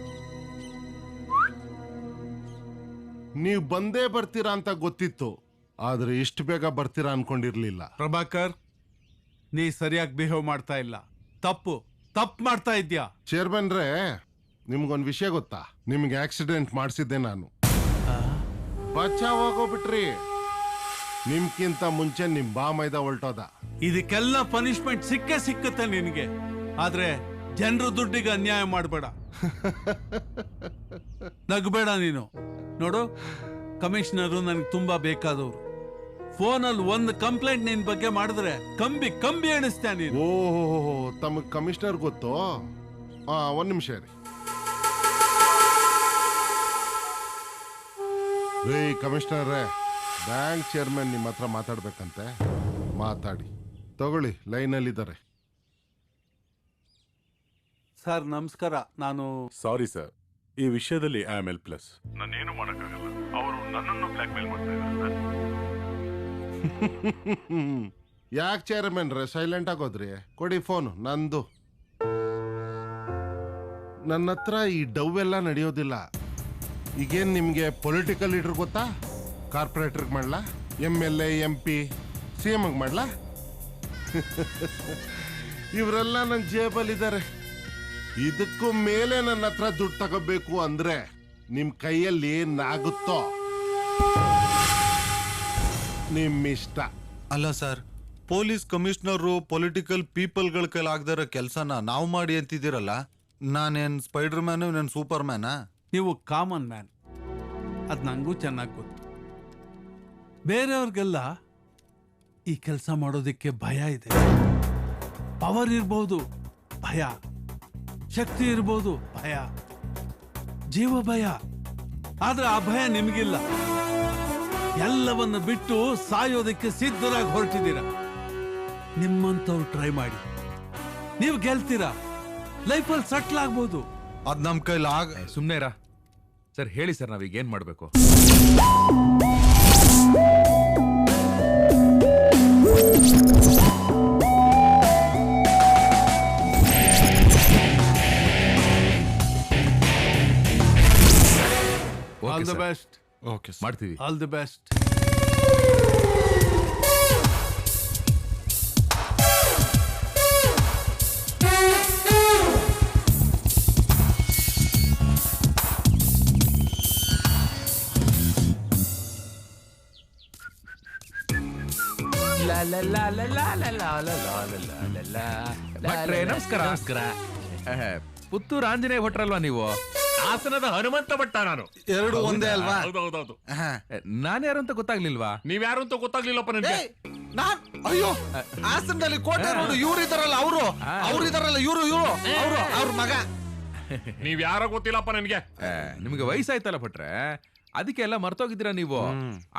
ನೀವು ಬಂದೇ ಬರ್ತೀರಾ ಅಂತ ಗೊತ್ತಿತ್ತು, ಆದ್ರೆ ಇಷ್ಟು ಬೇಗ ಬರ್ತೀರಾ ಅನ್ಕೊಂಡಿರ್ಲಿಲ್ಲ. ಪ್ರಭಾಕರ್, ನೀ ಸರಿಯಾಗಿ ಬಿಹೇವ್ ಮಾಡ್ತಾ ಇಲ್ಲ. ತಪ್ಪು ಮಾಡ್ತಾ ಇದ್ಯಾ. ಚೇರ್ಮನ್ ರೇ, ನಿಮ್ಗೊಂದು ವಿಷಯ ಗೊತ್ತಾ? ನಿಮ್ಗೆ ಆಕ್ಸಿಡೆಂಟ್ ಮಾಡಿಸಿದ್ದೆ ನಾನು. ಬಚಾವ್ ಆಗೋಗ್ಬಿಟ್ರಿ. ನಿಮ್ಗಿಂತ ಮುಂಚೆ ನಿಮ್ ಬಾಮೈದ ಹೊಲ್ಟೋದ. ಇದಕ್ಕೆಲ್ಲ ಪನಿಷ್ಮೆಂಟ್ ಸಿಕ್ಕತ್ತೆ ನಿನಗೆ. ಆದ್ರೆ ಜನರು ದುಡ್ಡಿಗೆ ಅನ್ಯಾಯ ಮಾಡಬೇಡ. ನಗಬೇಡ ನೀನು. ನೋಡು, ಕಮಿಷನರು ನನಗೆ ತುಂಬಾ ಬೇಕಾದವರು. ಫೋನಲ್ಲಿ ಒಂದು ಕಂಪ್ಲೇಂಟ್ ನಿನ್ ಬಗ್ಗೆ ಮಾಡಿದ್ರೆ ಕಂಬಿ ಎಣಿಸ್ತಾ ನೀನು. ಓಹೋ, ತಮಗ್ ಕಮಿಷನರ್ ಗೊತ್ತು? ಒಂದ್ ನಿಮಿಷ ರೀ. ಕಮಿಷನರ್, ಬ್ಯಾಂಕ್ ಚೇರ್ಮನ್ ನಿಮ್ಮ ಹತ್ರ ಮಾತಾಡ್ಬೇಕಂತೆ. ಮಾತಾಡಿ. ತಗೊಳ್ಳಿ, ಲೈನಲ್ಲಿದ್ದಾರೆ. ಸರ್ ನಮಸ್ಕಾರ. ನಾನು ಸಾರಿ ಸರ್, ಈ ವಿಷಯದಲ್ಲಿ IML+. ನಾನೇನು ಮಾಡಕ್ಕಾಗಲ್ಲ. ಅವರು ನನ್ನನ್ನು ಬ್ಲಾಕ್ ಮೇಲ್ ಮಾಡ್ತಾ ಇದ್ದಾರೆ. ಯಾಕೆ ಚೇರ್ಮನ್ ರೇ ಸೈಲೆಂಟ್ ಆಗೋದ್ರಿ? ಕೊಡಿ ಫೋನ್, ನಂದು. ನನ್ನ ಹತ್ರ ಈ ಡವ್ ಎಲ್ಲ ನಡೆಯೋದಿಲ್ಲ. ಈಗೇನ್ ನಿಮ್ಗೆ ಪೊಲಿಟಿಕಲ್ ಲೀಡರ್ ಗೊತ್ತಾ? ಕಾರ್ಪೊರೇಟರ್ಗೆ ಮಾಡ್ಲಾ? MLA, MP, CM ಮಾಡ್ಲಾ? ಇವರೆಲ್ಲ ನನ್ನ ಜೇಬಲ್ಲಿದ್ದಾರೆ. ಇದಕ್ಕೂ ಮೇಲೆ ನನ್ನ ಹತ್ರ ದುಡ್ಡು ತಗೋಬೇಕು ಅಂದ್ರೆ ನಿಮ್ ಕೈಯಲ್ಲಿ ಏನಾಗುತ್ತೋ ನಿಮ್ಮಿಷ್ಟ. ಅಲ್ಲ ಸರ್, ಪೊಲೀಸ್ ಕಮಿಷನರು ಪೊಲಿಟಿಕಲ್ ಪೀಪಲ್ಗಳ ಕೈಲಿ ಆಗದಿರೋ ಕೆಲಸನ ನಾವು ಮಾಡಿ ಅಂತಿದ್ದೀರಲ್ಲ. ನಾನೇನ್ ಸ್ಪೈಡರ್ ಮ್ಯಾನ್, ನಾನು ಸೂಪರ್ ಮ್ಯಾನಾ? ನೀವು ಕಾಮನ್ ಮ್ಯಾನ್. ಅದು ನಂಗೂ ಚೆನ್ನಾಗಿ ಗೊತ್ತು. ಬೇರೆಯವ್ರಿಗೆಲ್ಲ ಈ ಕೆಲಸ ಮಾಡೋದಕ್ಕೆ ಭಯ ಇದೆ. ಪವರ್ ಇರ್ಬೋದು, ಭಯ. ಶಕ್ತಿ ಇರ್ಬೋದು, ಭಯ. ಜೀವ ಭಯ. ಆದ್ರೆ ಆ ಭಯ ನಿಮಗಿಲ್ಲ. ಎಲ್ಲವನ್ನು ಬಿಟ್ಟು ಸಾಯೋದಕ್ಕೆ ಸಿದ್ಧರಾಗಿ ಹೊರಟಿದ್ದೀರ. ನಿಮ್ಮಂತವ್ರು ಟ್ರೈ ಮಾಡಿ, ನೀವು ಗೆಲ್ತೀರಾ. ಲೈಫಲ್ಲಿ ಸೆಟ್ಲ್ ಆಗ್ಬೋದು. ಅದ್ ನಮ್ ಕೈಲಿ ಸುಮ್ನೆ ಇರ ಸರ್. ಹೇಳಿ ಸರ್, ನಾವೀಗ ಏನ್ ಮಾಡ್ಬೇಕು? ಓಕೆ ಮಾಡ್ತೀವಿ. All the best. ಭಟ್ರೆ ನಮಸ್ಕಾರ. ಪುತ್ತೂರು ಆಂಜನೇಯ ಭಟ್ರಲ್ವಾ ನೀವು? ಹಾಸನದ ಹನುಮಂತ ಭಟ್ಟ ನಾನು. ಎರಡು ಒಂದೇ ಅಲ್ವಾ? ಹೌದೌದೌದು. ನಾನು ಯಾರು ಅಂತ ಗೊತ್ತಾಗ್ಲಿಲ್ವಾ? ನೀವ್ಯಾರು ಅಂತ ಗೊತ್ತಾಗ್ಲಿಲ್ಲಪ್ಪ ನನಗೆ. ಅಯ್ಯೋ ಹಾಸನದಲ್ಲಿ ಕೋಟೆ ರೋಡ್ ಇವ್ರು ಇದಾರಲ್ಲ ಅವ್ರು ಇದಾರಲ್ಲ ಇವ್ರು ಅವ್ರ ಮಗ. ನೀವ್ ಯಾರೋ ಗೊತ್ತಿಲ್ಲಪ್ಪ ನನಗೆ. ನಿಮ್ಗೆ ವಯಸ್ಸಾಯ್ತಲ್ಲ ಭಟ್ರೆ, ಅದಕ್ಕೆ ಎಲ್ಲ ಮರ್ತೋಗಿದ್ದೀರಾ ನೀವು.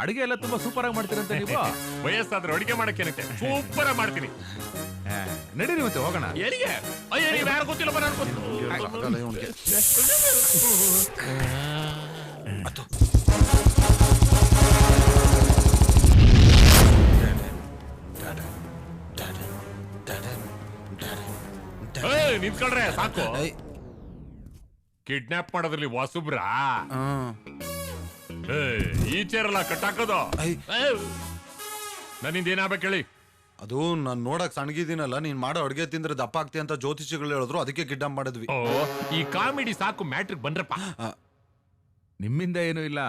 ಅಡಿಗೆ ಎಲ್ಲ ತುಂಬಾ ಸೂಪರ್ ಆಗಿ ಮಾಡ್ತೀರಂತ ನೀವು. ವಯಸ್ಸಾದ್ರೆ ಅಡಿಗೆ ಮಾಡಕ್ಕೆ ಸೂಪರ್ ಆಗಿ ಮಾಡ್ತೀನಿ. ನಡೀರಿ ಮತ್ತೆ ಹೋಗೋಣ. ಎಲ್ಲಿಗೆ? ಅಯ್ಯೋ ನೀವ್ ಯಾರು ಗೊತ್ತಿಲ್ಲಪ್ಪ ನಾನು ನಿಂತ್ಕೊಳ್ರೆ ಸಾಕು. ಕಿಡ್ನಾಪ್ ಮಾಡೋದ್ರಲ್ಲಿ ವಾಸುಬ್ರ ಈ ಚೇರಲ್ಲ ಕಟ್ಟಾಕೋದು. ನನ್ನಿಂದ ಏನಾಗ್ಬೇಕು ಹೇಳಿ? ಅದು ನಾನ್ ನೋಡಕ್ ಸಣ್ಣಗಿದ್ದೀನಲ್ಲ, ನೀನ್ ಮಾಡೋ ಅಡ್ಗೆ ತಿಂದ್ರೆ ದಪ್ಪ ಆಗ್ತಿ ಅಂತ ಜ್ಯೋತಿಷಿಗಳು ಹೇಳಿದ್ರು, ಅದಕ್ಕೆ ಕಿಡ್ನಾಪ್ ಮಾಡಿದ್ವಿ. ಈ ಕಾಮಿಡಿ ಸಾಕು, ಮ್ಯಾಟ್ರಿಕ್ ಬಂದ್ರಪ್ಪ. ನಿಮ್ಮಿಂದ ಏನೂ ಇಲ್ಲ,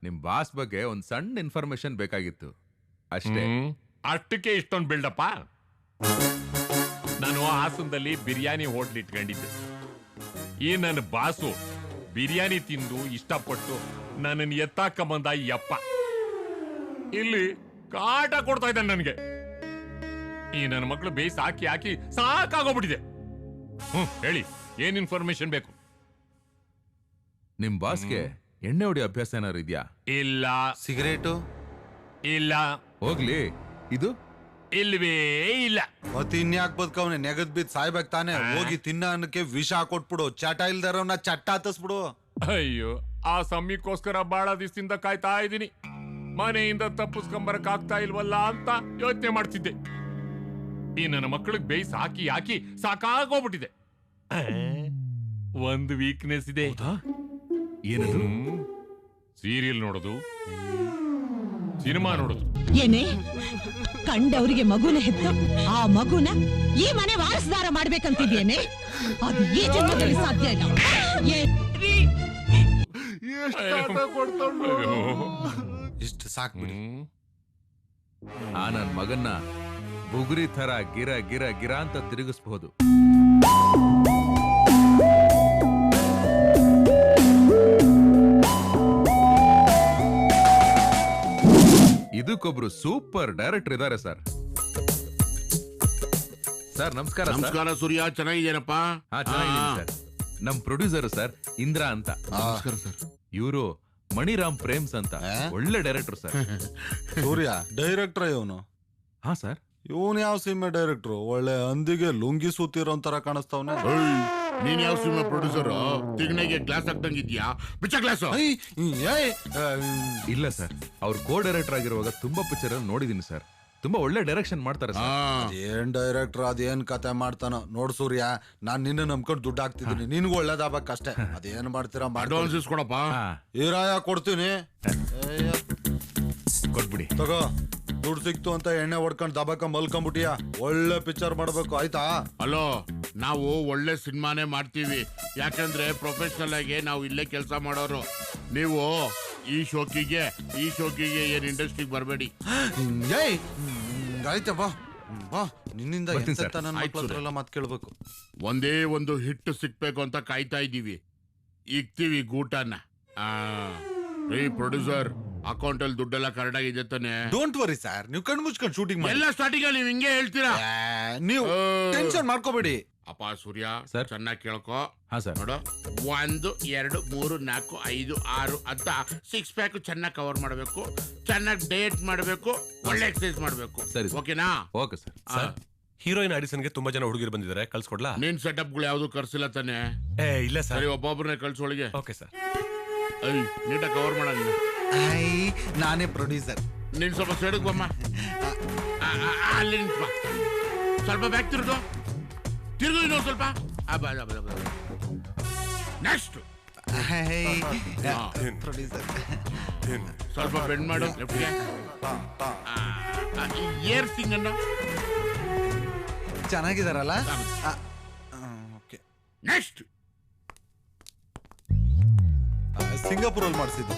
ನಿಮ್ ಬಾಸ್ ಬಗ್ಗೆ ಒಂದ್ ಸಣ್ಣ ಇನ್ಫಾರ್ಮೇಶನ್ ಬೇಕಾಗಿತ್ತು ಅಷ್ಟೇ. ಅಷ್ಟಕ್ಕೆ ಇಷ್ಟೊಂದು ಬಿಲ್ಡಪ್ಪ. ನಾನು ಹಾಸನದಲ್ಲಿ ಬಿರಿಯಾನಿ ಹೋಟ್ಲ್ ಇಟ್ಕೊಂಡಿದ್ದೆ. ಈ ನನ್ನ ಬಾಸು ಬಿರಿಯಾನಿ ತಿಂದು ಇಷ್ಟಪಟ್ಟು ನನ್ನನ್ನು ಎತ್ತಾಕ ಬಂದ ಈ ಅಪ್ಪ ಇಲ್ಲಿ ಕಾಟ ಕೊಡ್ತಾ ಇದ್ದಾನೆ ನನಗೆ. ಈ ನನ್ನ ಮಕ್ಕಳು ಬೇಯಿಸಿ ಹಾಕಿ ಹಾಕಿ ಸಾಕಾಗೋಗ್ಬಿಟ್ಟಿದೆ. ಹೇಳಿ, ಏನ್ ಇನ್ಫಾರ್ಮೇಶನ್ ಬೇಕು? ನಿಮ್ ಬಾಸ್ಗೆ ಎಣ್ಣೆ ಹೊಡಿ ಅಭ್ಯಾಸ ಏನಾದ್ರು ಇದೆಯಾ? ಇಲ್ಲ. ಸಿಗರೇಟು? ಇಲ್ಲ. ಹೋಗ್ಲಿ, ಇದು ಇಲ್ವೇ ಇಲ್ಲ. ಮತ್ತೆ ಇನ್ಯಾಕ್ ಬದುಕವ್ನೆ? ನೆಗದ್ ಬಿದ್ದು ಸಾಯ್ಬೇಕು ತಾನೆ. ಹೋಗಿ ತಿನ್ನ ಅನ್ನಕ್ಕೆ ವಿಷ ಹಾಕೊಟ್ಬಿಡು. ಚಟ ಇಲ್ದಾರವ್ನ ಚಟ್ಟ ಹತ್ತಿಸ್ಬಿಡು. ಅಯ್ಯೋ, ಆ ಸಮಯಕ್ಕೋಸ್ಕರ ಬಹಳ ದಿವಸದಿಂದ ಕಾಯ್ತಾ ಇದ್ದೀನಿ. ಮನೆಯಿಂದ ತಪ್ಪಿಸ್ಕೊಂಬರಕ್ ಆಗ್ತಾ ಇಲ್ವಲ್ಲ ಅಂತ ಯೋಚನೆ ಮಾಡ್ತಿದ್ದೆ. ಈ ನನ್ನ ಮಕ್ಕಳಿಗೆ ಬೇಯಿಸಿ ಹಾಕಿ ಹಾಕಿ ಸಾಕಾಗೋಗ್ಬಿಟ್ಟಿದೆ. ಒಂದು ವೀಕ್ನೆಸ್ ಇದೆ. ಏನದು? ಸೀರಿಯಲ್ ನೋಡೋದು, ಸಿನಿಮಾ ನೋಡೋದು. ಏನೇ ಕಂಡವರಿಗೆ ಮಗುನ ಹೆತ್ತು ಆ ಮಗುನ ಈ ಮನೆ ವಾರಸದಾರ ಮಾಡ್ಬೇಕಂತಿದ್ಯೇನೆ? ಅದು ಈ ಜನ್ಮದಲ್ಲಿ ಸಾಧ್ಯ ಇಲ್ಲ. ಇಷ್ಟು ಸಾಕ್ಬಿಡಿ. ಆ ನನ್ ಮಗನ್ನ ಬುಗುರಿ ತರ ಗಿರ ಗಿರ ಗಿರ ಅಂತ ತಿರುಗಿಸಬಹುದು. ಇದಕ್ಕೊಬ್ರು ಸೂಪರ್ ಡೈರೆಕ್ಟರ್ ಇದ್ದಾರೆ ಸರ್. ಸರ್ ನಮಸ್ಕಾರ. ನಮಸ್ಕಾರ ಸೂರ್ಯ, ಚೆನ್ನಾಗಿದ್ದೇನಪ್ಪ? ಹಾ, ಚೆನ್ನಾಗಿದ್ದೀನಿ ಸರ್. ನಮ್ ಪ್ರೊಡ್ಯೂಸರ್ ಸರ್ ಇಂದ್ರ ಅಂತ. ನಮಸ್ಕಾರ ಸರ್. ಇವರು ಮಣಿರಾಮ್ ಪ್ರೇಮ್ಸ್ ಅಂತ ಒಳ್ಳೆ ಡೈರೆಕ್ಟರ್ ಸರ್. ಸೂರ್ಯ ಡೈರೆಕ್ಟರ್ ಇವನು? ಹಾ ಸರ್. ಇವನ್ ಯಾವ ಸಿನಿಮಾ ಡೈರೆಕ್ಟ್ರು? ಒಳ್ಳೆ ಹಂದಿಗೆ ಲುಂಗಿ ಸೂತಿರೋ ತರ ಕಾಣಿಸ್ತಾವನೆ. ನೀನ್ ಯಾವ ಸಿನಿಮಾ ಪ್ರೊಡ್ಯೂಸರ್? ತಿಗಣೆಗೆ ಗ್ಲಾಸ್ ಹಾಕ್ದಂಗಿದ್ಯಾ? ಬಿಚ್ಚ ಗ್ಲಾಸ್. ಇಲ್ಲ ಸರ್, ಅವ್ರು ಕೋ ಡೈರೆಕ್ಟರ್ ಆಗಿರುವಾಗ ತುಂಬಾ ಪಿಕ್ಚರ್ ನೋಡಿದೀನಿ ಸರ್. ತುಂಬಾ ಒಳ್ಳೆ ಡೈರೆಕ್ಷನ್ ಮಾಡ್ತಾರೆ ಸರ್. ಏನ್ ಡೈರೆಕ್ಟರ್, ಅದೇನ್ ಕತೆ ಮಾಡ್ತಾನೋ ನೋಡ್ ಸೂರ್ಯ. ನಾನ್ ನಿನ್ನ ನಂಬ್ಕೊಂಡು ದುಡ್ಡು ಹಾಕ್ತಿದ್ದೀನಿ, ನಿನ್ಗೂ ಒಳ್ಳೇದಾಗಬೇಕಷ್ಟೇ. ಅದೇನ್ ಮಾಡ್ತೀರಾ ಅಡ್ವಾನ್ಸ್ ಕೊಡಪ್ಪ. ಈರಾಯ ಕೊಡ್ತೀನಿ, ಕೊಟ್ಬಿಡಿ. ತಗೋ. ದುಡ್ಡು ಸಿಕ್ತು ಅಂತ ಎಣ್ಣೆ ಹೊಡ್ಕೊಂಡು ದಬಕ ಮಲ್ಕೊಂಡ್ಬಿಟ್ಟಿಯಾ. ಒಳ್ಳೆ ಪಿಕ್ಚರ್ ಮಾಡ್ಬೇಕು, ಆಯ್ತಾ? ಹಲೋ, ನಾವು ಒಳ್ಳೆ ಸಿನಿಮಾನೇ ಮಾಡ್ತೀವಿ. ಯಾಕಂದ್ರೆ ಪ್ರೊಫೆಷನಲ್ ಆಗಿ ನಾವು ಇಲ್ಲೇ ಕೆಲಸ ಮಾಡೋರು. ನೀವು ಈ ಶೋಕಿಗೆ ಏನ್ ಇಂಡಸ್ಟ್ರಿಗೆ ಬರಬೇಡಿ. ಆಯ್ತಪ್ಪ, ಬಾ. ನಿನ್ನಿಂದ ನನ್ನ ಮಕ್ಳ ಹತ್ರ ಎಲ್ಲ ಮಾತು ಕೇಳ್ಬೇಕು. ಒಂದೇ ಒಂದು ಹಿಟ್ ಸಿಕ್ಬೇಕು ಅಂತ ಕಾಯ್ತಾ ಇದ್ದೀವಿ. ಇಕ್ತೀವಿ ಗೂಟನ. ಪ್ರೊಡ್ಯೂಸರ್, ಅಕೌಂಟ್ ಅಲ್ಲಿ ದುಡ್ಡೆಲ್ಲ ಕರೆಕ್ಟ್ ಆಗಿದೆ ತಾನೆ? ಡೋಂಟ್ ವರಿ ಸರ್, ನೀವು ಕಣ್ಣು ಮುಚ್ಕೊಂಡು ಶೂಟಿಂಗ್ ಮಾಡಿ. ಎಲ್ಲ ಸ್ಟಾರ್ಟಿಂಗ್ ಅಲ್ಲಿ ನೀವು ಹಿಂಗೆ ಹೇಳ್ತೀರಾ? ನೀವು ಟೆನ್ಷನ್ ಮಾಡ್ಕೋಬೇಡಿ. ಅಪ್ಪ ಸೂರ್ಯ, ಚೆನ್ನಾಗಿ ಕೇಳ್ಕೊ. ಹಾ ಸರ್. ನೋಡು, 1 2 3 4 5 6 ಅಂತ 6 ಪ್ಯಾಕ್ ಚೆನ್ನಾಗಿ ಕವರ್ ಮಾಡಬೇಕು. ಚೆನ್ನಾಗಿ ಡಯಟ್ ಮಾಡಬೇಕು, ಒಳ್ಳೆ ಎಕ್ಸರ್ಸೈಸ್ ಮಾಡಬೇಕು. ಸರಿ, ಓಕೆನಾ? Okay sir. ಹೀರೋಯಿನ್ ಆಡಿಷನ್ಗೆ ತುಂಬಾ ಜನ ಹುಡುಗಿರು ಬಂದಿದ್ದಾರೆ, ಕಳ್ಸ್ಕೊಡ್ಲಾ? ನಿನ್ ಸೆಟಪ್ಗಳು ಯಾವ್ದು ಕರ್ಸಿಲ್ಲ ತಾನೆ? ಇಲ್ಲ ಸರ್. ಸರಿ, ಒಬ್ಬೊಬ್ಬರನ್ನೇ ಕಳ್ಸೊಳಗೆ. Okay sir. ನೀಟಾಗಿ ಕವರ್ ಮಾಡ. ನಾನೇ ಪ್ರೊಡ್ಯೂಸರ್. ನೀನ್ ಸ್ವಲ್ಪ ಸೈಡಿಗೆ ಬಮ್ಮ. ಅಲ್ಲಿ ನಿಂತ್ಕೊ. ಸ್ವಲ್ಪ ಬ್ಯಾಕ್ ತಿರುಗು ಇನ್ನೊಂದು ಸ್ವಲ್ಪ. ನೆಕ್ಸ್ಟ್ ಪ್ರೊಡ್ಯೂಸರ್ ಸ್ವಲ್ಪ ಬೆಂಡ್ ಮಾಡು ಲೆಫ್ಟ್ಗೆ. ಏರ್ ಸಿಂಗ್ ಅನ್ನ ಚೆನ್ನಾಗಿದಾರಲ್ಲ. ನೆಕ್ಸ್ಟ್ ಸಿಂಗಾಪುರ್ ಅಲ್ಲಿ ಮಾಡಿಸಿದ್ದು.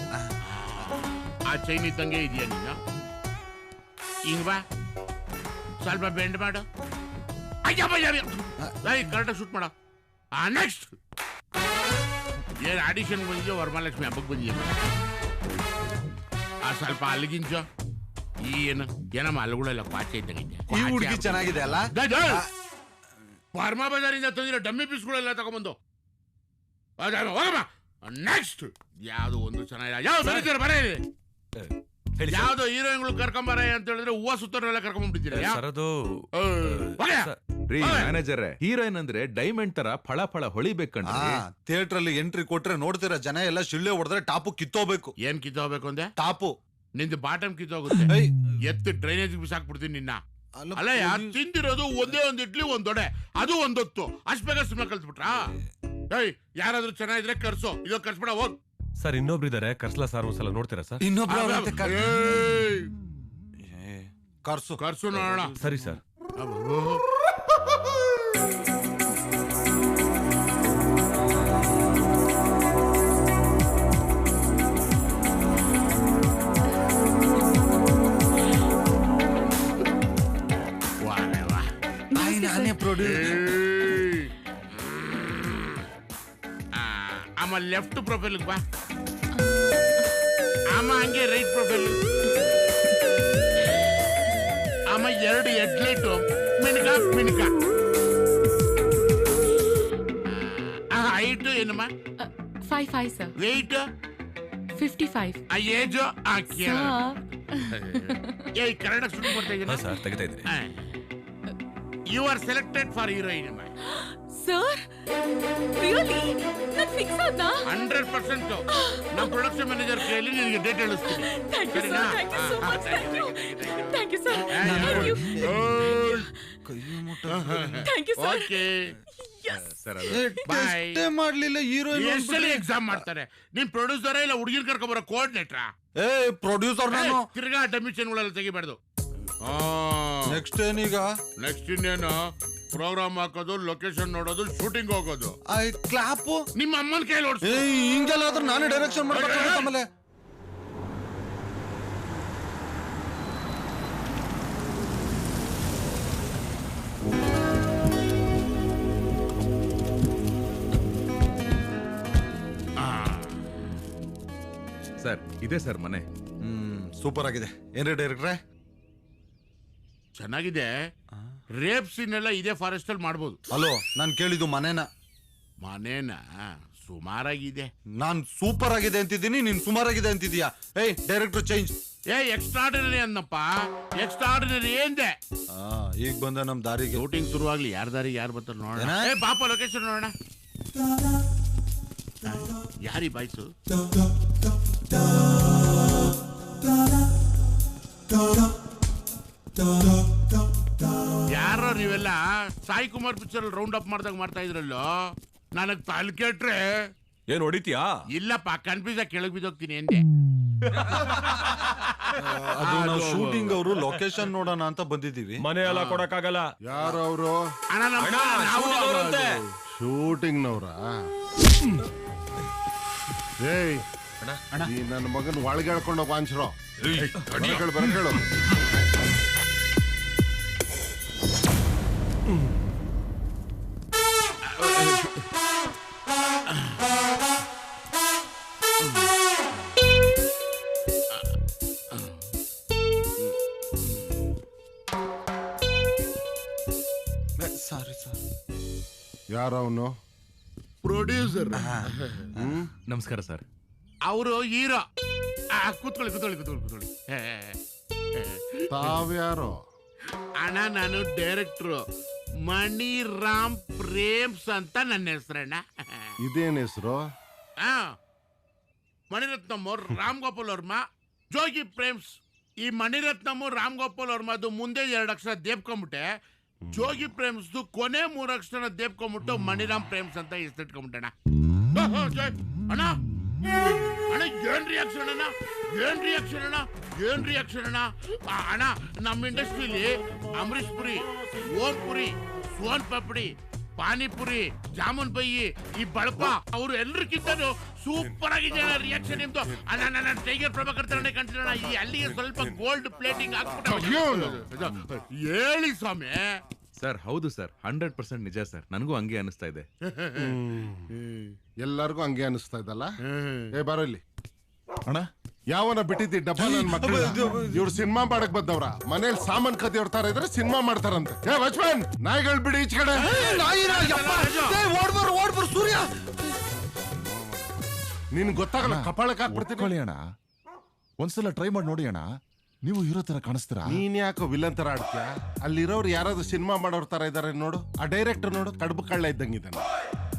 ಆ ಚೈನ್ ಇದ್ದಂಗೆ ಇದೆಯಾ ನೀನು? ಹಿಂಗ್ ಬಾ, ಸ್ವಲ್ಪ ಬೆಂಡ್ ಮಾಡು. ಕರೆಕ್ಟಾಗಿ ಶೂಟ್ ಮಾಡ. ನೆಕ್ಸ್ಟ್ ಏನ್ ಆಡಿಷನ್ ಬಂದಿದ್ಯೋ ವರಮಹಾಲಕ್ಷ್ಮಿ ಹಬ್ಬಕ್ಕೆ ಬಂದಿದ್ಯ? ಸ್ವಲ್ಪ ಅಲ್ಲಿಗಿಂಚು ಏನಮ್ಮ ಅಲ್ಲುಗಳೆಲ್ಲ ಪಾಚೆ ಇದ್ದಂಗೆ. ಈ ಹುಡುಗಿ ಚೆನ್ನಾಗಿದೆ ಅಲ್ಲ? ವರ್ಮಾ ಬಜಾರಿಂದ ತಂದಿರೋ ಡಮ್ಮಿ ಪೀಸ್ಗಳೆಲ್ಲ ತಗೊಂಡ್ಬಂದು ಹೋಗಮ್ಮ. ನೆಕ್ಸ್ಟ್ ಯಾವ್ದು ಒಂದು ಚೆನ್ನಾಗಿಲ್ಲ. ಯಾವ್ದು ಬರೀತೀರ ಬರೀ ಯಾವ್ದು ಹೀರೋಯಿನ್ಗಳು ಕರ್ಕೊಂಬಾರ ಅಂತ ಹೇಳಿದ್ರೆ ಹೂವ ಸುತ್ತೋರೆಲ್ಲ ಕರ್ಕೊಂಡ್ಬಿಟ್ಟಿದ್ದೀರಾ? ಮ್ಯಾನೇಜರ್ ಹೀರೋಯಿನ್ ಅಂದ್ರೆ ಡೈಮಂಡ್ ತರ ಫಳ ಫಳ ಹೊಳಿಬೇಕಂದ್ರೆ ಥಿಯೇಟರ್ ಅಲ್ಲಿ ಎಂಟ್ರಿ ಕೊಟ್ರೆ ನೋಡ್ತೀರಾ ಜನ ಎಲ್ಲ ಶಿಳ್ಳೆ ಹೊಡೆದ್ರೆ ಟಾಪು ಕಿತ್ತೋಬೇಕು. ಏನ್ ಕಿತ್ತೋಗ್ಬೇಕು ಅಂದೆ? ಟಾಪು ನಿಂದು ಬಾಟಮ್ ಕಿತ್ತೋಗುತ್ತೆ. ಎತ್ತು ಡ್ರೈನೇಜ್ ಬಿಸಾಕ್ಬಿಡ್ತೀನಿ ನಿನ್ನ. ಅಲ್ಲ ತಿಂದಿರೋದು ಒಂದೇ ಒಂದ್ ಇಡ್ಲಿ ಒಂದ್ ದೊಡೆ, ಅದು ಒಂದೊತ್ತು. ಅಷ್ಟ್ ಬೇಗ ಸಿನಿಮಾ ಕಲ್ಸ್ಬಿಟ್ರಾ? ಯಾರಾದ್ರೂ ಚೆನ್ನಾಗಿದ್ರೆ ಕರ್ಸೋ, ಇದು ಕರ್ಸ್ಬಿಡ ಹೋಗ್. ಸರ್ ಇನ್ನೊಬ್ರು ಇದಾರೆ, ಕರ್ಸ್ಲಾ ಸರ್ ಒಂದ್ಸಲ ನೋಡ್ತೀರಾ ಸರ್? ಕರ್ಸು ನೋಡೋಣ. ಸರಿ ಸರ್. ಆಮ ಲೆಫ್ಟ್ ಪ್ರೊಫೈಲ್ ಬಾ. ಆಮ ಹಂಗೆ ರೈಟ್ ಪ್ರೊಫೈಲ್. ಆಮ 2 ಹೆಡ್ಲೈಟು ಮಿನ್ಕ ಮಿನ್ಕ. ಹೈಟ್ ಏನಮ್ಮ? 5'5" ಸರ್. ವೆಯ್ಟ್ 55. ಏಜು ಕನ್ನಡ ಶುರು ಮಾಡ್ತಾ ಇದ್ದೀನಿ ಸರ್. ತೆಗಿತಾ ಇದ್ದೀನಿ. You are selected for heroine. Sir really ನಾನು ಫಿಕ್ಸ್ ಆದ್ನಾ? 100%. ನಮ್ಮ ಪ್ರೊಡಕ್ಷನ್ ಮ್ಯಾನೇಜರ್ ಕೈಯಲ್ಲಿ ನಿನಗೆ ಡೇಟ್ ಹೇಳಿಸ್ತೀನಿ. Thank you sir. Thank you so much. Thank you sir. Thank you sir. Okay ಮಾಡ್ಲಿಲ್ಲ ಹೀರೋಯಿನ್ ಎಷ್ಟಲ್ಲಿ ಎಕ್ಸಾಮ್ ಮಾಡ್ತಾರೆ? ನಿಮ್ ಪ್ರೊಡ್ಯೂಸರ್ ಇಲ್ಲ ಹುಡುಗಿರ್ ಕರ್ಕೊಂಬರೋ ಕೋಆರ್ಡಿನೇಟ್ರಾ? ಪ್ರೊಡ್ಯೂಸರ್ ನಾನು. ತಿರ್ಗಾ ಡೆಮಿಷನ್ಗಳೆಲ್ಲ ತೆಗಿಬಾರ್ದು. ನೆಕ್ಸ್ಟ್ ಏನೀಗ? ನೆಕ್ಸ್ಟ್ ಇನ್ನೇನು ಪ್ರೋಗ್ರಾಮ್ ಹಾಕೋದು, ಲೊಕೇಶನ್ ನೋಡೋದು, ಶೂಟಿಂಗ್ ಹೋಗೋದು. ಕ್ಲಾಪ್ ನಿಮ್ಮ ಅಮ್ಮನ ಕೈಲಿ ಓಡಿಸಿ. ಹಿಂಗೆಲ್ಲಾದ್ರೂ ನಾನೇ ಡೈರೆಕ್ಷನ್ ಮಾಡ್ಬೇಕು. ಆಮೇಲೆ ಸರ್ ಇದೆ ಸರ್ ಮನೆ. ಸೂಪರ್ ಆಗಿದೆ. ಏನ್ರಿ ಡೈರೆಕ್ಟ್ರೆ? ಚೆನ್ನಾಗಿದೆ. ರೇಪ್ ಸೀನ್ ಎಲ್ಲ ಇದೇ ಫಾರೆಸ್ಟ್ ಅಲ್ಲಿ ಮಾಡ್ಬೋದು. ಅಲೋ ನಾನು ಕೇಳಿದ್ದು ಮನೇನ. ಸುಮಾರಾಗಿದೆ. ನಾನ್ ಸೂಪರ್ ಆಗಿದೆ ಅಂತಿದ್ದೀನಿ, ನೀನ್ ಸುಮಾರಾಗಿದೆ ಅಂತಿದ್ಯಾ? Director change. ಎಕ್ಸ್ಟ್ರಾರ್ಡಿನರಿ ಅನ್ನಪ್ಪ. ಎಕ್ಸ್ಟ್ರಾರ್ಡಿನರಿ ಏನ್ದೆ? ಈಗ ಬಂದ ನಮ್ ದಾರಿಗೆ. ಶೂಟಿಂಗ್ ಶುರುವಾಗ್ಲಿ. ಯಾರ ದಾರಿಗೆ ಯಾರು ಬರ್ತಾರೆ ನೋಡೋಣ. ಪಾಪ ಲೊಕೇಶನ್ ನೋಡೋಣ. ಯಾರಿ ಬಾಯ್ಸು? ಯಾರೋ ನೀವೆಲ್ಲ Sai Kumar picture round up ಮಾಡ್ದಾಗ ಮಾಡ್ತಾ ಇದ್ರಲ್ಲೋ. ನನಗ್ ತಲೆ ಕೆಟ್ರೆ ಏನ್ ಹೊಡಿತೀಯಾ? ಇಲ್ಲಪ್ಪ, ಕನ್ಫ್ಯೂಸ್ ಆಗಿ ಕೆಳಗ್ ಬಿದ್ದೋಗ್ತೀನಿ ಎಂದೆ. ಅದು ಶೂಟಿಂಗ್ ಅವರು ಲೊಕೇಶನ್ ನೋಡೋಣ ಅಂತ ಬಂದಿದ್ದೀವಿ. ಮನೆ ಎಲ್ಲ ಕೊಡಕ್ಕಾಗಲ್ಲ. ಯಾರು ಅವರು? ಶೂಟಿಂಗ್ನವ್ರ? ಏಯ್ ನನ್ನ ಮಗನ್ ಒಳಗೆ ಹೇಳ್ಕೊಂಡು ವಾಂಚರೋ. ಬರಕೇಳು. Sorry sir. ಯಾರು ಅವನು? ಪ್ರೊಡ್ಯೂಸರ್. ನಮಸ್ಕಾರ ಸರ್. ಅವರು ಹೀರೋ. ಕೂತ್ಕೊಳ್ಳಿ ಕೂತ್ಕೊಳ್ಳಿ ಕೂತ್ಕೊಳ್ಳಿ ಕೂತ್ಕೊಳ್ಳಿ. ತಾವ್ಯಾರೋ? ಅಣ್ಣ ನಾನು ಡೈರೆಕ್ಟ್ರು ಮಣಿರಾಮ್ ಪ್ರೇಮ್ಸ್ ಅಂತ ನನ್ನ ಹೆಸರಣ್ಣ. ಇದೇನ್ ಹೆಸರು? ಮಣಿರತ್ನಮ್ ರಾಮ್ ಗೋಪಾಲ್ ವರ್ಮ, ಜೋಗಿ ಪ್ರೇಮ್ಸ್. ಈ ಮಣಿರತ್ನಮ್ ರಾಮ್ ಗೋಪಾಲ್ ವರ್ಮದು ಮುಂದೆ 2 ಅಕ್ಷರ ದೇಪ್ಕೊಂಬಿಟ್ಟೆ, ಜೋಗಿ ಪ್ರೇಮ್ಸ್ ಕೊನೆ 3 ಅಕ್ಷರ ದೇಪ್ಕೊಂಬಿಟ್ಟು ಮಣಿರಾಮ್ ಪ್ರೇಮ್ಸ್ ಅಂತ ಹೆಸರಿಟ್ಕೊಂಬಿಟ್ಟಣ. ಅಣ್ಣ ಅಣ್ಣ ಏನ್ ರಿಯಾಕ್ಷನ್ ಅಣ್ಣ ಏನ್ ರಿಯಾಕ್ಷನ್ ಅಣ್ಣ ಏನ್ ರಿಯಾಕ್ಷನ್ ಅಣ್ಣ ಅಣ್ಣ ನಮ್ಮ ಇಂಡಸ್ಟ್ರಿಲಿ ಅಮರೀಶ್ ಪುರಿ ಓಂ ಪುರಿ ಸೋನ್ ಪಾಪಡಿ ಪಾನಿಪುರಿ ಜಾಮೂನ್ ಬೈಯಿ ಈ ಬಳಪ ಅವರು ಎಲ್ಲರಿಗಿಂತನೂ ಸೂಪರ್ ಆಗಿದೆ ರಿಯಾಕ್ಷನ್ ನಿಮ್ದು. ಅಣ್ಣ ನನ್ನ ಟೈಗರ್ ಪ್ರಭಾಕರ್ ತರನೇ ಕಾಣ್ತಿರೋಣ. ಈ ಅಲ್ಲಿಗೆ ಸ್ವಲ್ಪ ಗೋಲ್ಡ್ ಪ್ಲೇಟಿಂಗ್ ಹಾಕ್ಬಿಟ್ಟು ಹೇಳಿ ಸ್ವಾಮಿ. ಸರ್ ಹೌದು ಸರ್ 100% ನಿಜ ಸರ್. ನನಗೂ ಹಂಗೆ ಅನಿಸ್ತಾ ಇದೆ. ಎಲ್ಲರಿಗೂ ಹಂಗೆ ಅನಿಸ್ತಾ ಇದ್ದಲ್ಲ. ಏ ಬಾರೋ ಇಲ್ಲಿ ಅಣ್ಣ. ಯಾವನ ಬಿಟ್ಟಿದ್ದಿ ಡಬ್ಬ ನನ್ನ ಮಕ್ಕಳು. ಇವ್ರು ಸಿನಿಮಾ ಮಾಡಕ್ ಬಂದವ್ರ ಮನೇಲಿ ಸಾಮಾನ್ ಕದಿಯವ್ರ ತರ ಇದ್ರೆ ಸಿನಿಮಾ ಮಾಡ್ತಾರಂತೆ. ಏ ವಾಚ್ಮನ್ ನಾಯಿಗಳು ಬಿಡಿ ಈಚ ಕಡೆ. ಸೂರ್ಯ ನಿನ್ ಗೊತ್ತಾಗಲ್ಲ ಕಪಾಳಕ್ಕೆ ಹಾಕ್ಬಿಡ್ತೀನಿ ಅಣ್ಣ. ಒಂದ್ಸಲ ಟ್ರೈ ಮಾಡಿ ನೋಡಿ ಅಣ್ಣ, ನೀವು ಹೀರೋ ತರ ಕಾಣಿಸ್ತೀರಾ. ನೀನ್ ಯಾಕೋ ವಿಲನ್ ತರ ಆಡ್ತೀಯ? ಅಲ್ಲಿರೋರು ಯಾರಾದ್ರೂ ಸಿನಿಮಾ ಮಾಡೋರ್ ತರ ಇದಾರೆ ನೋಡು. ಆ ಡೈರೆಕ್ಟರ್ ನೋಡು ಕಡುಬು ಕಳ್ಳ ಇದ್ದಂಗಿದ್ದಾನೆ.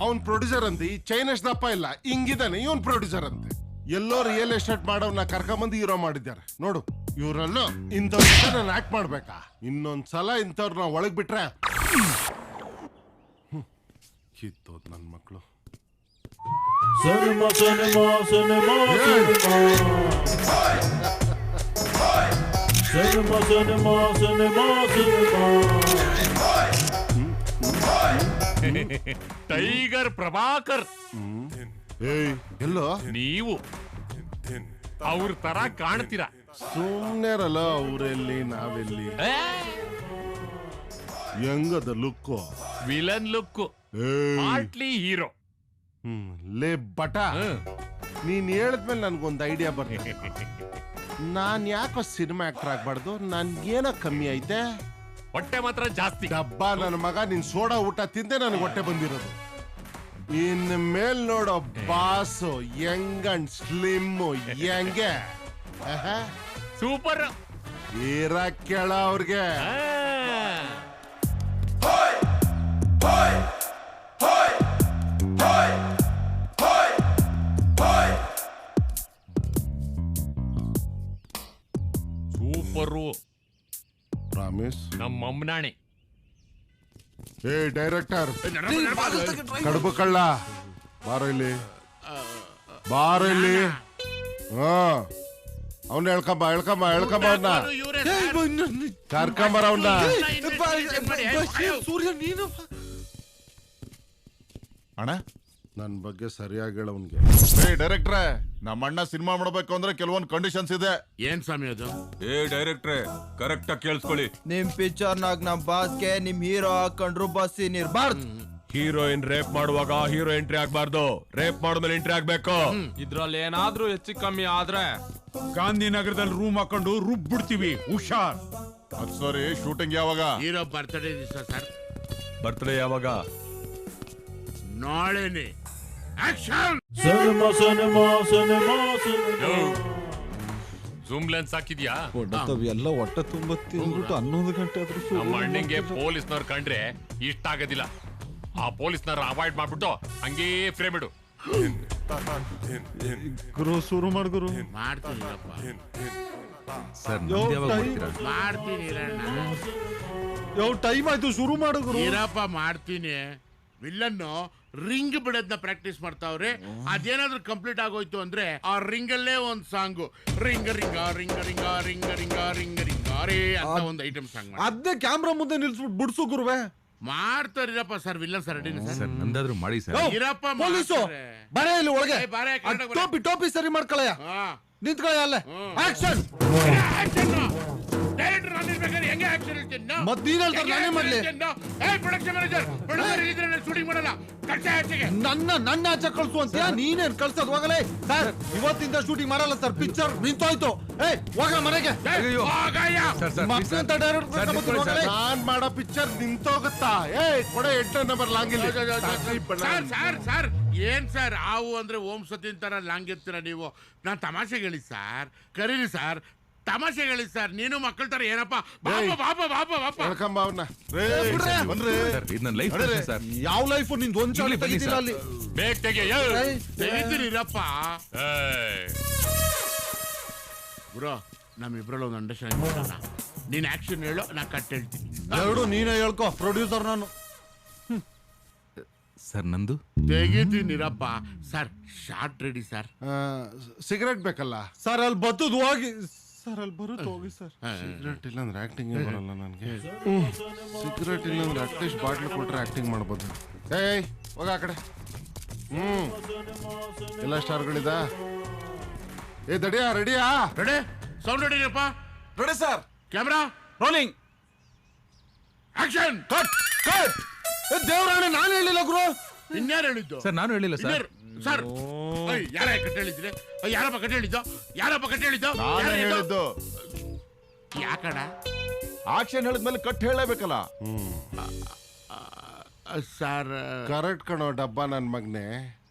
ಅವ್ನ್ ಪ್ರೊಡ್ಯೂಸರ್ ಅಂತೆ. ಈ ಚೈನೀಸ್ ದಪ್ಪ ಇಲ್ಲ ಹಿಂಗಿದ್ದಾನೆ ಇವನ್ ಪ್ರೊಡ್ಯೂಸರ್ ಅಂತೆ. ಎಲ್ಲೋ ರಿಯಲ್ ಎಸ್ಟೇಟ್ ಮಾಡೋರ್ನ ಕರ್ಕೊಂಬಂದು ಹೀರೋ ಮಾಡಿದ್ದಾರೆ ನೋಡು. ಇವ್ರಲ್ಲ ಇಂಥವ್ರ ನಾನು ಆಕ್ಟ್ ಮಾಡ್ಬೇಕಾ? ಇನ್ನೊಂದ್ಸಲ ಇಂಥವ್ರನ್ನ ಒಳಗ್ ಬಿಟ್ರೆ ಕಿತ್ತೋದ್ ನನ್ ಮಕ್ಳು. ಟೈಗರ್ ಪ್ರಭಾಕರ್ ಎಲ್ಲೋ ನೀವು ಅವ್ರ ತರ ಕಾಣ್ತೀರಾ. ಸುಮ್ನೆರಲ್ಲ ಅವ್ರೆಲ್ಲಿ ನಾವೆಲ್ಲಿ. ಹೆಂಗದ look? Villain look, partly hero. ಲೇ ಬಟ, ನೀನ್ ಹೇಳಿದ್ಮೇಲೆ ನನ್ಗೊಂದು ಐಡಿಯಾ ಬರ್ತದೆ. ನಾನ್ ಯಾಕೋ ಸಿನಿಮಾ ಆಕ್ಟರ್ ಆಗ್ಬಾರ್ದು? ನನ್ಗೇನೋ ಕಮ್ಮಿ ಐತೆ. ಹೊಟ್ಟೆ ಮಾತ್ರ ಜಾಸ್ತಿ. ಡಬ್ಬ ನನ್ನ ಮಗ, ನೀನ್ ಸೋಡಾ ಊಟ ತಿಂದೆ ನನಗೆ ಹೊಟ್ಟೆ ಬಂದಿರೋದು. ಇನ್ ಮೇಲ್ ನೋಡೋ ಬಾಸು ಯಂಗ್ ಅಂಡ್ ಸ್ಲಿಮ್ ಹೆಂಗೆ ಸೂಪರ್ ಇರಕ್ಕೆಳ ಅವ್ರಿಗೆ. Super promise. ನಮ್ಮ ಅಮ್ಮನಾಣಿ. ಏ ಡೈರೆಕ್ಟರ್, ಕಡುಬು ಕಳ್ಳ ಬಾರೋ ಇಲ್ಲಿ, ಬಾರೋ ಇಲ್ಲಿ. ಹಾ ಅವ್ನ ಹೇಳ್ಕಂಬ ಅವ್ನ ಕರ್ಕಂಬರ ಅವ್ನ. ಸೂರ್ಯ ನೀನು ಅಣ್ಣ ನನ್ ಬಗ್ಗೆ ಸರಿಯಾಗಿ ಹೇಳ ಅವ್ನ್ಗೆ. ಏ ಡೈರೆಕ್ಟ್ರೆ, ನಮ್ಮ ಅಣ್ಣ ಸಿನಿಮಾ ಮಾಡಬೇಕು ಅಂದ್ರೆ ಕೆಲವೊಂದು ಕಂಡೀಷನ್ಸ್ ಇದೆ. ಏನ್ ಸ್ವಾಮಿ ಅದು? ಏ ಡೈರೆಕ್ಟ್ರೆ ಕರೆಕ್ಟ್ ಆಗಿ ಕೇಳಿಸ್ಕೊಳ್ಳಿ. ನಿಮ್ ಪಿಕ್ಚರ್ ನಾಗ ನಮ್ ಬಾಸ್ಗೆ ನಿಮ್ ಹೀರೋ ಹಾಕೊಂಡ್ರು ಬಸ್ ಸೀನ್ ಇರ್ಬಾರ್ದು. ಹೀರೋಯಿನ್ ರೇಪ್ ಮಾಡುವಾಗ ಹೀರೋ ಎಂಟ್ರಿ ಆಗ್ಬಾರ್ದು. ರೇಪ್ ಮಾಡಿದ್ಮೇಲೆ ಎಂಟ್ರಿ ಆಗ್ಬೇಕು. ಇದ್ರಲ್ಲಿ ಏನಾದ್ರೂ ಹೆಚ್ಚು ಕಮ್ಮಿ ಆದ್ರೆ ಗಾಂಧಿನಗರದಲ್ಲಿ ರೂಮ್ ಹಾಕೊಂಡು ರುಬ್ಬಿಡ್ತೀವಿ, ಹುಷಾರ್. ಅದ್ ಸರಿ, ಶೂಟಿಂಗ್ ಯಾವಾಗ? ಹೀರೋ ಬರ್ತ್ಡೇ ದಿವಸ ಸರ್. ಬರ್ತ್ಡೇ ಯಾವಾಗ? ನಾಳೆನೆ. ಆಕ್ಷನ್! ಜೂಮ್ ಲೆನ್ಸ್ ಹಾಕಿದ್ಯಾ? ಎಲ್ಲ ಹೊಟ್ಟೆ ತುಂಬ ತಿಂದ್ಬಿಟ್ಟು 11 ಗಂಟೆ ಆದ್ರೂ ನಮ್ಮ ಅಣ್ಣಂಗೆ ಪೊಲೀಸ್ನವ್ರು ಕಂಡ್ರೆ ಇಷ್ಟ ಆಗೋದಿಲ್ಲ. ಆ ಪೊಲೀಸ್ನವ್ರ ಅವಾಯ್ಡ್ ಮಾಡ್ಬಿಟ್ಟು ಹಂಗೇ ಫ್ರೇಮ್ ಇಡು. ಗುರು ಶುರು ಮಾಡು ಗುರು. ಮಾಡ್ತೀನಿರಪ್ಪ, ಸರ್ ಮಾಡ್ತೀನಿ. ಯಾವ ಟೈಮ್ ಆಯ್ತು, ಶುರು ಮಾಡು ಗುರು. ಇರಪ್ಪ ಮಾಡ್ತೀನಿ. ವಿಲ್ಲನ್ನು ರಿಂಗ್ ಬಿಡೋದನ್ನ ಪ್ರಾಕ್ಟೀಸ್ ಮಾಡ್ತಾವ್ರೆ. ಅದೇನಾದ್ರೂ ಕಂಪ್ಲೀಟ್ ಆಗೋಯ್ತು ಅಂದ್ರೆ ಆ ರಿಂಗ್ ಅಲ್ಲೇ ಒಂದ್ song, ring a ring a ring a ring a ring a ring a ring a ring a ರೇ ಅಂತ ಒಂದು ಐಟಮ್ ಸಾಂಗ್ ಅದೇ ಕ್ಯಾಮ್ರಾ ಮುಂದೆ ನಿಲ್ಸ್ಬಿಟ್ಟು ಬಿಡ್ಸು ಗುರುವೆ. ಮಾಡ್ತಾರಿರಪ್ಪ sir. Villain sir ready sir, ನಂದಾದ್ರೂ ಮಾಡಿ ಸರ್. ಇರಪ್ಪ ಪೊಲೀಸು ಬರೇ ಇಲ್ಲಿ ಒಳಗೆ. ಬಾರೆ, ಟೋಪಿ ಸರಿ ಮಾಡ್ಕೊಳ್ಳಯ್ಯ. ನಿಂತ್ಕೊಳ್ಳಯ್ಯ ಅಲ್ಲೇ. ಆಕ್ಷನ್! ಡೈರೆಕ್ಟರ್ ನಾನು ಇರ್ಬೇಕಾದ್ರೆ ಹೆಂಗೆ ಆಕ್ಷನ್ ಹೇಳ್ತೀನಿ? ಮತ್ ನೀನ್ ಹೇಳ್ತಾರೆ ನಾನೇ ಮಾಡ್ಲಿ? ಏ ಪ್ರೊಡಕ್ಷನ್ ಮ್ಯಾನೇಜರ್, ಪ್ರೊಡ್ಯೂಸರ್ ಇದ್ರೆ ನಾನು ಶೂಟಿಂಗ್ ಮಾಡಲ್ಲ. ಕಳ್ಸ ಆಚೆಗೆ. ನನ್ನ ಆಚೆ ಕಳ್ಸು ಅಂತ ನೀನೇನ್ ಕಳ್ಸೋದು? ಹೋಗಲೇ ಸರ್, ಇವತ್ತಿಂದ ಶೂಟಿಂಗ್ ಮಾಡಲ್ಲ ಸರ್. ಪಿಕ್ಚರ್ ನಿಂತೋಯ್ತು. ಏ ಹೋಗ ಮನೆಗೆ. ನಾನ್ ಮಾಡೋ ಪಿಕ್ಚರ್ ನಿಂತೋಗುತ್ತಾ? ಏ ಕೊಡ 8 ನಂಬರ್ ಲಾಂಗಿಲ್ಲ. ಸರ್ ಏನ್ ಸರ್ ಆವು ಅಂದ್ರೆ ಓಂ ಸತಿನ್ ತರ ಲಾಂಗ್ ಇರ್ತೀರ ನೀವು? ನಾನ್ ತಮಾಷೆಗೆ ಹೇಳಿ ಸರ್, ಕರೀರಿ ಸರ್, ತಮಾಷೆಗೆ ಹೇಳಿ ಸರ್. ನೀನು ಮಕ್ಕಳ ತರ ಏನಪ್ಪ ಹೇಳ್ಕಂಬ ಅವ್ನ. ಯಾವ ಲೈಫ್ ನಿಂದು ಒಂದ್ ಚಾಲಿ ತೆಗಿತಿಲ್ಲ ಅಲ್ಲಿ. ಬೇಗ ತೆಗಿತೀರಿರಪ್ಪ. ಬ್ರೋ ನಮ್ಮಿಬ್ರಲ್ಲಿ ಒಂದು ಅಂಡರ್ಸ್ಟ್ಯಾಂಡಿಂಗ್ ಮಾಡೋಣ. ನೀನ್ ಆಕ್ಷನ್ ಹೇಳು, ನಾ ಕಟ್ ಹೇಳ್ತೀನಿ. ಎರಡು ನೀನೇ ಹೇಳ್ಕೊ. ಪ್ರೊಡ್ಯೂಸರ್ ನಾನು. ಸರ್ ನಂದು ತೆಗಿತೀನಿರಪ್ಪ sir. Shot ready sir. Cigarette ಬೇಕಲ್ಲ ಸರ್? ಅಲ್ಲಿ ಬತ್ತದ ಹೋಗಿ ಸರ್, ಅಲ್ಲಿ ಬರುತ್ತೆ ಹೋಗಿ ಸರ್. ಸಿಗರೆಟ್ ಇಲ್ಲ ಅಂದ್ರೆ ಆಕ್ಟಿಂಗ್ ಬರಲ್ಲ ನನಗೆ. ಸಿಗರೆಟ್ ಇಲ್ಲ ಅಂದ್ರೆ ಅಟ್ಲೀಸ್ಟ್ ಬಾಟ್ಲ್ ಕೊಟ್ರೆ ಆಕ್ಟಿಂಗ್ ಮಾಡ್ಬೋದು. ಏಯ್ ಹೋಗ ಆ ಕಡೆ. ಎಲ್ಲ ಸ್ಟಾರ್ಗಳಿದ. ಏ ದಡಿಯಾ ರೆಡಿಯಾ? ರೆಡಿ. ಸೌಂಡ್ ರೆಡಿಯಪ್ಪ. Ready sir. Camera rolling. Action. Cut cut. ದೇವರಾಣೆ ನಾನು ಹೇಳಿಲ್ಲ ಗುರು. ಇನ್ಯಾರು ಹೇಳಿದ್ದು? ಸರ್ ನಾನು ಹೇಳಿಲ್ಲ ಸರ್. ಸರ್ ಯಾರ ಕಟ್ ಹೇಳಿದ್ರೆ? ಯಾರಪ್ಪ ಕಟ್ ಹೇಳಿದ್ದು? ಯಾರಪ್ಪ ಕಟ್ ಹೇಳಿದ್ದು? ಹೇಳಿದ್ದು ಯಾಕಡ ಆಕ್ಷನ್ ಹೇಳಿದ್ಮೇಲೆ ಕಟ್ ಹೇಳಬೇಕಲ್ಲ ಸರ್. ಕರೆಕ್ಟ್ ಕಣೋ ಡಬ್ಬ ನನ್ ಮಗ್ನೆ.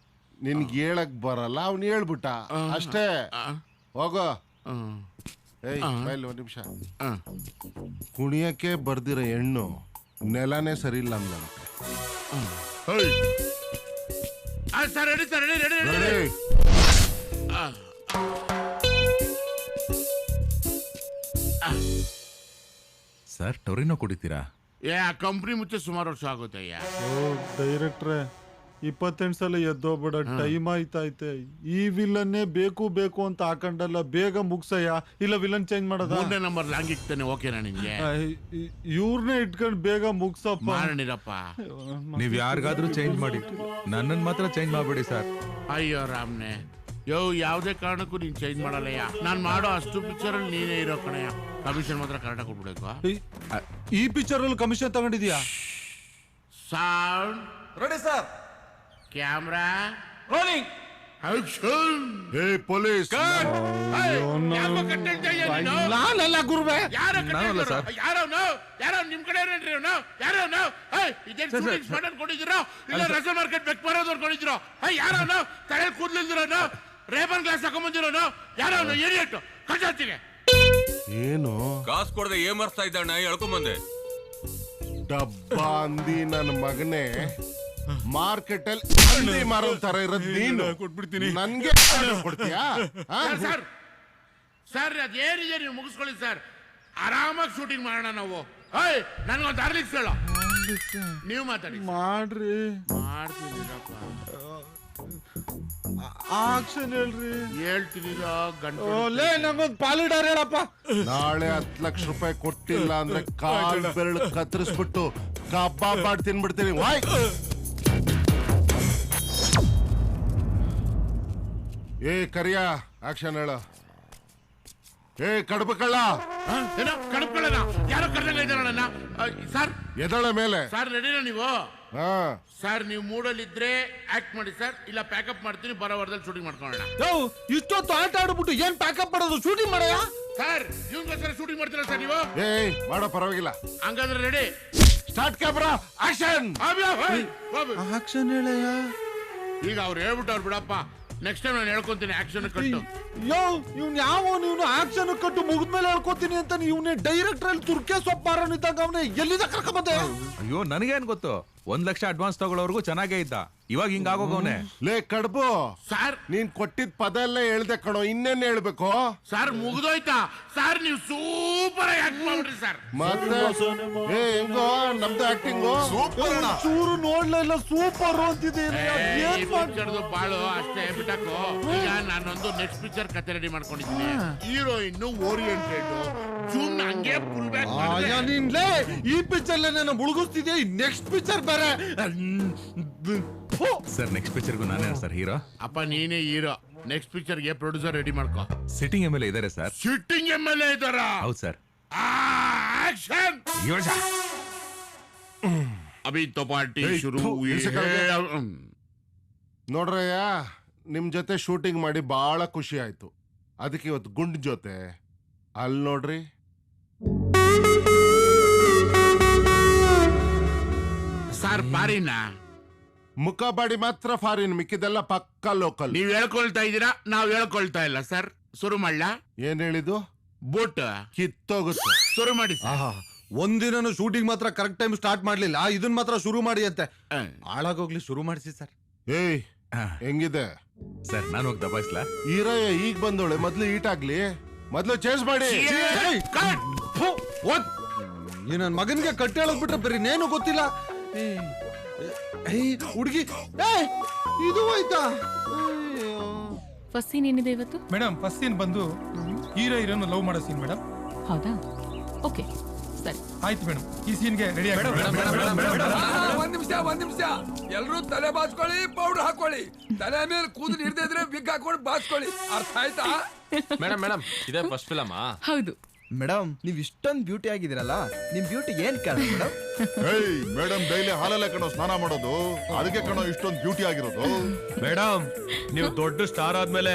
ನಿನ್ಗೆ ಹೇಳಕ್ ಬರಲ್ಲ, ಅವ್ನು ಹೇಳ್ಬಿಟ್ಟ ಅಷ್ಟೇ. ಹೋಗೋ. ಏಯ್ ಬೈಲ್ ಒಂದ್ ನಿಮಿಷ. ಕುಣಿಯಕ್ಕೆ ಬರ್ದಿರೋ ಹೆಣ್ಣು ನೆಲನೇ ಸರಿ ಇಲ್ಲ ಅಂದಂತೆ. Sir ready sir. Ready ready ready. Sir Torino ಕುಡಿತೀರಾ? ಆ ಕಂಪ್ನಿ ಮುಚ್ಚೆ ಸುಮಾರು ವರ್ಷ ಆಗುತ್ತಯ್ಯ. ಡೈರೆಕ್ಟ್ರೆ 28 ಸಲ ಎದ್ದೋಗ್ಬೇಡ, ಟೈಮ್ ಆಯ್ತೈತೆ. ಈ ವಿಲನ್ನೇ ಬೇಕು ಬೇಕು ಅಂತ ಹಾಕೊಂಡಲ್ಲ, ಬೇಗ ಮುಗ್ಸಯ್ಯ. ಇಲ್ಲ ವಿಲನ್ ಚೇಂಜ್ ಮಾಡೋದ? 3ನೇ ನಂಬರ್ ಲಾಂಗ್ ಇಕ್ತಾನೆ. ಓಕೆನಾ ನಿನ್ಗೆ? ಇವ್ರನ್ನೇ ಇಟ್ಕೊಂಡು ಬೇಗ ಮುಗ್ಸಪ್ಪ. ಮಾಡಿರಪ್ಪ. ನೀವ್ ಯಾರಿಗಾದ್ರೂ ಚೇಂಜ್ ಮಾಡಿ, ನನ್ನನ್ ಮಾತ್ರ ಚೇಂಜ್ ಮಾಡ್ಬೇಡಿ ಸರ್. ಅಯ್ಯೋ ರಾಮ್ನೆ, ಯಾವ್ದೇ ಕಾರಣಕ್ಕೂ ನೀನ್ ಚೇಂಜ್ ಮಾಡಲ್ಲಯ್ಯ. ನಾನ್ ಮಾಡೋ ಅಷ್ಟು ಪಿಕ್ಚರ್ ಅಲ್ಲಿ ನೀನೇ ಇರೋ ಕಣಯ್ಯ. ಕಮಿಷನ್ ಮಾತ್ರ ಕರೆಕ್ಟಾಗಿ ಕೊಟ್ಬಿಡ್ಬೇಕು. ಈ ಪಿಕ್ಚರ್ ಅಲ್ಲಿ ಕಮಿಷನ್ ತಗೊಂಡಿದ್ಯಾ? Sound ready sir. Camera rolling. Action. Hey police. ನಾನಲ್ಲ ಗುರುವೆ. ಯಾರೋ ನಿಮ್ ಕಡೆ ಯಾರೋ ಇದೇನ್ ಶೂಟಿಂಗ್ ಸ್ಪಾಟ್ ಅನ್ಕೊಂಡಿದ್ದೀರೋ? ಇಲ್ಲ ರಸಲ್ ಮಾರ್ಕೆಟ್ ಬೆಕ್ ಬರೋದು ಅನ್ಕೊಂಡಿದ್ದೀರೋ? ಯಾರೋ ತಲೆ ಕೂದ್ಲಿಲ್ದಿರೋನು, ರೇಬನ್ ಗ್ಲಾಸ್ ಹಾಕೊಂಡ್ಬಂದಿರೋನು, ಯಾರೋ ಏರಿಯಟ್ಟು ಕಳ್ಸಾತಿಗೆ. ಏನು ಕಾಸು ಕೊಡದೆ ಏನ್ ಮರ್ಸ್ತಾ ಇದ್ದಾಣ? ಹೇಳ್ಕೊಂಬಂದೆ. ಡಬ್ಬ ಅಂದಿ ನನ್ನ ಮಗನೇ. ಮಾರ್ಕೆಟ್ ಅಲ್ಲಿ ಅಂದಿ ಮಾರೋ ತರ ಇರೋದ್ ನೀನು. ಕೊಟ್ಬಿಡ್ತೀನಿ. ನನ್ಗೆ ಕೊಡ್ತೀಯಾ? ಸರ್ ಸರ್ ಅದೇನಿದೆ ನೀವು ಮುಗಿಸ್ಕೊಳ್ಳಿ ಸರ್. ಆರಾಮಾಗಿ ಶೂಟಿಂಗ್ ಮಾಡೋಣ ನಾವು. ನನ್ಗೊಂದು ಅರ್ಲಿಕ್ಸ್ ಹೇಳೋ. ನೀವು ಮಾತಾಡಿ ಮಾಡ್ರಿ. ಮಾಡ್ತೀನಿರಪ್ಪ. ಆಕ್ಷನ್ ಹೇಳ್ರಿ. ಹೇಳ್ತೀನಿ ಲೇ, ನಂಗೊಂದು ಪಾಲಿಡಾರ್ ಹೇಳಪ್ಪ. ನಾಳೆ 10 ಲಕ್ಷ ರೂಪಾಯಿ ಕೊಟ್ಟಿಲ್ಲ ಅಂದ್ರೆ ಕಾಲ್ ಬೆರಳು ಕತ್ತರಿಸ್ಬಿಟ್ಟು ಕಬ್ಬಾಬ್ ಮಾಡಿ ತಿನ್ಬಿಡ್ತೀನಿ. ವಾಯ್. ಏ ಕರಿಯ ಆಕ್ಷನ್ ಹೇಳ. ಏ ಕಡುಬು ಕಳ್ಳ. ಏನೋ ಕಡುಬು ಕಳ್ಳನ? ಯಾರೋ ಕರ್ದಂಗ ಇದ್ದಾರಣ್ಣ ಸರ್. ಎದಳ ಮೇಲೆ ಸರ್ ರೆಡಿನಾ ನೀವು? ಸರ್ ನೀವು ಮೂಡಲ್ಲಿದ್ರೆ ಆಕ್ಟ್ ಮಾಡಿ ಸರ್, ಇಲ್ಲ ಪ್ಯಾಕಪ್ ಮಾಡ್ತೀನಿ, ಬರೋ ವಾರದಲ್ಲಿ ಶೂಟಿಂಗ್ ಮಾಡ್ಕೊಳ್ಳೋಣ. ಇಷ್ಟೊತ್ತು ಆಟ ಆಡ್ಬಿಟ್ಟು ಏನ್ ಪ್ಯಾಕಪ್ ಮಾಡೋದು? ಶೂಟಿಂಗ್ ಮಾಡಯ್ಯ. ಸರ್ ಇವನ್ಗೋಸ್ಕರ ಶೂಟಿಂಗ್ ಮಾಡ್ತೀರಾ ಸರ್ ನೀವು? ಏಯ್ ಮಾಡೋ ಪರವಾಗಿಲ್ಲ. ಹಂಗಾದ್ರೆ ready. Start camera action. Action ಹೇಳಯ್ಯ. ಈಗ ಅವ್ರು ಹೇಳ್ಬಿಟ್ಟವ್ರು ಬಿಡಪ್ಪ. ನೆಕ್ಸ್ಟ್ ಟೈಮ್ ನಾನು ಹೇಳ್ಕೊಂತೀನಿ ಆಕ್ಷನ್ ಕಟ್ಟು. ಇವ್ನು ಇವನು ಆಕ್ಷನ್ ಕಟ್ಟು ಮುಗಿದ್ಮೇಲೆ ಹೇಳ್ಕೊತೀನಿ ಅಂತ ಇವನೇ ಡೈರೆಕ್ಟರ್ ಅಲ್ಲಿ ತುರ್ಕೆ ಸೊಪ್ಪಾರನಿದ್ದಾಗ ಅವನೇ ಎಲ್ಲಿಂದ ಕರ್ಕೊಂಬಂದೆ? ಅಯ್ಯೋ ನನಗೇನ್ ಗೊತ್ತು. 1 ಲಕ್ಷ ಅಡ್ವಾನ್ಸ್ ತಗೊಳ್ಳೋರ್ಗು ಚೆನ್ನಾಗೇ ಇದ್ದ. ಇವಾಗ ಹಿಂಗಾಗೋಗವನೆ. ಲೇ ಕಡ್ಬು ಸರ್, ನೀನ್ ಕೊಟ್ಟಿದ್ ಪದ ಎಲ್ಲ ಹೇಳ್ದೆ ಕಣೋ. ಇನ್ನೇನ್ ಹೇಳ್ಬೇಕು? ಸರ್ ಮುಗಿದೋಯ್ತಾ? ಸರ್ ನೀವು ಸೂಪರ್ ಆಗಿ ಆಕ್ಟ್ ಮಾಡ್ಬಿಡ್ರಿ ಸರ್. ಮತ್ತೆ ಹೆಂಗೋ ನಮ್ದು ಆಕ್ಟಿಂಗು ಚೂರು ನೋಡ್ಲಿಲ್ಲ, ಸೂಪರ್ ಅಂತಿದೆ. ಬಾಳು ಅಷ್ಟೇ ಬಿಟ್ಟಾಕು. ಈಗ ನಾನೊಂದು ನೆಕ್ಸ್ಟ್ ಪಿಕ್ಚರ್ ಕತೆ ರೆಡಿ ಮಾಡ್ಕೊಂಡಿದ್ದೀನಿ. ಹೀರೋಯಿನ್ ಓರಿಯೆಂಟೆಡ್, ಜೂಮ್ ಹಂಗೆ ಫುಲ್ ಬ್ಯಾಕ್. ಈ ಪಿಕ್ಚರ್ ನಾನು ಮುಳುಗಿಸ್ತಿದ್ದೆ, ನೆಕ್ಸ್ಟ್ ಪಿಕ್ಚರ್ ಬೇರೆ. ಸರ್ ನೆಕ್ಸ್ಟ್ ಪಿಕ್ಚರ್ಗೂ ನಾನೇ ಸರ್ ಹೀರೋ? ಅಪ್ಪ ನೀನೇ ಹೀರೋ. ನೆಕ್ಸ್ಟ್ ಪಿಕ್ಚರ್ಗೆ ಪ್ರೊಡ್ಯೂಸರ್ ರೆಡಿ ಮಾಡ್ಕೋ. ಸಿಟ್ಟಿಂಗ್ MLA ಇದಾರೆ ಸರ್. ಸಿಟ್ಟಿಂಗ್ MLA ಇದಾರ? ಹೌದು ಸರ್. ಆಕ್ಷನ್. ಅಭಿ ತೋ ಪಾರ್ಟಿ ಶುರು. ನೋಡ್ರಯ್ಯ, ನಿಮ್ ಜೊತೆ ಶೂಟಿಂಗ್ ಮಾಡಿ ಬಹಳ ಖುಷಿ ಆಯ್ತು. ಅದಕ್ಕೆ ಇವತ್ತು ಗುಂಡ್ ಜೊತೆ ಅಲ್ಲಿ ನೋಡ್ರಿ. ಸರ್ ಪಾರಿನ ಮುಖ ಬಾಡಿ ಮಾತ್ರ ಫಾರಿನ್, ಮಿಕ್ಕಿದೆಲ್ಲ ಪಕ್ಕ ಲೋಕಲ್. ನೀವ್ ಹೇಳ್ಕೊಳ್ತಾ ಇದ್ದೀರಾ, ನಾವ್ ಹೇಳ್ಕೊಳ್ತಾ ಇಲ್ಲ ಸರ್. ಶುರು ಮಾಡ್ಲಾ? ಏನ್ ಹೇಳಿದ್ದು? ಬೂಟ್ ಕಿತ್ತೋಗುತ್ತೆ. ಶುರು ಮಾಡಿ. ಒಂದಿನ ಶೂಟಿಂಗ್ ಮಾತ್ರ ಕರೆಕ್ಟ್ ಟೈಮ್ ಸ್ಟಾರ್ಟ್ ಮಾಡ್ಲಿಲ್ಲ, ಇದನ್ ಮಾತ್ರ ಶುರು ಮಾಡಿ ಅಂತೆ. ಹಾಳಾಗೋಗ್ಲಿ, ಶುರು ಮಾಡಿಸಿ ಸರ್. ಏಯ್ ಹೆಂಗಿದೆ ಸರ್? ನಾನು ಹೋಗಿ ದಬಾಯಿಸ್ಲಾ? ಈರಯ್ಯ ಈಗ ಬಂದೋಳೆ, ಮೊದ್ಲು ಈಟ್ ಆಗ್ಲಿ, ಮೊದ್ಲು ಚೇಂಜ್ ಮಾಡಿ. ಈ ನನ್ ಮಗನ್ಗೆ ಕಟ್ಟಿ ಹೇಳಕ್ ಬಿಟ್ರೆ ಬರೀ ನೇನು ಗೊತ್ತಿಲ್ಲ. ಹುಡುಗಿ ಇದು ಹೋಯ್ತಾ? ಫಸ್ಟ್ ಸೀನ್ ಏನಿದೆ ಇವತ್ತು? ಮೇಡಮ್ ಫಸ್ಟ್ ಸೀನ್ ಬಂದು ಹೀರೋ ಹೀರೋನ್ ಲವ್ ಮಾಡೋ ಸೀನ್ ಮೇಡಮ್. ಹೌದಾ? ಓಕೆ ಸರಿ ಆಯ್ತು ಮೇಡಮ್, ಈ ಸೀನ್ಗೆ ರೆಡಿ ಆಗಿ. ಒಂದ್ ನಿಮಿಷ ಎಲ್ರೂ ತಲೆ ಬಾಚ್ಕೊಳ್ಳಿ, ಪೌಡರ್ ಹಾಕೊಳ್ಳಿ. ತಲೆ ಮೇಲೆ ಕೂದಲು ಹಿಡ್ದಿದ್ರೆ ಬಿಗ್ ಹಾಕೊಂಡು ಬಾಚ್ಕೊಳ್ಳಿ. ಅರ್ಥ ಆಯ್ತಾ? ಮೇಡಮ್ ಇದೇ ಫಸ್ಟ್ ಫಿಲಮ್? ಹೌದು ಮೇಡಮ್, ನೀವ್ ಇಷ್ಟೊಂದು ಬ್ಯೂಟಿ ಆಗಿದ್ದೀರಲ್ಲ, ನಿಮ್ ಬ್ಯೂಟಿ ಏನ್ ಕಾರಣ ಮೇಡಮ್? ಮೇಡಮ್ ಡೈಲಿ ಹಾಲಲ್ಲೇ ಕಣೋ ಸ್ನಾನ ಮಾಡೋದು, ಅದಕ್ಕೆ ಕಣೋ ಇಷ್ಟೊಂದು ಬ್ಯೂಟಿ ಆಗಿರೋದು. ಮೇಡಮ್ ನೀವು ದೊಡ್ಡ ಸ್ಟಾರ್ ಆದ್ಮೇಲೆ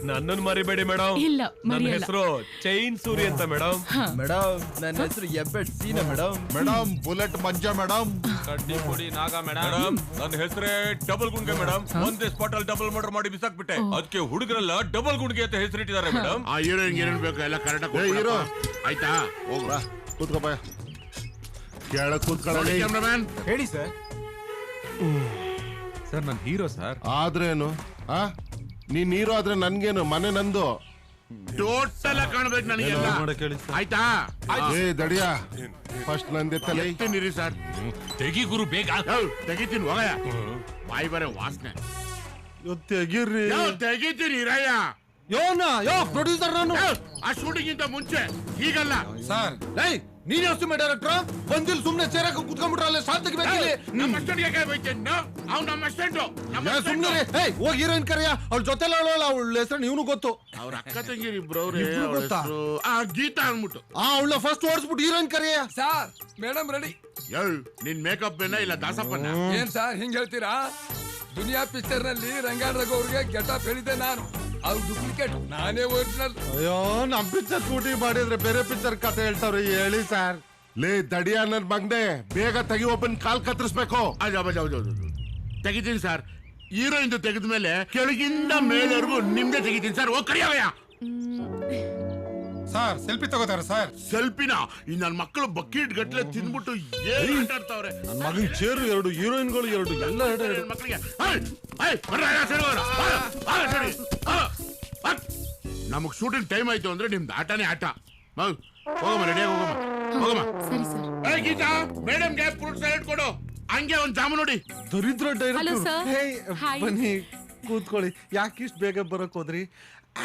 ನನ್ನನ್ನು ಮರಿಬೇಡಿ ಮೇಡಮ್. ಇಲ್ಲ, ನನ್ನ ಹೆಸರು ಚೈನ್ ಸೂರಿ ಅಂತ ಮೇಡಮ್. ಮೇಡಮ್ ನನ್ನ ಹೆಸರು ಎಬ್ಬೆಟ್ ಸೀನ ಮೇಡಮ್. ಮೇಡಮ್ ಬುಲೆಟ್ ಮಂಜ ಮೇಡಮ್. ಕಡ್ಡಿ ಪುಡಿ ನಾಗ ಮೇಡಮ್. ನನ್ನ ಹೆಸರೇ ಡಬಲ್ ಗುಂಡ್ಗೆ ಮೇಡಮ್. ಒಂದೇ ಸ್ಪಾಟ್ ಅಲ್ಲಿ ಡಬಲ್ ಮರ್ಡರ್ ಮಾಡಿ ಬಿಸಾಕ್ಬಿಟ್ಟೆ. ಅದಕ್ಕೆ ಹುಡುಗರೆಲ್ಲ ಡಬಲ್ ಗುಂಡ್ಗೆ ಅಂತ ಹೆಸರಿಟ್ಟಿದ್ದಾರೆ ಮೇಡಮ್. ಆ ಹೀರೋಯಿನ್ ಏನೇನ್ ಬೇಕು ಎಲ್ಲ ಕರೆಕ್ಟ್ ಹೀರೋ ಆಯ್ತಾ? ಹೋಗ್ರಾ ಕೂತ್ಕೋಪ. ಕೆಳಗೆ ಕೂತ್ಕೊಳ್ಳಿ. ಕ್ಯಾಮ್ರಾಮನ್ ಹೇಳಿ ಸರ್. ಸರ್ ನಾನು ಹೀರೋ ಸರ್. ಆದ್ರೇನು ನೀನ್ ಹೀರೋ ಆದ್ರೆ ನನ್ಗೇನು? ಮನೆ ನಂದು. ಟೋಟಲ್ ಕಾಣ್ಬೇಕು ನನಗೆಲ್ಲ. ಆಯ್ತಾ? ಏ ದಡಿಯಾ, ಫಸ್ಟ್ ನಂದೆತ್ತಲೇ ನಿರಿ ಸರ್. ತೆಗಿ ಗುರು ಬೇಗ. ತೆಗಿತೀನಿ ಹೋಗಯ್ಯ. ಬಾಯಿ ಬರೇ ವಾಸನೆ. ತೆಗೀರಿ. ತೆಗಿತೀನಿ ಇರಯ್ಯ. ಪ್ರೊಡ್ಯೂಸರ್ ನಾನು. ಆ ಶೂಟಿಂಗ್ ಇಂತ ಮುಂಚೆ ಹೀಗಲ್ಲ ಸರ್. ನೀನ್ ಯಾವ ಡೈರೆಕ್ಟರ್ ಬಂದಿಲ್ ಸುಮ್ನೆ ಚೇರಕ ಕುತ್ಕೊಂಡ್ಬಿಟ್ರಲ್ಲ ಶಾಂತ ತೆಗಿಬೇಕಿಲ್ಲ. ನಮ್ಮ ಅಸ್ಟೆಂಟ್ಗೆ ಕೈ ಬೈತೇನು? ಅವ್ನು ನಮ್ಮ ಅಸ್ಟೆಂಟು. ಸುಮ್ನೆ ಹೋಗಿ ಹೀರೋಯಿನ್ ಕರೆಯ, ಅವಳ ಜೊತೆಲ್ಲ ಅವಳ ಹೆಸರು ನೀವನು ಗೊತ್ತು. ಅವ್ರ ಅಕ್ಕ ತಂಗಿರಿ ಇಬ್ರು ಗೀತಾ ಅಂದ್ಬಿಟ್ಟು ಅವಳ ಫಸ್ಟ್ ಓಡಿಸ್ಬಿಟ್ಟು ಹೀರೋಯಿನ್ ಕರೆಯ. Sir madam ready. ನಿನ್ ಮೇಕಪ್ ಇಲ್ಲ ದಾಸಪ್ಪನ? ಏನ್ ಸಾರ್ ಹಿಂಗ್ ಹೇಳ್ತೀರಾ? ದುನಿಯಾ ಪಿಕ್ಚರ್ ನಲ್ಲಿ ರಂಗಾಯಣ ರಘು ಅವ್ರಿಗೆ ಗೆಟಪ್ ಹೇಳಿದ್ದೆ ನಾನು. ಅವ್ರು ಡೂಪ್ಲಿಕೇಟ್, ನಾನೇ ಒರಿಜಿನಲ್. ಅಯ್ಯೋ ನಮ್ ಪಿಕ್ಚರ್ ಶೂಟಿಂಗ್ ಮಾಡಿದ್ರೆ ಬೇರೆ ಪಿಕ್ಚರ್ ಕತೆ ಹೇಳ್ತಾವ್ರಿ. ಹೇಳಿ ಸರ್. ಲೇ ದಡಿಯಾ ನನ್ ಮಗ್ನೆ, ಬೇಗ ತೆಗಿ, ಒಬ್ಬನ್ ಕಾಲ್ ಕತ್ತರಿಸ್ಬೇಕು. ತೆಗಿತೀನಿ ಸರ್. ಹೀರೋಯಿನ್ ತೆಗೆದ ಮೇಲೆ ಕೆಳಗಿಂದ ಮೇಲವರೆಗೂ ನಿಮ್ದೆ ತೆಗಿತೀನಿ ಸರ್. ಹೋಗ್ ಕರಿಯವಯ್ಯ. ಸರ್ ಸೆಲ್ಫಿ ತಗೋತಾರ ಸರ್? ಸೆಲ್ಫಿನ ಈ ನನ್ನ ಮಕ್ಕಳು ಬಕೆಟ್ ಗಟ್ಲೆ ತಿಂದ್ಬಿಟ್ಟು ಏನ್ ಮಾತಾಡ್ತಾವ್ರೆ. ನನ್ನ ಮಗನ್ ಚೇರು ಎರಡು, ಹೀರೋಯಿನ್ಗಳು ಎರಡು, ಎಲ್ಲ ಎರಡು ಮಕ್ಕಳಿಗೆ. ನಮಗ್ ಶೂಟಿಂಗ್ ಟೈಮ್ ಆಯ್ತು ಅಂದ್ರೆ ನಿಮ್ದು ಆಟನೇ ಆಟ. ಹೋಗಮ್ಮ, ರೆಡಿಯಾಗಿ ಹೋಗಮ್ಮ. ಗೀತಾ ಮೇಡಮ್ಗೆ ಫ್ರೂಟ್ ಸಲಾಡ್ ಕೊಡು. ಹಂಗೆ ಒಂದ್ ಜಾಮೂನ್ ನೋಡಿ. ದರಿದ್ರ Hello, sir. Hi. ಬನ್ನಿ ಕೂತ್ಕೊಳ್ಳಿ. ಯಾಕೆ ಇಷ್ಟು ಬೇಗ ಬರಕ್ ಹೋದ್ರಿ?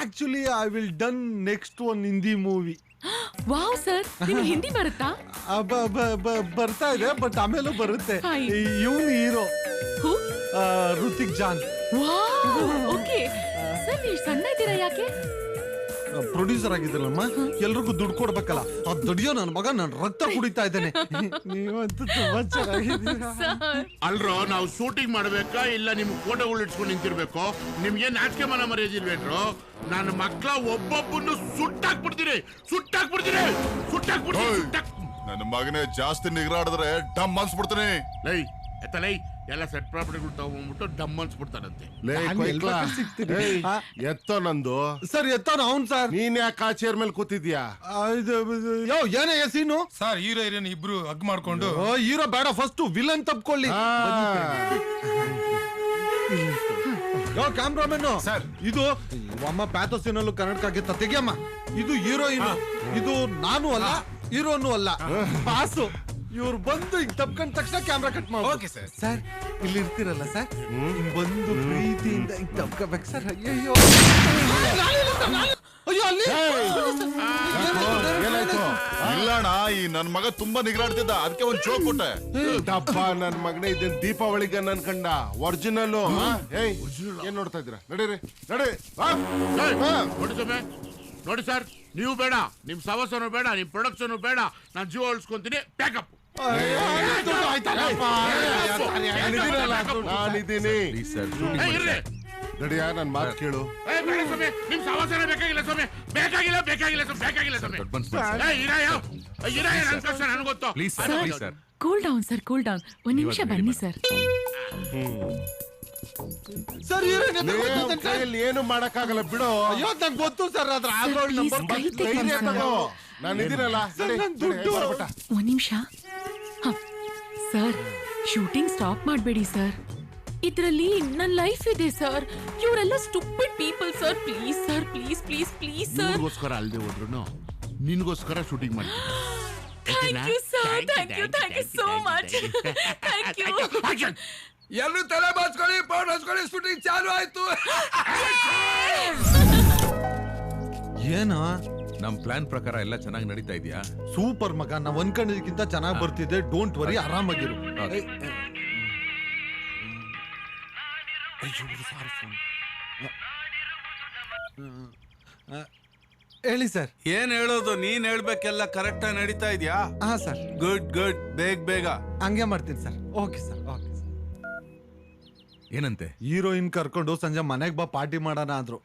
Actually I will done next one Hindi movie. Wow sir, ನಿಮಗೆ ಹಿಂದಿ ಬರುತ್ತಾ? ಬರ್ತಾ ಇದೆ, ಬಟ್ ಆಮೇಲೂ ಬರುತ್ತೆ. ಇವನು hero Hrithik John. Okay sir, ನೀವು ಸಣ್ಣ ಇದ್ದೀರಾ ಯಾಕೆ? ಪ್ರೊಡ್ಯೂಸರ್ ಆಗಿದ್ರಲ್ಲಮ್ಮ, ಎಲ್ರಿಗೂ ದುಡ್ಡು ಕೊಡ್ಬೇಕಲ್ಲ. ಅದ್ ದುಡಿಯೋ ನನ್ನ ಮಗ ನನ್ನ ರಕ್ತ ಕುಡಿತಾ ಇದ್ದೇನೆ. ನೀವಂತೂ ತುಂಬಾ ಚೆನ್ನಾಗಿದ್ದೀರಾ. ಅಲ್ರೋ, ನಾವು ಶೂಟಿಂಗ್ ಮಾಡ್ಬೇಕಾ ಇಲ್ಲ ನಿಮ್ ಫೋಟೋಗಳು ಇಟ್ಸ್ಕೊಂಡು ನಿಂತಿರ್ಬೇಕು? ನಿಮ್ಗೆ ನಾಚಿಕೆ ಮನ ಮರ್ಯಾದಿಲ್ವೇನ್ರು? ನನ್ನ ಮಕ್ಳ ಒಬ್ಬೊಬ್ಬನ್ನು ಸುಟ್ಟಾಕ್ಬಿಡ್ತೀನಿ. ನನ್ನ ಮಗನೇ ಜಾಸ್ತಿ ನಿಗ್ರಾಡಿದ್ರೆ ಡಮ್ ಅನ್ಸ್ಬಿಡ್ತೀನಿ. ಲೈ ಎತ್ತಲೈ, ಎಲ್ಲ ಸೆಟ್ ಪ್ರಾಪರ್ಟಿಗಳು ತಗೊಂಡ್ಬಿಟ್ಟು ಡಮ್ ಅನ್ಸ್ಬಿಡ್ತಾರಂತೆ. ಎತ್ತೋ ನಂದು ಸರ್. ಎತ್ತೋನ ಅವ್ನು ಸರ್. ನೀನ್ ಯಾಕೆ ಆ ಚೇರ್ ಮೇಲೆ ಕೂತಿದ್ಯಾ? ಏನೇ ಸೀನು ಸರ್? ಹೀರೋ ಹೀರೋಯಿನ್ ಇಬ್ರು ಹಗ್ ಮಾಡ್ಕೊಂಡು. ಹೀರೋ ಬೇಡ, ಫಸ್ಟ್ ವಿಲನ್ ತಪ್ಕೊಳ್ಳಿ. ಕ್ಯಾಮ್ರಾಮನ್ ಸರ್, ಇದು ಅಮ್ಮ ಪ್ಯಾಥೋಸಿನಲ್ಲೂ ಕನ್ನಡಕ್ಕಾಗಿತ್ತ ತೆಗಿಯಮ್ಮ. ಇದು ಹೀರೋಯಿನ್, ಇದು ನಾನು ಅಲ್ಲ, ಹೀರೋನು ಅಲ್ಲ, ಬಾಸು. ಇವ್ರು ಬಂದು ಹಿಂಗ್ ತಪ್ಕೊಂಡ ತಕ್ಷಣ ಕ್ಯಾಮ್ರಾ ಕಟ್ ಮಾಡಿ. Okay sir. ಸರ್ ಇಲ್ಲಿ ಇರ್ತೀರಲ್ಲ ಸರ್, ಹಿಂಗ್ ಬಂದು ಪ್ರೀತಿಯಿಂದ ಹಿಂಗ್ ತಪ್ಕೋಬೇಕು ಸರ್. ಅಯ್ಯೋ ಇಲ್ಲಣ್ಣ, ಈ ನನ್ ಮಗ ತುಂಬಾ ನಿಗ್ರಾಡ್ತಿದ್ದ, ಅದಕ್ಕೆ ಒಂದ್ ಚೋಕ್ ಕೊಟ್ಟೆ. ಡಬ್ಬ ನನ್ ಮಗನೇ, ಇದನ್ ದೀಪಾವಳಿಗೆ ನನ್ಕಂಡ ಒರಿಜಿನಲ್. ಏನ್ ನೋಡ್ತಾ ಇದ್ದೀರಾ? ನಡೀರಿ ನೋಡಿ ಸರ್, ನೀವು ಬೇಡ, ನಿಮ್ ಸವಸನು ಬೇಡ, ನಿಮ್ ಪ್ರೊಡಕ್ಷನ್ ಬೇಡ, ನಾನ್ ಜೀವ ಉಳಿಸ್ಕೊಂತೀನಿ. ಪ್ಯಾಕಪ್. ನಾನಿದ್ದೀನಿ. ನಡಿಯಾ, ನನ್ ಮಾತು ಕೇಳು. ನಿಮ್ ಸವಸನ ಬೇಕಾಗಿಲ್ಲ ಸ್ವಾಮಿ, ಬೇಕಾಗಿಲ್ಲ ಸ್ವಾಮಿ. ನನ್ ಗೊತ್ತು. Cool down sir, cool down. ಒಂದ್ ನಿಮಿಷ ಬನ್ನಿ ಸರ್. ಸರ್ ಏನು ಮಾಡಕ್ಕಾಗಲ್ಲ ಬಿಡು. ಅಯ್ಯೋ ನಂಗೆ ಗೊತ್ತು ಸರ್, ಅದ್ರ ನಾನು ಇದೀನಲ್ಲ. ಒಂದ್ ನಿಮಿಷ ಸರ್, ಶೂಟಿಂಗ್ ಸ್ಟಾಪ್ ಮಾಡಬೇಡಿ ಸರ್. ಇದ್ರಲ್ಲಿ ನನ್ನ ಲೈಫ್ ಇದೆ ಸರ್. ಇವರೆಲ್ಲ stupid people sir. Please sir, please please please sir. ನಿನ್ಗೋಸ್ಕರ ಅಲ್ದೆ ಹೋದ್ರು ನಿನ್ಗೋಸ್ಕರ ಶೂಟಿಂಗ್ ಮಾಡಿ. Thank you sir, thank you so much. Thank you. ಎಲ್ಲರೂ ತಲೆ ಬಾಚ್ಕೊಳ್ಳಿ, ಪೌಡರ್ ಹಚ್ಕೊಳ್ಳಿ, ಶೂಟಿಂಗ್ ಚಾಲು ಆಯ್ತು. ಏನೋ ನಮ್ ಪ್ಲಾನ್ ಪ್ರಕಾರ ಎಲ್ಲ ಚೆನ್ನಾಗಿ ನಡೀತಾ ಇದೆಯಾ? ಸೂಪರ್ ಮಗ, ನಾವ್ ಅನ್ಕೊಂಡಿದ್ದಕ್ಕಿಂತ ಚೆನ್ನಾಗಿ ಬರ್ತಿದೆ. ಡೋಂಟ್ ವರಿ, ಆರಾಮಾಗಿರು. ಹೇಳಿ ಸರ್. ಏನ್ ಹೇಳೋದು? ನೀನ್ ಹೇಳ್ಬೇಕೆಲ್ಲ ಕರೆಕ್ಟ್ ಆಗಿ ನಡೀತಾ ಇದೆಯಾ? ಹಾ ಸರ್. ಗುಡ್ ಗುಡ್, ಬೇಗ ಹಂಗೆ ಮಾಡ್ತೀನಿ ಸರ್. Okay sir. ಓಕೆ. ಏನಂತೆ? ಹೀರೋಯಿನ್ ಕರ್ಕೊಂಡು ಸಂಜೆ ಮನೆಗ್ ಬಾ ಪಾರ್ಟಿ ಮಾಡೋಣ ಅಂದ್ರು.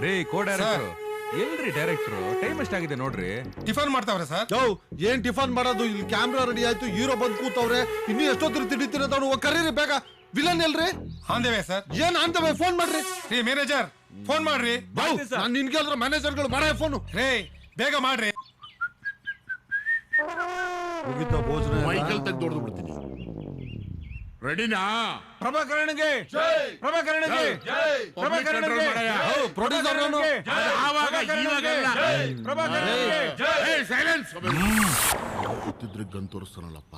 ರೇ ಕೋ-ಡೈರೆಕ್ಟರ್ ಎಲ್ರಿ ಡೈರೆಕ್ಟರ್? ಟೈಮ್ ಎಷ್ಟಾಗಿದೆ ನೋಡ್ರಿ. ಟಿಫನ್ ಮಾಡ್ತಾವ್ರೆ ಸರ್. ಏನ್ ಟಿಫನ್ ಮಾಡೋದು? ಇಲ್ಲಿ ಕ್ಯಾಮ್ರಾ ರೆಡಿ ಆಯ್ತು, ಹೀರೋ ಬಂದ್ ಕೂತವ್ರೆ. ಇನ್ನು ಎಷ್ಟೊತ್ತರ ತಿಡಿತಿರೋದವ್ರು ಕರೀರಿ ಬೇಗ. ವಿಲನ್ ಎಲ್ರಿ? ಆಂದೇವೆ ಸರ್. ಏನ್ ಆಂದೇವೆ? ಫೋನ್ ಮಾಡ್ರಿ. ರೀ ಮ್ಯಾನೇಜರ್ ಫೋನ್ ಮಾಡ್ರಿ. ನಾನು ನಿನ್ಗೆ ಹೇಳಿದ್ರೆ ಮ್ಯಾನೇಜರ್ಗಳು ಮಾಡೇ ಫೋನು. ರೇ ಬೇಗ ಮಾಡ್ರಿ. ಮುಗಿತ ಭೋಜನ. ಮೈಕಲ್ ತೆಗೆದು ಹೊಡೆದು ಬಿಡ್ತೀನಿ. ರೆಡಿನಾ? ಪ್ರಭಾಕರಣಿಗೆ ಪ್ರಭಾಕರಣಿಗೆ ಪ್ರಭಾಕರಣಿಗೆ ಪ್ರೊಡ್ಯೂಸರ್ ಕೂತಿದ್ರೆ ಗನ್ ತೋರಿಸ್ತಾನಲ್ಲಪ್ಪ.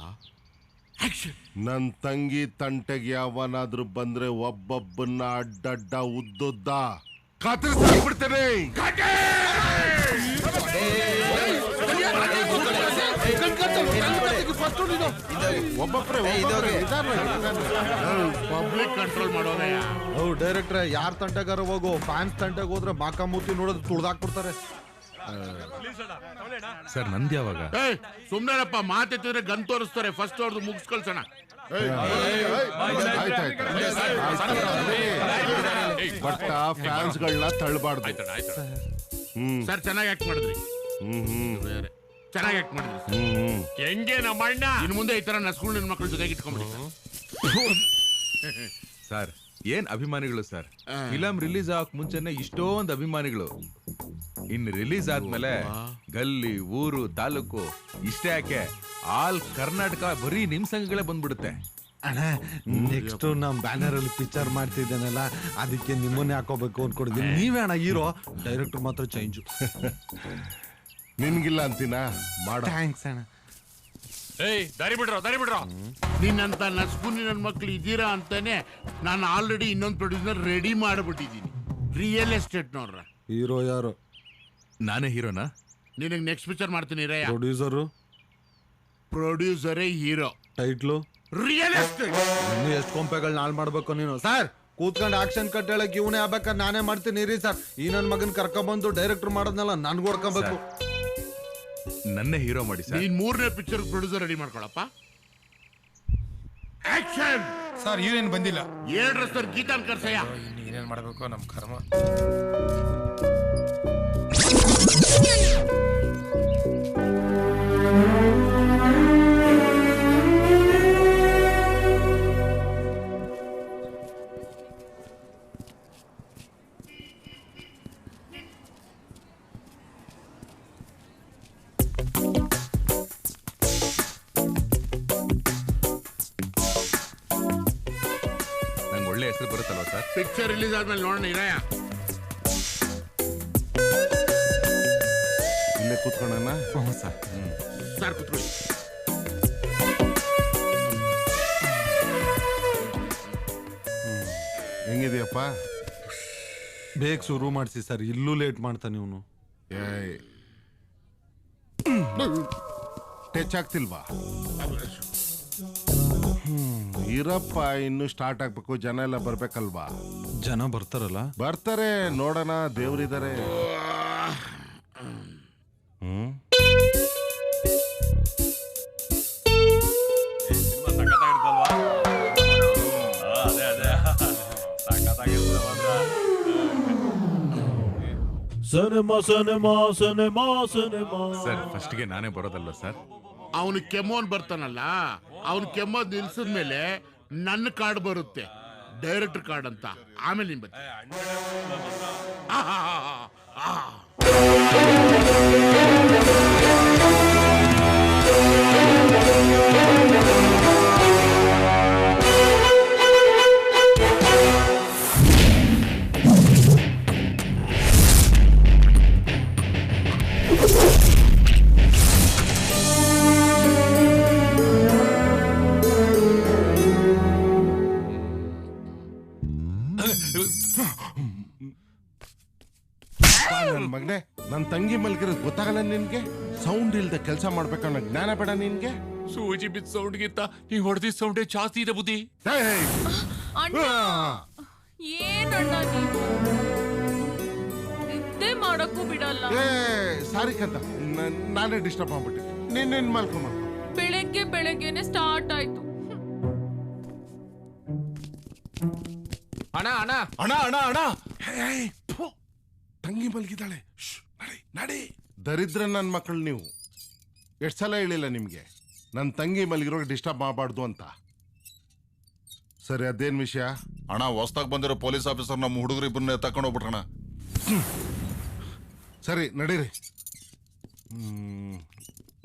ನನ್ ತಂಗಿ ತಂಟೆಗೆ ಯಾವನಾದ್ರೂ ಬಂದ್ರೆ ಒಬ್ಬೊಬ್ಬನ್ನ ಅಡ್ಡಡ್ಡ ಉದ್ದುದ್ದ ಕತ್ತರಿಸ್ಬಿಡ್ತೇನೆ. Public control ಮಾಡೋದಯ್ಯ. ಡೈರೆಕ್ಟ್ರೆ, ಯಾರ್ ತಂಟೆಗಾರ ಹೋಗು, ಫ್ಯಾನ್ಸ್ ತಂಟೆಗೆ ಹೋದ್ರೆ ಮಾಕಾಮೂತಿ ನೋಡೋದು ತುಳ್ದಾಕ್ಬಿಡ್ತಾರೆ. ಸರ್ ನಂದ್ ಯಾವಾಗ? ಸುಮ್ನೆರಪ್ಪ, ಮಾತೆತ್ತಿದ್ರೆ ಗನ್ ತೋರಿಸ್ತಾರೆ. ಫಸ್ಟ್ ಅವ್ರದ್ದು ಮುಗಿಸ್ಕೊಳ್ಸೋಣ. ಬಟ್ ಫ್ಯಾನ್ಸ್ ಗಳನ್ನ ತಳ್ಳಬಾರ್ದು. ಸರ್ ಚೆನ್ನಾಗಿ ಆಕ್ಟ್ ಮಾಡಿದ್ರಿ. ಚೆನ್ನಾಗಿ ಆಕ್ಟ್ ಮಾಡಿದ್ರಿ. ಹೆಂಗೆ ನಮ್ಮ ಅಣ್ಣ ಇನ್ನು ಮುಂದೆ ಈ ತರ ನಸ್ಕೊಂಡು ನಿನ್ ಮಕ್ಕಳ ಜೊತೆಗೆ ಇಟ್ಕೊಂಡ್ಬಿಡಿ ಸರ್. ಏನ್ ಅಭಿಮಾನಿಗಳು ಸರ್. ಫಿಲಂ ರಿಲೀಸ್ ಆಗಕ್ ಮುಂಚೆನೆ ಇಷ್ಟೊಂದು ಅಭಿಮಾನಿಗಳು. ಇನ್ ರಿಲೀಸ್ ಆದ್ಮೇಲೆ ಗಲ್ಲಿ, ಊರು, ತಾಲೂಕು ಇಷ್ಟೇ ಯಾಕೆ ಆಲ್ ಕರ್ನಾಟಕ ಬರೀ ನಿಮ್ ಸಂಘಗಳೇ ಬಂದ್ಬಿಡುತ್ತೆ. ಅಣ್ಣ, ನೆಕ್ಸ್ಟ್ ನಮ್ ಬ್ಯಾನರ್ ಅಲ್ಲಿ ಪಿಕ್ಚರ್ ಮಾಡ್ತಿದ್ದೇನಲ್ಲ, ಅದಕ್ಕೆ ನಿಮ್ಮನ್ನೇ ಹಾಕೋಬೇಕು ಅನ್ಕೊಂಡಿದ್ದೀನಿ. ನೀವೇ ಅಣ್ಣ ಹೀರೋ, ಡೈರೆಕ್ಟರ್ ಮಾತ್ರ ಚೇಂಜ್. ನಿನ್ಗಿಲ್ಲ ಅಂತೀನಾ? ಮಾಡ. ಥ್ಯಾಂಕ್ಸ್ ಅಣ್ಣ. ದಾರಿ ಬಿಡ್ರೋ. ನಿನ್ನಂತ ನಸ್ಕುನಿ ನನ್ನ ಮಕ್ಳು ಇದ್ದೀರಾ ಅಂತಾನೆ ನಾನು ಆಲ್ರೆಡಿ ಇನ್ನೊಂದು ಪ್ರೊಡ್ಯೂಸರ್ ರೆಡಿ ಮಾಡಿಬಿಟ್ಟಿದ್ದೀನಿ. ರಿಯಲ್ ಎಸ್ಟೇಟ್ ನೋಡ್ರ. ಹೀರೋ ಯಾರು? ನಾನೇ ಹೀರೋನಾ? ನಿನಗೆ ನೆಕ್ಸ್ಟ್ ಪಿಕ್ಚರ್ ಮಾಡ್ತೀನಿ ರಯ್ಯ. ಪ್ರೊಡ್ಯೂಸರೇ ಹೀರೋ. Title real estate. ಇನ್ನು ಎಷ್ಟು ಕೊಂಪೆಗಳು ನಾಲ್ ಮಾಡ್ಬೇಕು ನೀನು? ಸರ್ ಕೂತ್ಕೊಂಡು ಆಕ್ಷನ್ ಕಟ್ ಹೇಳಕ್ ಇವನೇ ಆಗ್ಬೇಕಾದ್ರೆ ನಾನೇ ಮಾಡ್ತೀನಿ ರೀ ಸರ್. ಈ ನನ್ನ ಮಗನ್ ಕರ್ಕೊಂಡ್ಬಂದು ಡೈರೆಕ್ಟರ್ ಮಾಡೋದ್ನೆಲ್ಲ ನನ್ಗೂ ಹೊಡ್ಕೊಬೇಕು. ನನ್ನೇ ಹೀರೋ ಮಾಡಿ ಸರ್. ನೀನ್ 3ನೇ ಪಿಕ್ಚರ್ ಪ್ರೊಡ್ಯೂಸರ್ ರೆಡಿ ಮಾಡ್ಕೊಳಪ್ಪ. ಆಕ್ಷನ್. ಸರ್ ಹೀರೋಯಿನ್ ಬಂದಿಲ್ಲ. ಹೇಳ್ರ ಸರ್, ಗೀತಾನ್ ಕರ್ಸಯ್ಯ. ಏನೇನ್ ಮಾಡ್ಬೇಕು ನಮ್ ಕರ್ಮ. ಒಳ್ಳೆ ಹೆಸರು ಬರುತ್ತಲ್ವಾ ಸರ್? ಪಿಕ್ಚರ್ ರಿಲೀಸ್ ಆದ್ಮೇಲೆ ನೋಡೋಣ ಇರಯ್ಯ. ಇಲ್ಲೇ ಕೂತ್ಕೊಳ್ಳೋಣ. ಸರ್. ಸರ್ ಕೂತ್ಕೊಳ್ಳಿ. ಹೆಂಗಿದೆಯಪ್ಪ? ಬೇಗ ಶುರು ಮಾಡಿಸಿ ಸರ್, ಇಲ್ಲೂ ಲೇಟ್ ಮಾಡ್ತಾನೆ ಇವನು. ಟಚ್ ಆಗ್ತಿಲ್ವಾ? ಇರಪ್ಪ, ಇನ್ನು ಸ್ಟಾರ್ಟ್ ಆಗ್ಬೇಕು. ಜನ ಎಲ್ಲ ಬರ್ಬೇಕಲ್ವಾ? ಜನ ಬರ್ತಾರಲ್ಲ? ಬರ್ತಾರೆ, ನೋಡೋಣ. ದೇವ್ರಿದ್ದಾರೆ. ಸರ್ ಫಸ್ಟ್ಗೆ ನಾನೇ ಬರೋದಲ್ಲ ಸರ್? ಅವನು ಕೆಮ್ಮೋನ್ ಬರ್ತಾನಲ್ಲ, ಅವನು ಕೆಮ್ಮೋದ್ ನಿಲ್ಸಿದ್ಮೇಲೆ ನನ್ನ ಕಾರ್ಡ್ ಬರುತ್ತೆ, ಡೈರೆಕ್ಟರ್ ಕಾರ್ಡ್ ಅಂತ. ಆಮೇಲೆ ನಿನ್ ಬರ್ತೀನಿ. ನನ್ನ ತಂಗಿ ಮಲ್ಗಿರೋದು ಗೊತ್ತಾಗಲ್ಲ ನಿನ್ಗೆ? ಸೌಂಡ್ ಇಲ್ದೆ ಕೆಲಸ ಮಾಡ್ಬೇಕನ್ನೋ ಜ್ಞಾನ ಬೇಡ ನಿನ್ಗೆ? ಸೂಜಿ ಬಿದ್ದ ಸೌಂಡ್ಗಿಂತ ನೀವ್ ಹೊಡೆದಿದ್ದ ಸೌಂಡೇ ಜಾಸ್ತಿ ಇದೆ ಬುದ್ಧಿ. ಏನಣ್ಣ ನೀವು ನಿದ್ದೆ ಮಾಡಕ್ಕೂ ಬಿಡಲ್ಲ. ಸಾರಿ ಕಂತ, ನಾನೇ ಡಿಸ್ಟರ್ಬ್ ಮಾಡ್ಬಿಟ್ಟೆ. ನೀನ್ ಮಲ್ಕೊಂಬ. ಬೆಳಗ್ಗೆನೆ ಸ್ಟಾರ್ಟ್ ಆಯ್ತು. ಅಣ್ಣ ಅಣ್ಣ ಅಣ್ಣ ಅಣ್ಣ ಅಣ್ಣ ತಂಗಿ ಮಲ್ಗಿದ್ದಾಳೆ. ನಡಿ. ದರಿದ್ರ ನನ್ನ ಮಕ್ಕಳು ನೀವು. ಎಷ್ಟು ಸಲ ಹೇಳಿಲ್ಲ ನಿಮ್ಗೆ ನನ್ನ ತಂಗಿ ಮಲ್ಗಿರೋ ಡಿಸ್ಟರ್ಬ್ ಮಾಡಬಾರ್ದು ಅಂತ? ಸರಿ, ಅದೇನ್ ವಿಷಯ? ಅಣ್ಣ, ಹೊಸ್ದಾಗ್ ಬಂದಿರೋ ಪೊಲೀಸ್ ಆಫೀಸರ್ ನಮ್ಮ ಹುಡುಗರು ಇಬ್ಬರನ್ನ ತಕೊಂಡು ಹೋಗ್ಬಿಟ್ರಣ. ಸರಿ, ನಡೀರಿ.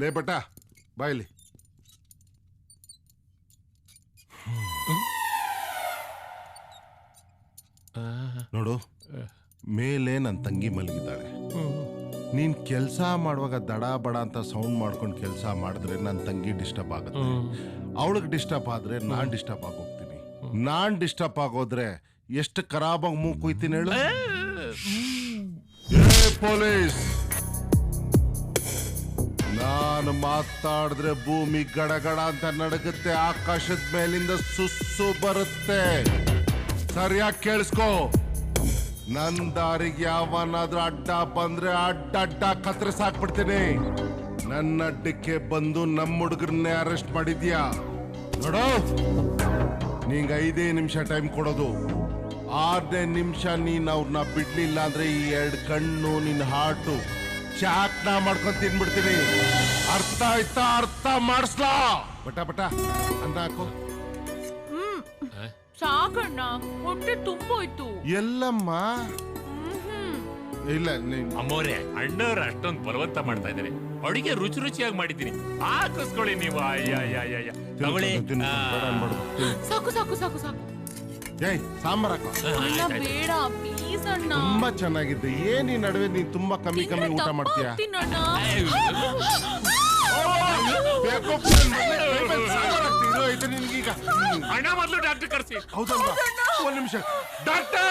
ಲೇ ಬಟ್ಟ, ಬಾಯ್ಲಿ. ನೋಡು, ಮೇಲೆ ನನ್ನ ತಂಗಿ ಮಲಗಿದ್ದಾಳೆ. ನೀನ್ ಕೆಲಸ ಮಾಡುವಾಗ ದಡ ಬಡ ಅಂತ ಸೌಂಡ್ ಮಾಡ್ಕೊಂಡು ಕೆಲಸ ಮಾಡಿದ್ರೆ ನನ್ನ ತಂಗಿ ಡಿಸ್ಟರ್ಬ್ ಆಗುತ್ತೆ. ಅವಳಿಗೆ ಡಿಸ್ಟರ್ಬ್ ಆದ್ರೆ ನಾನ್ ಡಿಸ್ಟರ್ಬ್ ಆಗೋಗ್ತೀನಿ. ನಾನ್ ಡಿಸ್ಟರ್ಬ್ ಆಗೋದ್ರೆ ಎಷ್ಟು ಖರಾಬಾಗಿ ಮೂಗು ಕುಯ್ತೀನಿ ಹೇಳು. ಪೊಲೀಸ್, ನಾನು ಮಾತಾಡಿದ್ರೆ ಭೂಮಿ ಗಡಗಡ ಅಂತ ನಡಗುತ್ತೆ, ಆಕಾಶದ ಮೇಲಿಂದ ಸುಸ್ಸು ಬರುತ್ತೆ. ಸರಿಯಾಗಿ ಕೇಳಿಸ್ಕೋ. ನನ್ ದಾರಿಗೆ ಯಾವನಾದ್ರೂ ಅಡ್ಡ ಬಂದ್ರೆ ಅಡ್ಡ ಕತ್ತರಿಸಾಕ್ಬಿಡ್ತೀನಿ. ನನ್ನ ಅಡ್ಡಕ್ಕೆ ಬಂದು ನಮ್ಮ ಹುಡುಗರನ್ನೇ ಅರೆಸ್ಟ್ ಮಾಡಿದ್ಯಾ ನೋಡು. ನಿಂಗೆ 5 ನಿಮಿಷ ಟೈಮ್ ಕೊಡೋದು. 6ನೇ ನಿಮಿಷ ನೀನ್ ಅವ್ರನ್ನ ಬಿಡ್ಲಿಲ್ಲ ಅಂದ್ರೆ ಈ 2 ಕಣ್ಣು ನಿನ್ ಹಾರ್ಟು ಚಾಕ್ನ ಮಾಡ್ಕೊಂಡ್ ತಿನ್ಬಿಡ್ತೀನಿ. ಅರ್ಥ ಆಯ್ತಾ? ಅರ್ಥ ಮಾಡಿಸ್ಲಾ? ಬಟ ಅನ್ನ ಹಾಕೋ. ಸಾಕಣ್ಣ, ಹೊಟ್ಟೆ ತುಂಬೋಯ್ತು. ಎಲ್ಲಮ್ಮ? ಇಲ್ಲ ಅಮ್ಮೋರೆ, ಅಣ್ಣವ್ರು ಅಷ್ಟೊಂದು ಬಲವಂತ ಮಾಡ್ತಾ ಇದ್ದಾರೆ. ಅಡಿಗೆ ರುಚಿಯಾಗಿ ಮಾಡಿದ್ದೀನಿ, ಹಾಕಿಸ್ಕೊಳ್ಳಿ ನೀವು. ತಗೊಳ್ಳಿ. ಸಾಕು ಸಾಕು ಸಾಕು ಸಾಕು. ಏಯ್, ಸಾಂಬಾರ್ ಹಾಕೋ. ಬೇಡ ಪ್ಲೀಸ್ ಅಣ್ಣ. ತುಂಬಾ ಚೆನ್ನಾಗಿದೆ. ಏನ್ ಈ ನಡುವೆ ನೀನ್ ತುಂಬಾ ಕಮ್ಮಿ ಊಟ ಮಾಡ್ತೀಯಾ? ನಿನ್ಗೀಗ ಅಣ್ಣ ಮೊದಲು ಡಾಕ್ಟರ್ ಕರ್ಸಿ. ಹೌದಲ್ವಾ? 1 ನಿಮಿಷ. ಡಾಕ್ಟರ್,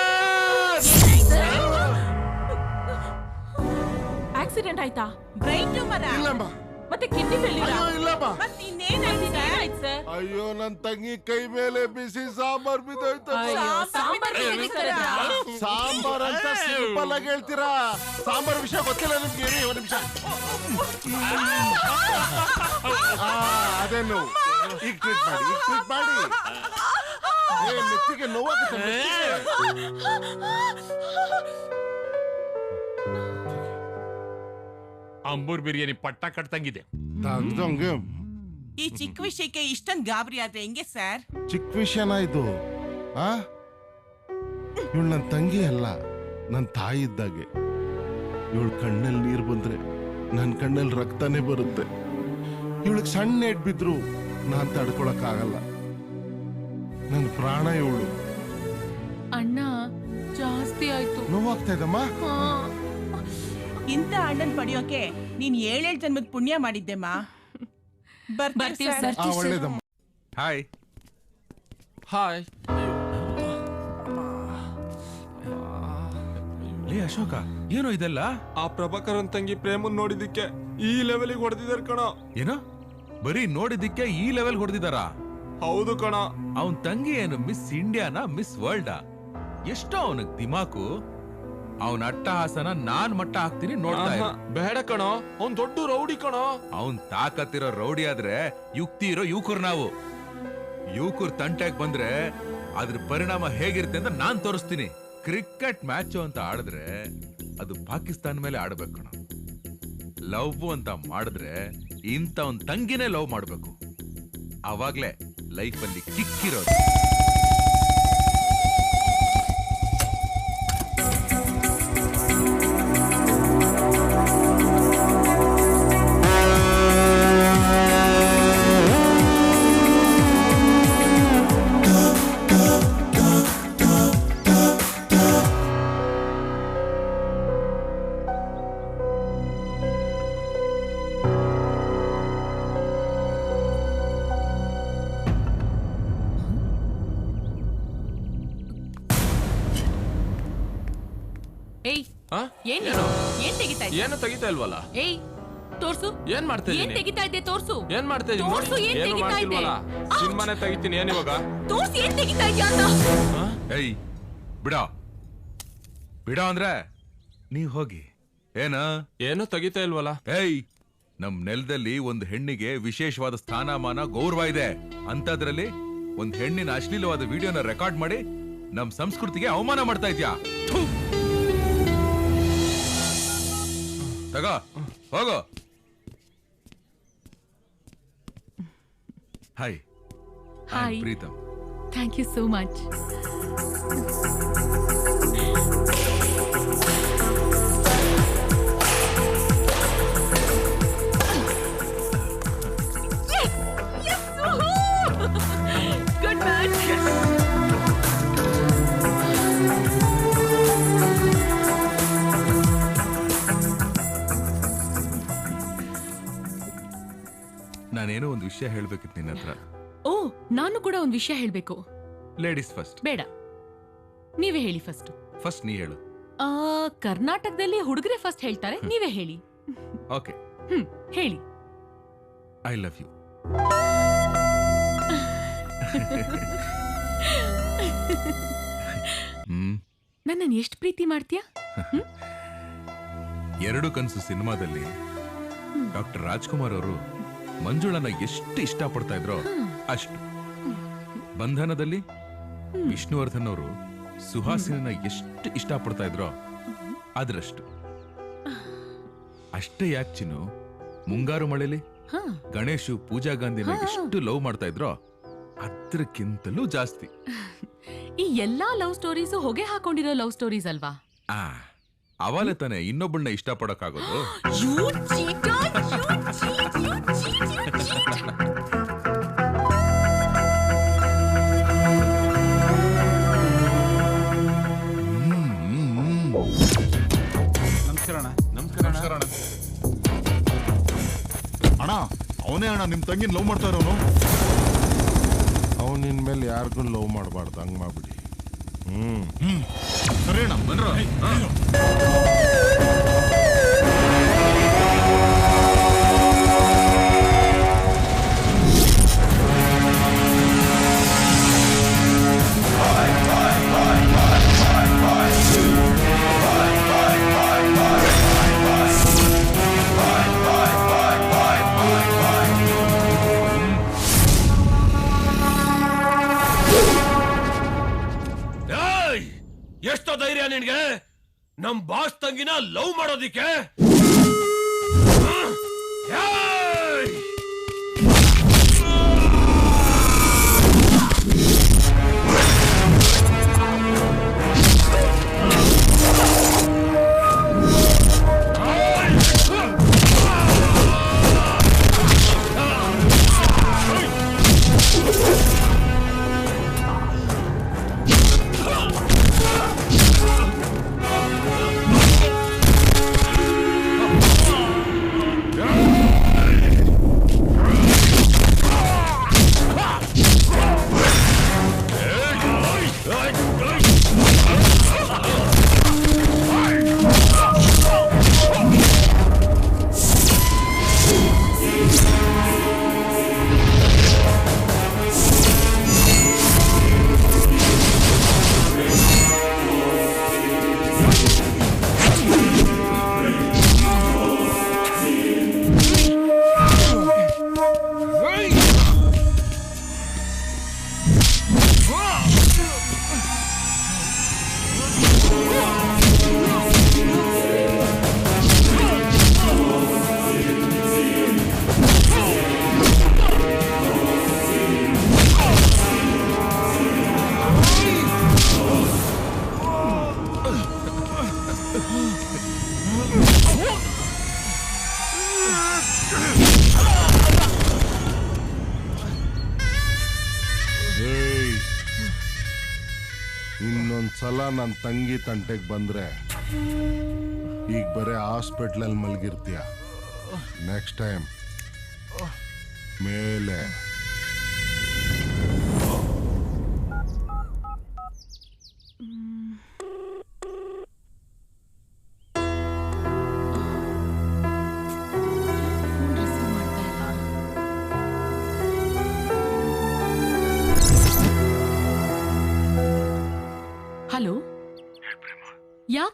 ಆಕ್ಸಿಡೆಂಟ್ ಆಯ್ತಾ? Brain tumour? ಇಲ್ಲಮ್ಮ. ಮತ್ತೆ ಕಿಡ್ನಿ ಫೇಲ್ಯೂರ್? ಇಲ್ಲಮ್ಮ. ಮತ್ತೆ ಇನ್ನೇನಾಯ್ತು ಸರ್? ಅಯ್ಯೋ, ನನ್ ತಂಗಿ ಕೈ ಮೇಲೆ ಬಿಸಿ ಸಾಂಬಾರ್ ಬಿದ್ದೋಯ್ತು. ಸಾಂಬಾರ್ ಅಂತ ಸಿಂಪಲ್ ಆಗಿ ಹೇಳ್ತೀರಾ? ಸಾಂಬಾರ್ ವಿಷಯ ಗೊತ್ತಿಲ್ಲ ನಿಮ್ಗೆ? 1 ನಿಮಿಷ. ಅದೇನು ಈಗ ಟ್ರೀಟ್ ಮಾಡಿ. ಮೆತ್ತಿಗೆ ನೋವಾಗುತ್ತೆ. ಅಂಬೂರ್ ಬಿರಿಯಾನಿ ಪಟ್ಟ ಕಟ್ತಂಗಿದೆ. ಈ ಚಿಕ್ಕ ವಿಷಯಕ್ಕೆ ಇಷ್ಟೊಂದು ಗಾಬರಿ ಆದ್ರೆ ಹೆಂಗೆ ಸರ್? ಚಿಕ್ಕ ವಿಷಯನ ಇದು? ಇವಳು ನನ್ನ ತಂಗಿ ಅಲ್ಲ, ನನ್ನ ತಾಯಿ ಇದ್ದಾಗೆ. ಇವಳು ಕಣ್ಣಲ್ಲಿ ನೀರು ಬಂದ್ರೆ ನನ್ನ ಕಣ್ಣಲ್ಲಿ ರಕ್ತನೇ ಬರುತ್ತೆ. ಇವಳಿಗೆ ಸಣ್ಣ ಏಟ್ ಬಿದ್ರು ನಾನ್ ತಡ್ಕೊಳಕ್ ಆಗಲ್ಲ. ನನ್ನ ಪ್ರಾಣ ಇವಳು. ಅಣ್ಣ, ಜಾಸ್ತಿ ಆಯ್ತು. ನೋವಾಗ್ತಾ ಇದಮ್ಮ? ಇಂಥ ಅಣ್ಣನ್ ಪಡೆಯೋಕೆ ನೀನ್ 7 ಜನ್ಮದ ಪುಣ್ಯ ಮಾಡಿದ್ದೆಮ್ಮ. ಬರ್ತೀವಿ ಸರ್. ಒಳ್ಳೇದಮ್ಮ. ಹಾಯ್. ಲೇ ಅಶೋಕ, ಏನೋ ಇದೆಲ್ಲ? ಆ ಪ್ರಭಾಕರನ್ ತಂಗಿ ಪ್ರೇಮನ್ ನೋಡಿದಕ್ಕೆ ಈ ಲೆವೆಲ್ಗೆ ಹೊಡೆದಿದ್ದಾರೆ ಕಣ. ಏನೋ ಬರೀ ನೋಡಿದಕ್ಕೆ ಈ ಲೆವೆಲ್ ಹೊಡೆದಿದಾರ? ಹೌದು ಕಣ. ಅವನ್ ತಂಗಿ ಏನು ಮಿಸ್ ಇಂಡಿಯಾನ ಮಿಸ್ ವರ್ಲ್ಡಾ? ಎಷ್ಟೋ ಅವನಿಗೆ ದಿಮಾಕು. ಅವನ ಅಟ್ಟಹಾಸನ ನಾನ್ ಮಟ್ಟ ಹಾಕ್ತೀನಿ, ನೋಡ್ತಾ ಇರು. ಬೇಡ ಕಣ, ಅವ್ನ್ ದೊಡ್ಡ ರೌಡಿ ಕಣ. ಅವನ್ ತಾಕತ್ತಿರೋ ರೌಡಿ ಆದ್ರೆ ಯುಕ್ತಿ ಇರೋ ಯುವಕರು ನಾವು. ಯುವಕರು ತಂಟೆಗೆ ಬಂದ್ರೆ ಅದ್ರ ಪರಿಣಾಮ ಹೇಗಿರುತ್ತೆ ಅಂತ ನಾನ್ ತೋರಿಸ್ತೀನಿ. ಕ್ರಿಕೆಟ್ ಮ್ಯಾಚ್ ಅಂತ ಆಡಿದ್ರೆ ಅದು ಪಾಕಿಸ್ತಾನ ಮೇಲೆ ಆಡ್ಬೇಕು ಕಣ. ಲವ್ ಅಂತ ಮಾಡಿದ್ರೆ ಇಂಥ ಒಂದ್ ತಂಗಿನೇ ಲವ್ ಮಾಡ್ಬೇಕು. ಅವಾಗ್ಲೇ ಲೈಫಲ್ಲಿ ಕಿಕ್ಕಿರೋದು. ಏನ್ ತೆಗಿತಾ ಇದ್ದೆ? ಏನು ತೆಗಿತಾ ಇಲ್ವಲ್ಲ? ಏಯ್ ತೋರ್ಸು. ಏನ್ ಮಾಡ್ತಾ ಏನ್ ಇದೀನಿ? ತೆಗಿತಾ ಇದ್ದೆ ತೋರ್ಸು. ಏನ್ ಮಾಡ್ತಾ ಇದೀನಿ? ತೋರ್ಸು, ಏನ್ ಏನು ತೆಗಿತಾ ಇದ್ದೆ? ಮಾಡ್ತಿಲ್ವಲ್ಲ? ಸಿನಿಮಾನೇ ತೆಗಿತೀನಿ ಏನ್ ಇವಾಗ? ತೋರ್ಸು ಏನ್ ತೆಗಿತಾ ಇದ್ಯಾ ಅಂತ. ಏಯ್ ಬಿಡ ಬಿಡ ಅಂದ್ರೆ ನೀವ್ ಹೋಗಿ. ಏನು ತೆಗಿತಾ ಇಲ್ವಲ್ಲ? ಏಯ್ ನಮ್ ನೆಲದಲ್ಲಿ ಒಂದ್ ಹೆಣ್ಣಿಗೆ ವಿಶೇಷವಾದ ಸ್ಥಾನಮಾನ ಗೌರವ ಇದೆ. ಅಂತದ್ರಲ್ಲಿ ಒಂದ್ ಹೆಣ್ಣಿನ ಅಶ್ಲೀಲವಾದ ವಿಡಿಯೋನ ರೆಕಾರ್ಡ್ ಮಾಡಿ ನಮ್ ಸಂಸ್ಕೃತಿಗೆ ಅವಮಾನ ಮಾಡ್ತಾ ಇದ್ಯಾ? ತಗೋ ಹೋಗೋ. Hi hi Pritam. Thank you so much. Good man. ನಾನೇನೋ ಒಂದು ವಿಷಯ ಹೇಳ್ಬೇಕಿತ್ತು ನಿನ್ನ ಹತ್ರ. ಓ, ನಾನು ಕೂಡ ಒಂದು ವಿಷಯ ಹೇಳ್ಬೇಕು. Ladies first. ಬೇಡ, ನೀವೇ ಹೇಳಿ ಫಸ್ಟ್. ಫಸ್ಟ್ ನೀ ಹೇಳು. ಕರ್ನಾಟಕದಲ್ಲಿ ಹುಡುಗರೇ ಫಸ್ಟ್ ಹೇಳ್ತಾರೆ, ನೀವೇ ಹೇಳಿ. ಓಕೆ ಹೇಳಿ. I love you. ನನ್ನನ್ನು ಎಷ್ಟು ಪ್ರೀತಿ ಮಾಡ್ತೀಯಾ? ಎರಡು ಕನಸು ಸಿನಿಮಾದಲ್ಲಿ ಡಾಕ್ಟರ್ ರಾಜ್ಕುಮಾರ್ ಅವರು ಮಂಜುಳನ ಎಷ್ಟು ಇಷ್ಟಪಡ್ತಾ ಇದ್ರೋ ಅಷ್ಟು. ಬಂಧನದಲ್ಲಿ ವಿಷ್ಣುವರ್ಧನ್ ಅವರು ಸುಹಾಸಿನ ಎಷ್ಟು ಇಷ್ಟಪಡ್ತಾ ಇದ್ರೋ ಅದರಷ್ಟು. ಅಷ್ಟೇ ಯಾಕೆ ಚಿನ್ನು, ಮುಂಗಾರು ಮಳೆಲಿ ಗಣೇಶು ಪೂಜಾ ಗಾಂಧಿನ ಎಷ್ಟು ಲವ್ ಮಾಡ್ತಾ ಇದ್ರೋ ಅದಕ್ಕಿಂತಲೂ ಜಾಸ್ತಿ. ಈ ಎಲ್ಲಾ ಲವ್ ಸ್ಟೋರೀಸು ಹೊಗೆ ಹಾಕೊಂಡಿರೋ ಲವ್ ಸ್ಟೋರೀಸ್ ಅಲ್ವಾ? ಅವಲೇ ತಾನೆ ಇನ್ನೊಬ್ಬಳನ್ನ ಇಷ್ಟಪಡಕ್ಕಾಗೋದು. ನಮಸ್ಕಾರ ಅಣ್ಣ. ಅವನೇ ಅಣ್ಣ ನಿಮ್ ತಂಗಿನ ಲವ್ ಮಾಡ್ತಾ ಇರೋನು. ಅವನ ಮೇಲೆ ಯಾರಿಗೂ ಲವ್ ಮಾಡಬಾರ್ದು, ಹಂಗ್ ಮಾಡ್ಬಿಡಿ. ಸರಿ ಅಣ್ಣ ಬನ್ರ. ಎಷ್ಟೋ ಧೈರ್ಯ ನಿನ್ಗೆ ನಮ್ ಬಾಸ್ ತಂಗಿನ ಲವ್ ಮಾಡೋದಿಕ್ಕೆ? ಇನ್ನೊಂದ್ಸಲ ನನ್ನ ತಂಗಿ ತಂಟೆಗೆ ಬಂದ್ರೆ ಈಗ ಬರೀ ಹಾಸ್ಪಿಟ್ಲಲ್ಲಿ ಮಲಗಿರ್ತೀಯ. ನೆಕ್ಸ್ಟ್ ಟೈಮ್ ಮೇಲೆ.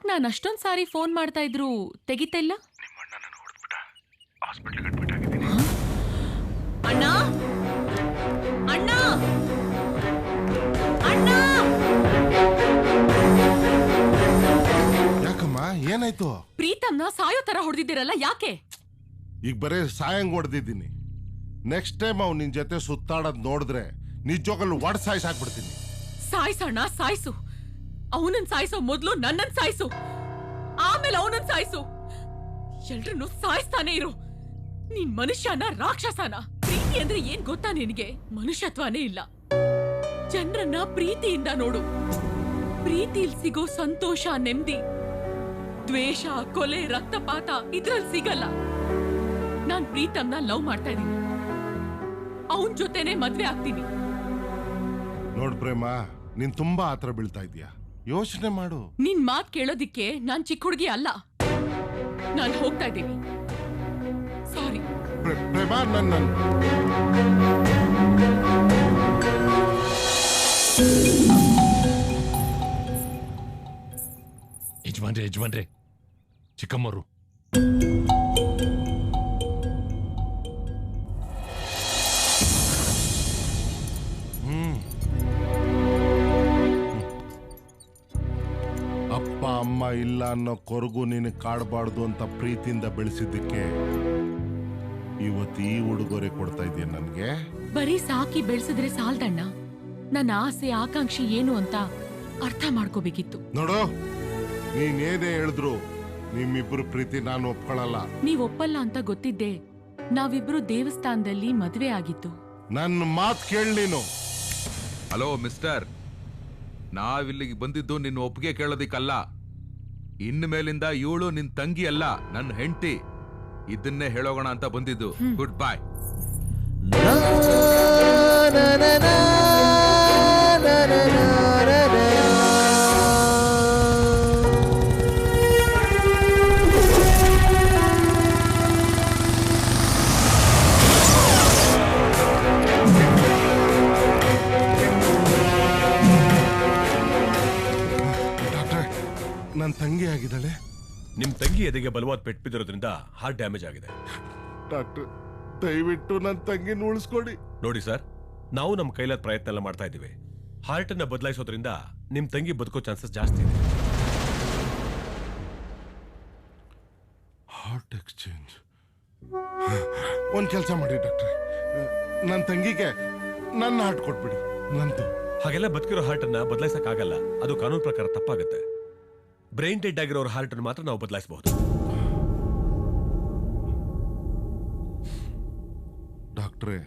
ನಾನು ಅಷ್ಟೊಂದ್ ಸಾರಿ ಫೋನ್ ಮಾಡ್ತಾ ಇದ್ರು ತೆಗಿತಾ ಇಲ್ಲ? ಅಣ್ಣ ಅಣ್ಣ ಅಣ್ಣ! ಯಾಕಮ್ಮ ಏನಾಯ್ತು? ಪ್ರೀತಮ್ನ ಸಾಯೋ ತರ ಹೊಡೆದಿದ್ದೀರಲ್ಲ, ಯಾಕೆ? ಈಗ ಬರೇ ಸಾಯಂಗ್ ಹೊಡೆದಿದ್ದೀನಿ. ನೆಕ್ಸ್ಟ್ ಟೈಮ್ ಅವ್ನು ನಿನ್ ಜೊತೆ ಸುತ್ತಾಡೋದ್ ನೋಡಿದ್ರೆ ನಿಜವಾಗಲೂ ಒಡ್ ಸಾಯಿಸಾಕ್ಬಿಡ್ತೀನಿ. ಸಾಯ್ಸಣ್ಣ, ಸಾಯ್ಸು. ಅವನನ್ ಸಾಯಿಸೋ ಮೊದ್ಲು ನನ್ನನ್ ಸಾಯಿಸು, ಆಮೇಲೆ ಅವನನ್ ಸಾಯಿಸು. ಎಲ್ರನ್ನೂ ಸಾಯಿಸ್ತಾನೆ ಇರು. ನೀನ್ ಮನುಷ್ಯನ ರಾಕ್ಷಸನ? ಪ್ರೀತಿ ಅಂದ್ರೆ ಏನ್ ಗೊತ್ತಾ ನಿನಗೆ? ಮನುಷ್ಯತ್ವನೇ ಇಲ್ಲ. ಜನರನ್ನ ಪ್ರೀತಿಯಿಂದ ನೋಡು. ಪ್ರೀತಿಲ್ ಸಿಗೋ ಸಂತೋಷ, ನೆಮ್ಮದಿ, ದ್ವೇಷ, ಕೊಲೆ, ರಕ್ತಪಾತ ಇದ್ರಲ್ಲಿ ಸಿಗಲ್ಲ. ನಾನ್ ಪ್ರೀತಮ್ನ ಲವ್ ಮಾಡ್ತಾ ಇದೀನಿ. ಅವನ್ ಜೊತೆನೆ ಮದ್ವೆ ಆಗ್ತೀನಿ. ನೋಡ್ ಪ್ರೇಮ, ನೀನ್ ತುಂಬಾ ಆತರ ಬೀಳ್ತಾ ಇದೀಯ. ಯೋಚನೆ ಮಾಡು. ನಿನ್ ಮಾತ್ ಕೇಳೋದಿಕ್ಕೆ ನಾನ್ ಚಿಕ್ಕ ಹುಡುಗಿ ಅಲ್ಲ. ನಾನ್ ಹೋಗ್ತಾ ಇದ್ದೀನಿ. ಸಾರಿ. ಪ್ರೇಮ, ನನ್ನ ಯಜಮಾನ್ರೆ ಚಿಕ್ಕಮ್ಮರು. ಅಪ್ಪ ಅಮ್ಮ ಇಲ್ಲ ಅನ್ನೋ ಕೊರಗು ನೀನು ಕಾಡಬಾರ್ದು ಅಂತ ಪ್ರೀತಿಯಿಂದ ಬೆಳೆಸಿದ್ದಕ್ಕೆ ಇವತ್ತು ಈ ಉಡುಗೊರೆ ಕೊಡ್ತಾ ಇದೀಯ ನನ್ಗೆ. ಬರೀ ಸಾಕಿ ಬೆಳೆಸಿದ್ರೆ ಸಾಲ್ದಣ್ಣ. ನನ್ನ ಆಸೆ ಆಕಾಂಕ್ಷೆ ಏನು ಅಂತ ಅರ್ಥ ಮಾಡ್ಕೋಬೇಕಿತ್ತು. ನೋಡು, ನೀನೇನೇ ಹೇಳಿದ್ರು ನಿಮ್ಮಿಬ್ರು ಪ್ರೀತಿ ನಾನು ಒಪ್ಕೊಳ್ಳಲ್ಲ. ನೀವ್ ಒಪ್ಪಲ್ಲ ಅಂತ ಗೊತ್ತಿದ್ದೆ ನಾವಿಬ್ರು ದೇವಸ್ಥಾನದಲ್ಲಿ ಮದ್ವೆ ಆಗಿತ್ತು. ನನ್ನ ಮಾತ್ ಕೇಳಿ ನೀನು. ಹಲೋ ಮಿಸ್ಟರ್, ನಾವಿಲ್ಲಿಗೆ ಬಂದಿದ್ದು ನಿನ್ನ ಒಪ್ಪಿಗೆ ಕೇಳೋದಿಕ್ಕಲ್ಲ. ಇನ್ನು ಮೇಲಿಂದ ಇವಳು ನಿನ್ ತಂಗಿ ಅಲ್ಲ, ನನ್ನ ಹೆಂಡತಿ. ಇದನ್ನೇ ಹೇಳೋಗೋಣ ಅಂತ ಬಂದಿದ್ದು. ಗುಡ್ ಬಾಯ್. ನನ್ನ ತಂಗಿ ಆಗಿದ್ದಾಳೆ. ನಿಮ್ ತಂಗಿ ಎದೆಗೆ ಬಲವಾದ ಪೆಟ್ಟು ಬಿದ್ದಿರೋದ್ರಿಂದ ಹಾರ್ಟ್ ಡ್ಯಾಮೇಜ್ ಆಗಿದೆ. ಡಾಕ್ಟರ್, ದಯವಿಟ್ಟು ನನ್ನ ತಂಗಿನ ಉಳಿಸ್ಕೊಡಿ. ನೋಡಿ ಸರ್, ನಾವು ನಮ್ಮ ಕೈಲಾದ ಪ್ರಯತ್ನ ಎಲ್ಲ ಮಾಡ್ತಾ ಇದ್ದೀವಿ. ಹಾರ್ಟ್ ಅನ್ನ ಬದಲಾಯಿಸೋದ್ರಿಂದ ನಿಮ್ ತಂಗಿ ಬದುಕೋ ಚಾನ್ಸಸ್ ಜಾಸ್ತಿ ಇದೆ. Heart exchange. ಒಂದ್ ಕೆಲಸ ಮಾಡಿ ಡಾಕ್ಟ್ರೆ, ನನ್ನ ತಂಗಿಗೆ ನನ್ನ ಹಾರ್ಟ್ ಕೊಟ್ಬಿಡಿ. ನಂದು ಹಾಗೆಲ್ಲ ಬದುಕಿರೋ ಹಾರ್ಟ್ ಅನ್ನ ಬದಲಾಯಿಸಕ್ ಆಗಲ್ಲ. ಅದು ಕಾನೂನು ಪ್ರಕಾರ ತಪ್ಪಾಗುತ್ತೆ. ಬ್ರೈನ್ ಡೆಡ್ ಆಗಿರೋ ಹಾರ್ಟ್ ಅನ್ನು ಮಾತ್ರ ನಾವು ಬದಲಾಯಿಸಬಹುದು. ಡಾಕ್ಟ್ರೇ,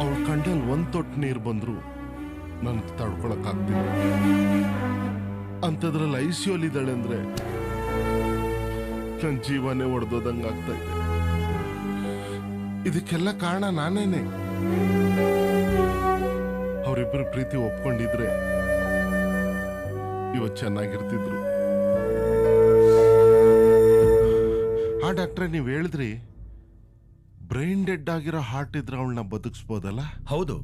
ಅವಳ ಕಂಡಲ್ಲಿ ಒಂದ್ ತೊಟ್ಟು ನೀರು ಬಂದ್ರು ನನ್ಗೆ ತಡ್ಕೊಳಕ್ ಆಗ್ತಿಲ್ಲ. ಅಂಥದ್ರಲ್ಲಿ ಐಸಿಯೋಲ್ ಇದ್ದಾಳೆ ಅಂದ್ರೆ ನನ್ನ ಜೀವನೇ ಒಡೆದೋದಂಗ ಆಗ್ತಾ ಇದೆ. ಇದಕ್ಕೆಲ್ಲ ಕಾರಣ ನಾನೇನೆ. ಅವರಿಬ್ಬರು ಪ್ರೀತಿ ಒಪ್ಕೊಂಡಿದ್ರೆ ಇವತ್ತು ಚೆನ್ನಾಗಿರ್ತಿದ್ರು. ಆ ಡಾಕ್ಟ್ರೆ, ನೀವು ಹೇಳಿದ್ರಿ ಬ್ರೈನ್ ಡೆಡ್ ಆಗಿರೋ ಹಾರ್ಟ್ ಇದ್ರೆ ಅವಳನ್ನ ಬದುಕಿಸ್ಬೋದಲ್ಲ? ಹೌದು.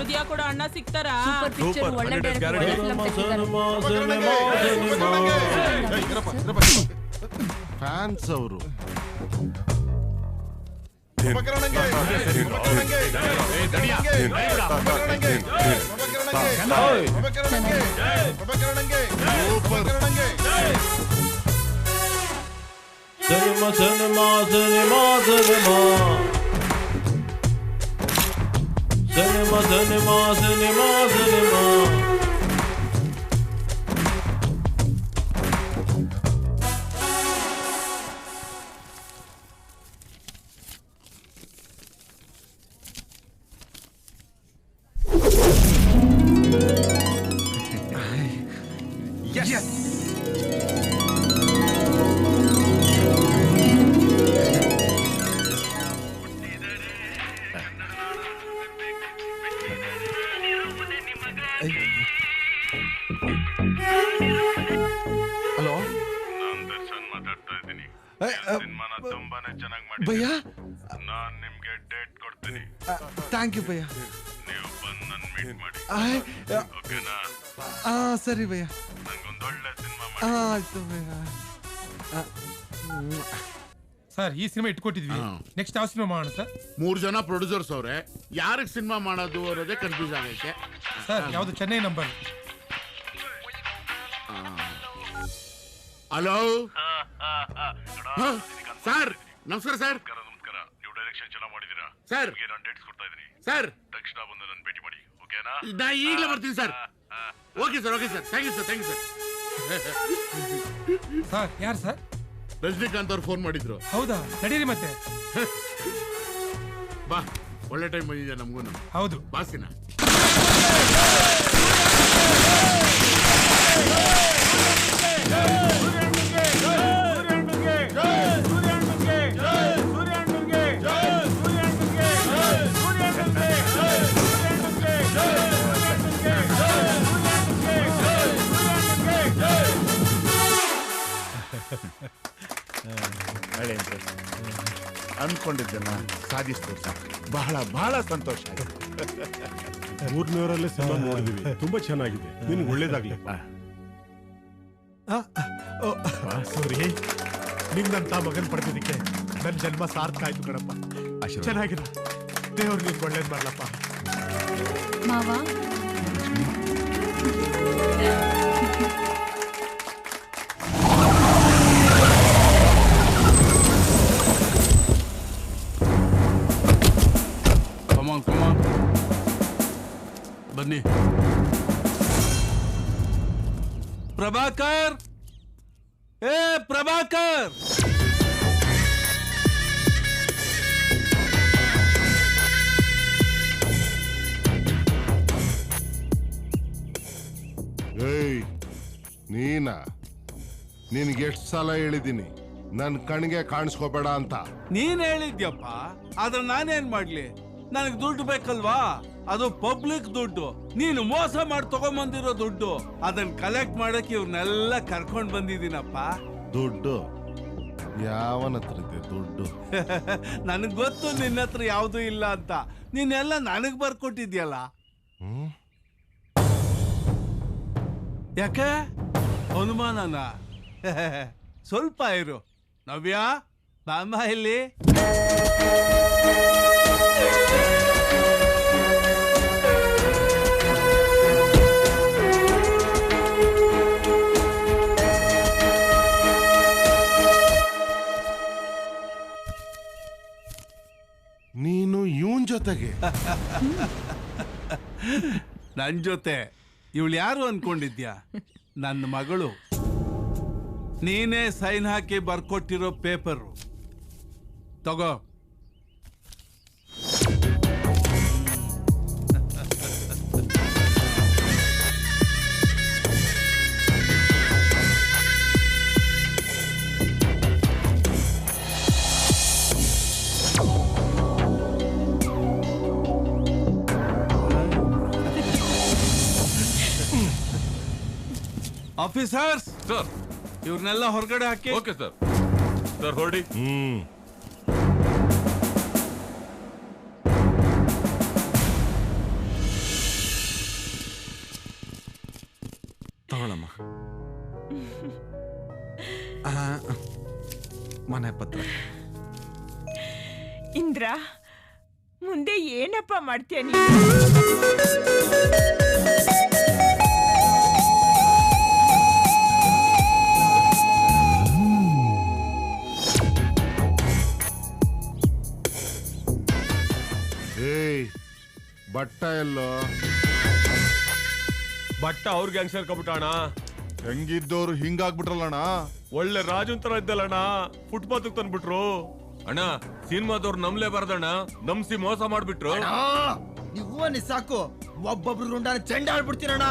ವಿದ್ಯಾ ಕೂಡ ಅಣ್ಣ ಸಿಗ್ತಾರಾ? ಸೂಪರ್ ಪಿಕ್ಚರ್, ಒಳ್ಳೆ ಡೈರೆಕ್ಟರ್, ಒಳ್ಳೆ ಫಿಲ್ಮ್ ತೆಗಿತಾರೆ. ಫ್ಯಾನ್ಸ್ ಅವರು ಹಲೋ ಭಯ್ಯ, ನಿಮ್ಗೆ ಡೇಟ್ ಕೊಡ್ತೀನಿ. ಥ್ಯಾಂಕ್ ಯು ಭಯ್ಯ. ನೀವು ಬಂದು ನನ್ನ ಮೀಟ್ ಮಾಡಿ. ಓಕೆನಾ? ಸರಿ ಭಯ್ಯ. ನಂಗೊಂದೊಳ್ಳೆ ಸಿನಿಮಾ ಆಯ್ತು ಭಯ್ಯ. ಸರ್ ಈ ಸಿನಿಮಾ ಇಟ್ಕೊಟ್ಟಿದ್ವಿ, ನೆಕ್ಸ್ಟ್ ಯಾವ ಸಿನಿಮಾ ಮಾಡೋಣ ಸರ್? 3 ಜನ ಪ್ರೊಡ್ಯೂಸರ್ಸ್ ಅವ್ರೆ, ಯಾರಿಗೆ ಸಿನಿಮಾ ಮಾಡೋದು ಅನ್ನೋದೇ ಕನ್ಫ್ಯೂಸ್ ಆಗೈತೆ ಸರ್. ಯಾವ್ದು? ಚೆನ್ನೈ ನಂಬರ್. ಹಲೋ ಸರ್, ನಮಸ್ಕಾರ ಸರ್. ನಮಸ್ಕಾರ. ನೀವು ಡೈರೆಕ್ಷನ್ ಚೆನ್ನಾಗಿ ಮಾಡಿದೀರಾ ಸರ್. ನಾನು ಡೇಟ್ಸ್ ಕೊಡ್ತಾ ಇದೀನಿ ಸರ್. ತಕ್ಷಣ ಬಂದು ನನ್ನ ಭೇಟಿ ಮಾಡಿ. ಓಕೆನಾ? ನಾ ಈಗಲೇ ಬರ್ತೀನಿ sir. Okay sir, okay sir. Thank you sir, thank you sir. Sir ಯಾರು ಸರ್? ರಜನಿಕಾಂತ್ ಅವ್ರು ಫೋನ್ ಮಾಡಿದ್ರು. ಹೌದಾ? ನಡೀರಿ ಮತ್ತೆ. ಬಾ, ಒಳ್ಳೆ ಟೈಮ್ ಬಂದಿದೆ ನಮಗೂ. ಹೌದು, ಬಾಸಿನ ಅನ್ಕೊಂಡಿದ್ದನ್ನ ಸಾಧಿಸ್ತು ಸರ್. ಬಹಳ ಬಹಳ ಸಂತೋಷ ಆಯ್ತು. 300ರಲ್ಲೇ ಸಿನಿಮಾ ನೋಡಿದೀವಿ, ತುಂಬಾ ಚೆನ್ನಾಗಿದೆ. ನಿನ್ಗೆ ಒಳ್ಳೇದಾಗ್ಲಿ. ಸಾರಿ, ನಿನ್ನಂತ ಮಗನ್ ಪಡೆದಿದ್ದಕ್ಕೆ ನನ್ನ ಜನ್ಮ ಸಾರ್ಥಕ ಆಯ್ತು ಕಣಪ್ಪ. ಚೆನ್ನಾಗಿರ, ದೇವ್ರು ನಿನ್ಗೆ ಒಳ್ಳೇದ್ ಮಾಡ್ಲಪ್ಪ. ಮಾವ, ಬನ್ನಿ. ಪ್ರಭಾಕರ್, ಏ ಪ್ರಭಾಕರ್, ಏಯ್ ನೀನಾ? ನಿನ್ಗೆ ಎಷ್ಟು ಸಲ ಹೇಳಿದ್ದೀನಿ ನನ್ ಕಣ್ಗೆ ಕಾಣಿಸ್ಕೋಬೇಡ ಅಂತ. ನೀನ್ ಹೇಳಿದ್ಯಪ್ಪ, ಆದ್ರೆ ನಾನೇನ್ ಮಾಡ್ಲಿ? ನನಗ್ ದುಡ್ಡು ಬೇಕಲ್ವಾ? ಅದು ಪಬ್ಲಿಕ್ ದುಡ್ಡು. ನೀನು ಮೋಸ ಮಾಡಿ ತಗೊಂಬಂದಿರೋ ದುಡ್ಡು. ಅದನ್ನ ಕಲೆಕ್ಟ್ ಮಾಡಕ್ಕೆ ಇವ್ರನ್ನೆಲ್ಲ ಕರ್ಕೊಂಡ್ ಬಂದಿದ್ದೀನಪ್ಪ. ದುಡ್ಡು ಯಾವನ ಹತ್ರ ಇದೆ ದುಡ್ಡು? ನನಗ್ ಗೊತ್ತು ನಿನ್ನ ಹತ್ರ ಯಾವ್ದು ಇಲ್ಲ ಅಂತ. ನೀನೆಲ್ಲ ನನಗ್ ಬರ್ಕೊಟ್ಟಿದ್ಯಲ್ಲ. ಯಾಕೆ ಅನುಮಾನನ? ಸ್ವಲ್ಪ ಇರು. ನವ್ಯ, ಬಾಮ್ಮ ಇಲ್ಲಿ. ನೀನು ಇವನ್ ಜೊತೆಗೆ? ನನ್ ಜೊತೆ? ಇವಳು ಯಾರು ಅನ್ಕೊಂಡಿದ್ಯಾ? ನನ್ನ ಮಗಳು. ನೀನೇ ಸೈನ್ ಹಾಕಿ ಬರ್ಕೊಟ್ಟಿರೋ ಪೇಪರು ತಗೋ. ಆಫೀಸರ್ಸ್ ಸರ್, ಇವ್ರನ್ನೆಲ್ಲ ಹೊರಗಡೆ ಹಾಕಿ. Okay sir. ಸರ್ ಹೊರಡಿ. ಮನೆ ಪತ್ರ. ಇಂದ್ರ, ಮುಂದೆ ಏನಪ್ಪ ಮಾಡ್ತೀಯ ನೀನು? ಏಯ್, ಬಟ್ಟ ಎಲ್ಲೋ? ಬಟ್ಟ ಅವ್ರ ಗ್ಯಾಂಗ್ ಸೇರ್ಕೊಬಿಟ್ಟಣ. ಹೆಂಗಿದ್ದವ್ರು ಹಿಂಗಾಗ್ಬಿಟ್ರಲ್ಲಣ್ಣ. ಒಳ್ಳೆ ರಾಜನ್ ತರ ಇದ್ದಲ್ಲಣ್ಣ, ಫುಟ್ಪಾತ್ ತಂದ್ಬಿಟ್ರು. ಅಣ್ಣ, ಸಿನಿಮಾದವ್ರು ನಂಬ್ಲೇಬಾರ್ದಣ್ಣ, ನಂಬಿಸಿ ಮೋಸ ಮಾಡ್ಬಿಟ್ರು. ನೀವು ಸಾಕು, ಒಬ್ಬೊಬ್ರು ರುಂಡ ಚೆಂಡ ಆಡ್ಬಿಡ್ತೀರಣ್ಣ.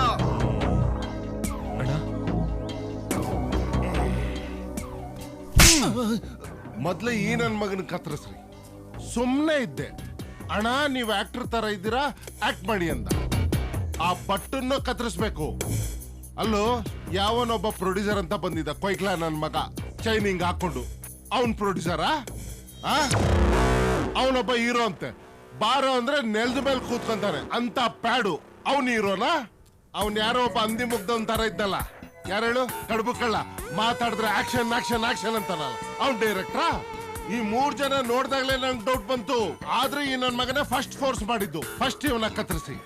ಮೊದ್ಲು ಈ ನನ್ ಮಗನ ಕತ್ತರಿಸ್ರಿ. ಸುಮ್ನೆ ಇದ್ದೆ. ಅಣ್ಣ, ನೀವು ಆಕ್ಟರ್ ತರ ಇದ್ದೀರಾ, ಆಕ್ಟ್ ಮಾಡಿ ಅಂದ. ಆ ಬಟ್ಟನ್ನು ಕತ್ತರಿಸ್ಬೇಕು. ಅಲ್ಲೋ, ಯಾವನೊಬ್ಬ ಪ್ರೊಡ್ಯೂಸರ್ ಅಂತ ಬಂದಿದ್ದ, ಕೊಯ್ಕ್ಲಾ ನನ್ ಮಗ, ಚೈನಿಂಗ್ ಹಾಕೊಂಡು. ಅವನ್ ಪ್ರೊಡ್ಯೂಸರಾ? ಅವನೊಬ್ಬ ಹೀರೋ ಅಂತೆ. ಬಾರೋ ಅಂದ್ರೆ ನೆಲದ ಮೇಲೆ ಕೂತ್ಕೊಂತಾನೆ ಅಂತ ಪ್ಯಾಡು. ಅವನ್ ಹೀರೋನಾ? ಅವನ್ ಯಾರೋ ಒಬ್ಬ ಅಂದಿ ಮುಗ್ದವನ್ ತರ ಇದ್ದಲ್ಲ, ಯಾರು ಹೇಳು? ಕಡುಬು ಕಳ್ಳ, ಮಾತಾಡಿದ್ರೆ ಆಕ್ಷನ್ ಆಕ್ಷನ್ ಆಕ್ಷನ್ ಅಂತಾನಲ್ಲ, ಅವನ್ ಡೈರೆಕ್ಟ್ರಾ? ಈ 3 ಜನ ನೋಡ್ದಾಗ್ಲೇ ನಂಗೆ ಡೌಟ್ ಬಂತು. ಆದ್ರೆ ಈ ನನ್ ಮಗನೇ ಫಸ್ಟ್ ಫೋರ್ಸ್ ಮಾಡಿದ್ದು. ಫಸ್ಟ್ ಇವನ ಕತ್ತರಿಸಿ.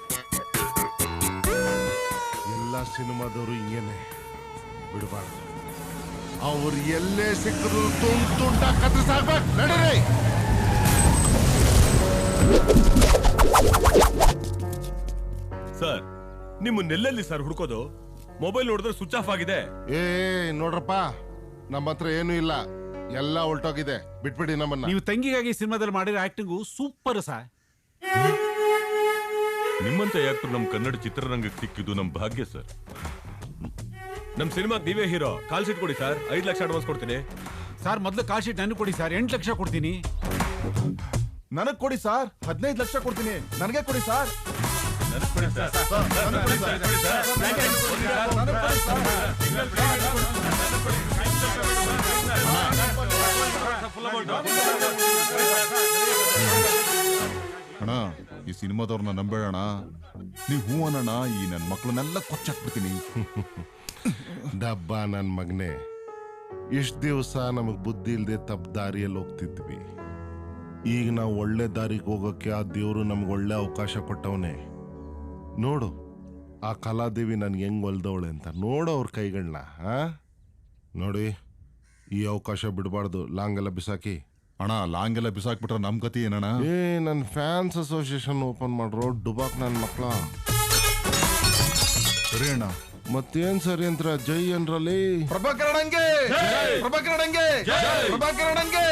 ಎಲ್ಲ ಸಿನಿಮಾದವರು ಹಿಂಗೇನೆ, ಬಿಡಬಾರ್ದು. ಅವ್ರು ಎಲ್ಲೇ ಸಿಕ್ಕರು ತುಂಟ ಕತ್ತರಿಸಾಗ್ಬೇಕು. ನಡೀರಿ. ಸರ್, ನಿಮ್ಮನ್ನೆಲ್ಲಿ ಸರ್ ಹುಡ್ಕೋದು? ಮೊಬೈಲ್ ನೋಡಿದ್ರೆ ಸ್ವಿಚ್ ಆಫ್ ಆಗಿದೆ. ನೋಡ್ರಪ್ಪ, ನಮ್ಮ ಹತ್ರ ಏನೂ ಇಲ್ಲ, ಎಲ್ಲ ಹೊಲ್ಟೋಗಿದೆ. ಬಿಟ್ಬಿಡಿ ನಮ್ಮನ್ನ. ನೀವು ತಂಗಿಗಾಗಿ ಸಿನಿಮಾದಲ್ಲಿ ಮಾಡಿರೋ ಆಕ್ಟಿಂಗು ಸೂಪರ್ ಸರ್. ನಿಮ್ಮಂತ ಆಕ್ಟರ್ ನಮ್ ಕನ್ನಡ ಚಿತ್ರರಂಗಕ್ಕೆ ಸಿಕ್ಕಿದ್ದು ನಮ್ ಭಾಗ್ಯ ಸರ್. ನಮ್ ಸಿನಿಮಾಗ್ ನೀವೇ ಹೀರೋ. ಕಾಲ್ ಶೀಟ್ ಕೊಡಿ ಸರ್, 5 ಲಕ್ಷ ಅಡ್ವಾನ್ಸ್ ಕೊಡ್ತೀನಿ. ಸರ್, ಮೊದಲು ಕಾಲ್ ಶೀಟ್ ನನಗೆ ಕೊಡಿ ಸರ್, 8 ಲಕ್ಷ ಕೊಡ್ತೀನಿ. ನನಗ್ ಕೊಡಿ ಸರ್, 15 ಲಕ್ಷ ಕೊಡ್ತೀನಿ. ನನಗೆ ಕೊಡಿ ಸರ್. ಅಣ್ಣ, ಈ ಸಿನಿಮಾದವ್ರನ್ನ ನಂಬೇಡಣ. ನೀವ್ ಹೂ ಅನ್ನೋಣ, ಈ ನನ್ ಮಕ್ಳನ್ನೆಲ್ಲ ಕೊಚ್ಚಾಕ್ಬಿಡ್ತೀನಿ. ಡಬ್ಬ ನನ್ ಮಗನೇ, ಇಷ್ಟ ದಿವಸ ನಮಗ್ ಬುದ್ಧಿ ಇಲ್ದೆ ತಪ್ಪು ದಾರಿಯಲ್ಲಿ ಹೋಗ್ತಿದ್ವಿ. ಈಗ ನಾವು ಒಳ್ಳೆ ದಾರಿಗೆ ಹೋಗೋಕೆ ಆ ದೇವ್ರು ನಮ್ಗೆ ಒಳ್ಳೆ ಅವಕಾಶ ಕೊಟ್ಟವನೇ. ನೋಡು, ಆ ಕಲಾದೇವಿ ನನ್ಗೆ ಹೆಂಗ್ ಹೊಲ್ದವಳೆ ಅಂತ. ನೋಡು ಅವ್ರ ಕೈಗಳನ್ನ. ನೋಡಿ, ಈ ಅವಕಾಶ ಬಿಡಬಾರ್ದು. ಲಾಂಗ್ ಎಲ್ಲ ಬಿಸಾಕಿ. ಅಣ್ಣ, ಲಾಂಗ್ ಎಲ್ಲ ಬಿಸಾಕ್ಬಿಟ್ರೆ ನಮ್ ಗತಿ ಏನಣ್ಣ? ನನ್ ಫ್ಯಾನ್ಸ್ ಅಸೋಸಿಯೇಷನ್ ಓಪನ್ ಮಾಡ್ರೋ, ಡುಬಾಕ್ ನನ್ ಮಕ್ಳ. ಸರಿ ಅಣ್ಣ. ಮತ್ತೇನ್ ಸರಿ ಅಂತ್ರ? ಜೈ ಅನ್ರಲ್ಲಿ. ಪ್ರಭಾಕರಣಂಗೆ, ಪ್ರಭಾಕರಣಂಗೆ, ಪ್ರಭಾಕರಣಂಗೆ.